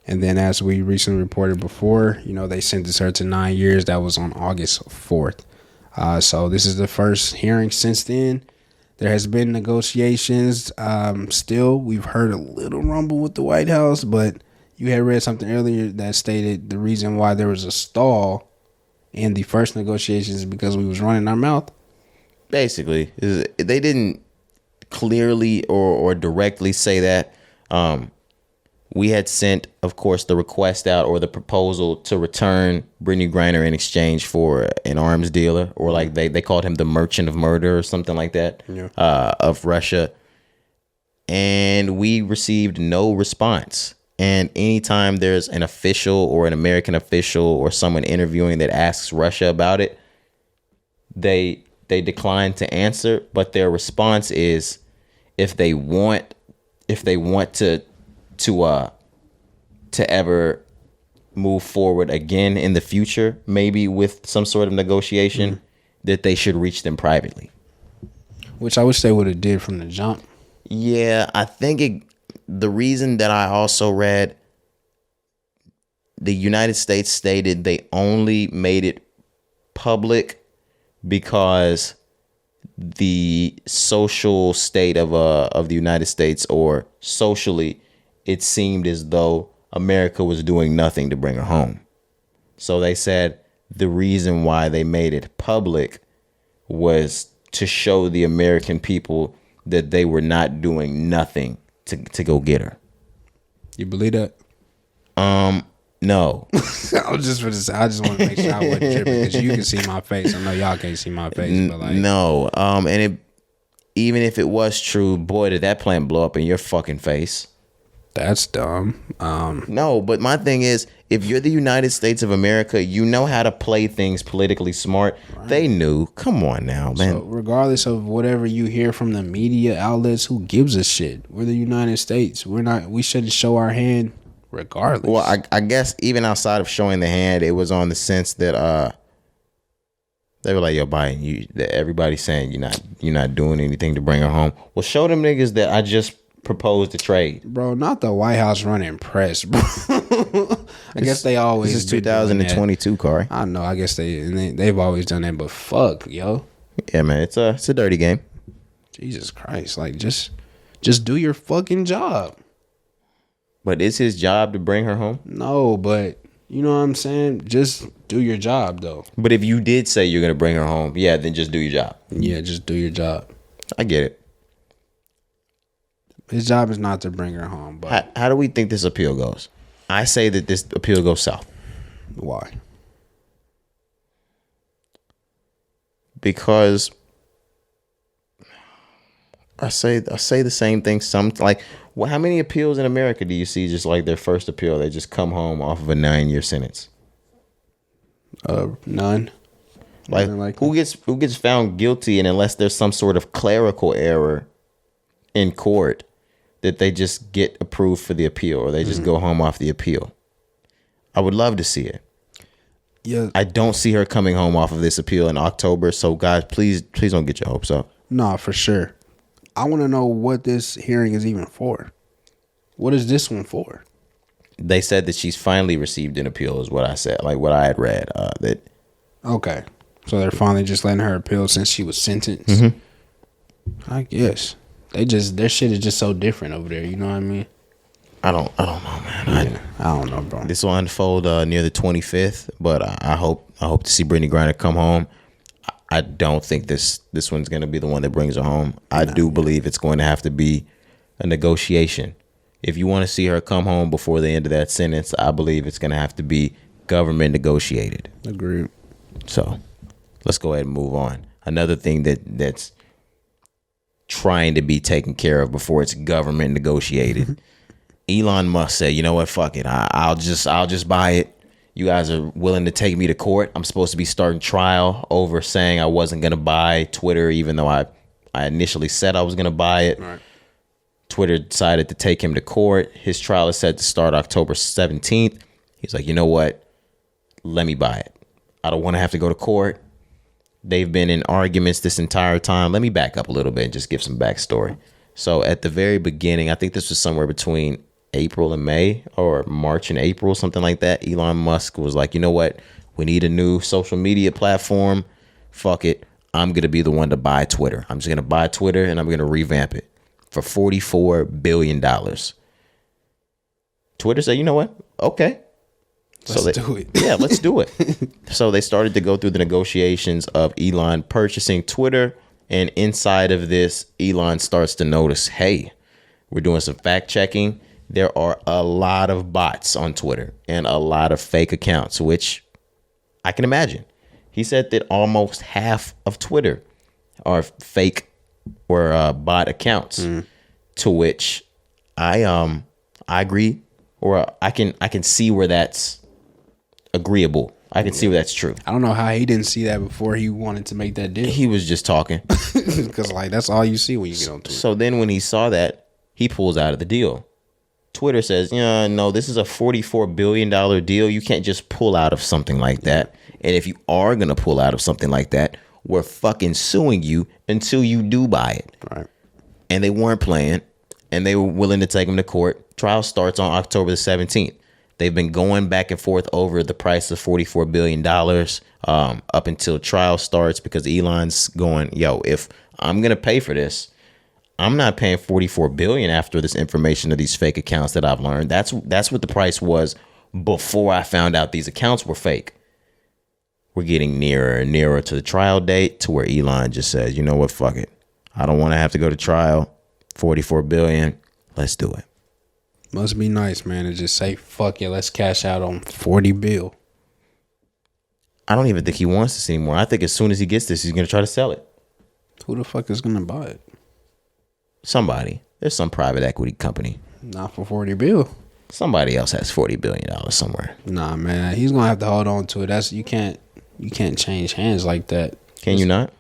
And then, as we recently reported before, they sentenced her to 9 years. That was on August 4th. So this is the first hearing since then. There has been negotiations. Still, we've heard a little rumble with the White House, but you had read something earlier that stated the reason why there was a stall in the first negotiations is because we was running our mouth.
Basically, they didn't clearly or directly say that. We had sent, of course, the request out or the proposal to return Brittany Griner in exchange for an arms dealer, or like they called him the merchant of murder or something like that, of Russia. And we received no response. And anytime there's an official or an American official or someone interviewing that asks Russia about it, they decline to answer. But their response is, if they want to ever move forward again in the future, maybe with some sort of negotiation, that they should reach them privately.
Which I wish they would have did from the jump.
Yeah, I think the reason that I also read, the United States stated they only made it public because the social state of the United States, or socially, it seemed as though America was doing nothing to bring her home. So they said the reason why they made it public was to show the American people that they were not doing nothing to go get her.
You believe that?
No.
I just want to make sure I wasn't tripping, because you can see my face. I know y'all can't see my face, but like,
no. And even if it was true, boy, did that plan blow up in your fucking face.
That's dumb.
No, but my thing is, if you're the United States of America, you know how to play things politically smart. Right. They knew. Come on now, man.
So regardless of whatever you hear from the media outlets, who gives a shit? We're the United States. We shouldn't show our hand regardless.
Well, I guess even outside of showing the hand, it was on the sense that they were like, yo, Biden, everybody's saying you're not doing anything to bring her home. Well, show them niggas that I just proposed to trade.
Bro, not the White House running press, bro. I guess they always.
This is 2022, Cari.
I know. I guess they've always done that, but fuck, yo.
Yeah, man, it's a dirty game.
Jesus Christ, like just do your fucking job.
But it's his job to bring her home?
No, but you know what I'm saying? Just do your job, though.
But if you did say you're going to bring her home, yeah, then just do your job.
Yeah, just do your job.
I get it.
His job is not to bring her home. But
how do we think this appeal goes? I say that this appeal goes south.
Why?
Because I say the same thing. How many appeals in America do you see just like their first appeal, they just come home off of a 9-year sentence?
None.
Like who gets found guilty, and unless there's some sort of clerical error in court, that they just get approved for the appeal, or they just go home off the appeal. I would love to see it. Yeah. I don't see her coming home off of this appeal in October. So guys, please don't get your hopes up.
No, for sure. I want to know what this hearing is even for. What is this one for?
They said that she's finally received an appeal, is what I said, like what I had read.
Okay. So they're finally just letting her appeal since she was sentenced. Mm-hmm. I guess. Their shit is just so different over there. You know what I mean?
I don't know, man.
I don't know, bro.
This will unfold near the 25th, but I hope to see Brittany Griner come home. I don't think this one's going to be the one that brings her home. I do believe it's going to have to be a negotiation. If you want to see her come home before the end of that sentence, I believe it's going to have to be government negotiated.
Agreed.
So let's go ahead and move on. Another thing that's trying to be taken care of before it's government negotiated. Elon Musk said, you know what, fuck it. I'll just buy it. You guys are willing to take me to court. I'm supposed to be starting trial over saying I wasn't going to buy Twitter, even though I initially said I was going to buy it. Right. Twitter decided to take him to court. His trial is set to start October 17th. He's like, you know what? Let me buy it. I don't want to have to go to court. They've been in arguments this entire time. Let me back up a little bit and just give some backstory. So at the very beginning, I think this was somewhere between April and May, or March and April, something like that. Elon Musk was like, you know what? We need a new social media platform. Fuck it. I'm going to be the one to buy Twitter. I'm just going to buy Twitter and I'm going to revamp it for $44 billion. Twitter said, you know what? Okay.
Let's do it.
Yeah, let's do it. So they started to go through the negotiations of Elon purchasing Twitter. And inside of this, Elon starts to notice, hey, we're doing some fact checking. There are a lot of bots on Twitter and a lot of fake accounts, which I can imagine. He said that almost half of Twitter are fake or bot accounts, to which I agree, or I can see where that's agreeable. I can see where that's true.
I don't know how he didn't see that before he wanted to make that deal.
He was just talking.
Because like that's all you see when you get on Twitter.
So then when he saw that, he pulls out of the deal. Twitter says, yeah, no, this is a $44 billion deal. You can't just pull out of something like that. And if you are going to pull out of something like that, we're fucking suing you until you do buy it.
Right.
And they weren't playing, and they were willing to take him to court. Trial starts on October the 17th. They've been going back and forth over the price of $44 billion up until trial starts, because Elon's going, yo, if I'm going to pay for this, I'm not paying $44 billion after this information of these fake accounts that I've learned. That's what the price was before I found out these accounts were fake. We're getting nearer and nearer to the trial date, to where Elon just says, you know what, fuck it. I don't want to have to go to trial. $44 billion. Let's do it.
Must be nice, man, to just say, fuck it, let's cash out on 40 bill.
I don't even think he wants this anymore. I think as soon as he gets this, he's going to try to sell it.
Who the fuck is going to buy it?
Somebody. There's some private equity company.
Not for 40 bill.
Somebody else has $40 billion somewhere.
Nah, man, he's going to have to hold on to it. You can't change hands like that.
Can you not?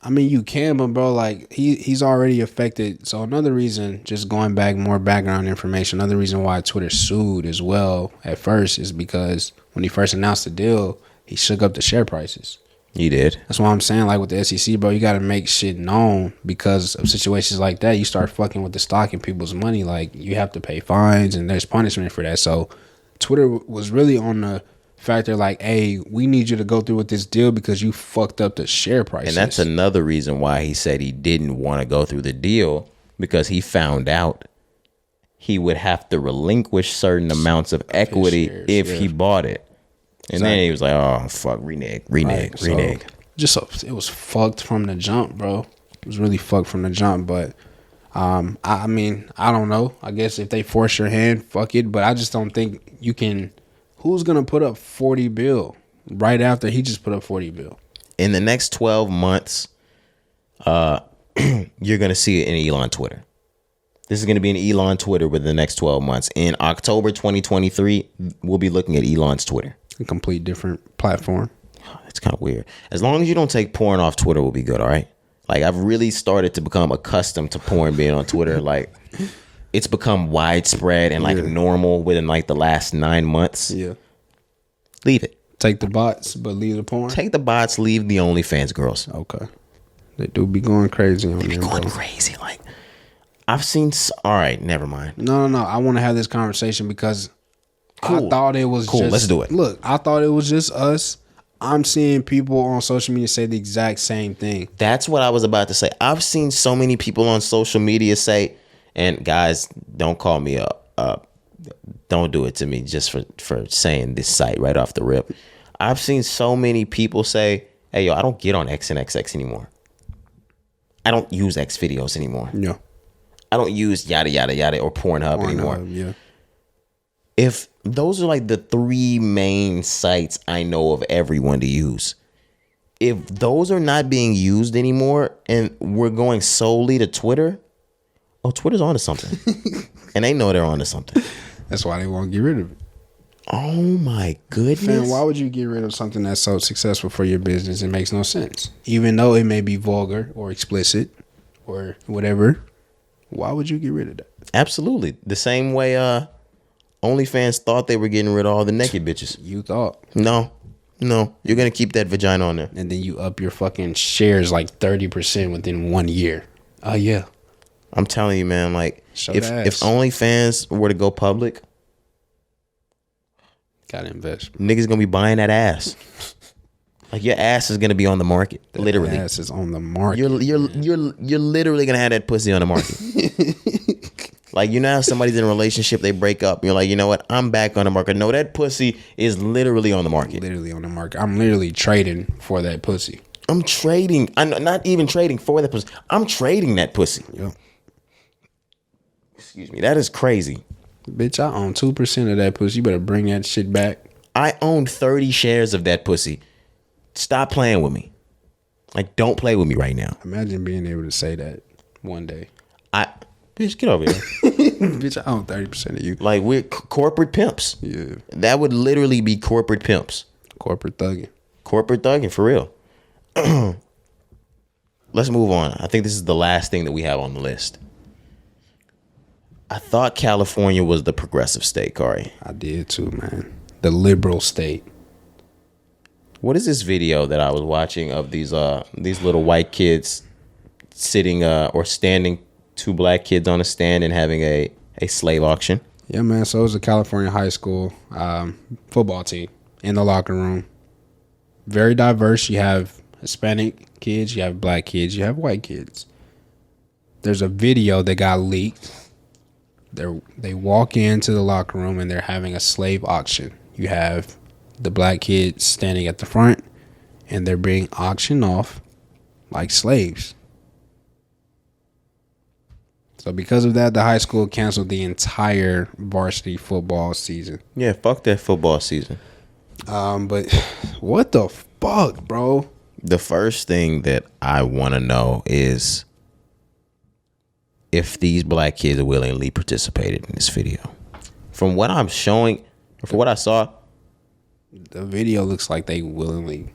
I mean, you can, but bro, like he's already affected. So another reason, just going back, more background information, another reason why Twitter sued as well at first is because when he first announced the deal, he shook up the share prices.
He did.
That's why I'm saying, like with the SEC, bro, you got to make shit known, because of situations like that. You start fucking with the stock and people's money, like you have to pay fines and there's punishment for that. So Twitter was really on the factor like, hey, we need you to go through with this deal because you fucked up the share prices.
And that's another reason why he said he didn't want to go through the deal, because he found out he would have to relinquish certain amounts of equity
shares,
if he bought it. And then he was like, oh, fuck, renege.
So it was fucked from the jump, bro. It was really fucked from the jump. But I mean, I don't know. I guess if they force your hand, fuck it. But I just don't think you can. Who's going to put up 40 bill right after he just put up 40 bill?
In the next 12 months, you're going to see it in Elon Twitter. This is going to be an Elon Twitter within the next 12 months. In October 2023, we'll be looking at Elon's Twitter.
A complete different platform.
It's kind of weird. As long as you don't take porn off Twitter, we'll be good, all right? Like, I've really started to become accustomed to porn being on Twitter. Like, it's become widespread and like normal within like the last 9 months.
Yeah.
Leave it.
Take the bots, but leave the porn.
Take the bots, leave the OnlyFans girls.
Okay. They do be going crazy on
They be going crazy. Like, I've seen. All right, never mind.
No. I want to have this conversation because I thought it was
cool. Let's do it.
Look, I thought it was just us. I'm seeing people on social media say the exact same thing.
That's what I was about to say. I've seen so many people on social media say, and guys, don't call me up. Don't do it to me just for saying this site right off the rip. I've seen so many people say, hey, yo, I don't get on X and XX anymore. I don't use X videos anymore.
Yeah.
I don't use yada, yada, yada or Pornhub anymore.
Yeah.
If those are like the three main sites I know of everyone to use, if those are not being used anymore and we're going solely to Twitter, Twitter's onto something. And they know they're onto something.
That's why they won't get rid of it.
Oh my goodness.
Man, why would you get rid of something that's so successful for your business? It makes no sense. Even though it may be vulgar or explicit or whatever, Why would you get rid of that?
Absolutely. The same way OnlyFans thought they were getting rid of all the naked bitches.
You thought.
No. You're going to keep that vagina on there.
And then you up your fucking shares like 30% within 1 year. Oh, yeah.
I'm telling you, man, like, if
ass.
OnlyFans were to go public,
gotta invest.
niggas going to be buying that ass. Like, your ass is going to be on the market.
That
literally.
ass is on the market.
You're literally going to have that pussy on the market. Like, you know how somebody's in a relationship, they break up. You're like, you know what? I'm back on the market. No, that pussy is literally on the market.
Literally on the market. I'm literally trading for that pussy.
I'm trading. I'm not even trading for that pussy. I'm trading that pussy.
Yep.
Excuse me. That is crazy.
Bitch, I own 2% of that pussy. You better bring that shit back.
I own 30 shares of that pussy. Stop playing with me. Like, don't play with me right now.
Imagine being able to say that one day.
Bitch, get over here.
Bitch, I own 30% of you.
Like, we're corporate pimps.
Yeah.
That would literally be corporate pimps.
Corporate thugging.
Corporate thugging, for real. Let's move on. I think this is the last thing that we have on the list. I thought California was the progressive state, Cari.
I did too, man. The liberal state.
What is this video that I was watching of these little white kids sitting or standing, two black kids on a stand and having a slave auction?
Yeah, man. So it was a California high school football team in the locker room. Very diverse. You have Hispanic kids, you have black kids, you have white kids. There's a video that got leaked. They walk into the locker room and they're having a slave auction. You have the black kids standing at the front and they're being auctioned off like slaves. So because of that, the high school canceled the entire varsity football season.
Yeah, fuck that football season.
But what the fuck, bro?
The first thing that I want to know is if these black kids willingly participated in this video. From what I'm showing, from what I saw,
the video looks like they willingly.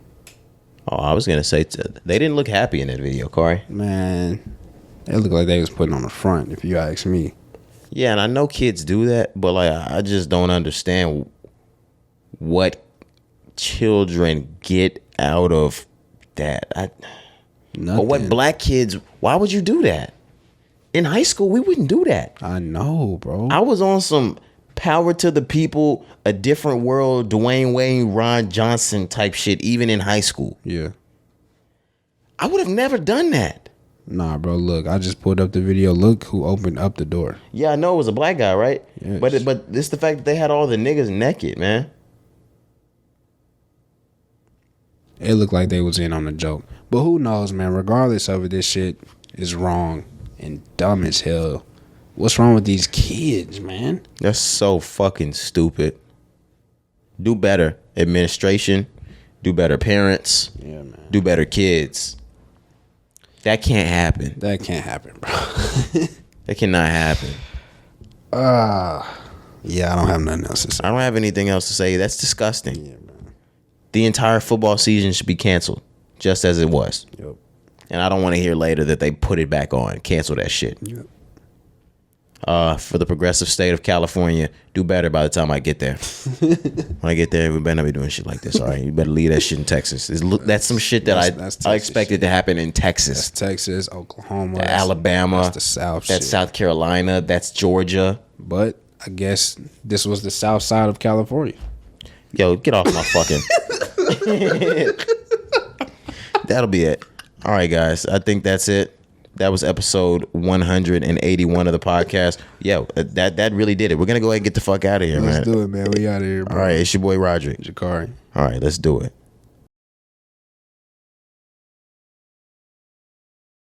Oh, I was gonna say they didn't look happy in that video, Cari.
Man, they look like they was putting on the front, if you ask me.
Yeah, and I know kids do that, but like I just don't understand what children get out of that. Or what black kids, why would you do that? In high school, we wouldn't do that.
I know, bro.
I was on some power to the people, a different world, Dwayne Wade, Ron Johnson type shit, even in high school.
Yeah.
I would have never done that.
Nah, bro, look, I just pulled up the video. Look who opened up the door.
Yeah, I know it was a black guy, right?
Yes.
But it's the fact that they had all the niggas naked, man.
It looked like they was in on the joke. But who knows, man? Regardless of it, this shit is wrong and dumb as hell. What's wrong with these kids, man?
That's so fucking stupid. Do better, administration. Do better, parents.
Yeah, man.
Do better, kids. That can't happen.
That can't happen, bro.
That cannot happen.
Yeah, I don't have nothing else to say.
I don't have anything else to say. That's disgusting.
Yeah, man.
The entire football season should be canceled, just as it was.
Yep.
And I don't want to hear later that they put it back on. Cancel that shit.
Yep.
For the progressive state of California, do better by the time I get there. When I get there, we better not be doing shit like this, all right? You better leave that shit in Texas. That's some shit that I expected
shit
to happen in Texas.
That's Texas, Oklahoma.
Alabama.
That's the South
That's
shit. South
Carolina. That's Georgia.
But I guess this was the South side of California.
Yo, get off my fucking... That'll be it. All right, guys. I think that's it. That was episode 181 of the podcast. Yo, that really did it. We're going to go ahead and get the fuck out of here, man.
Let's do it, man. We out of here, bro.
All right, it's your boy Roderick.
Cari.
All right, let's do it.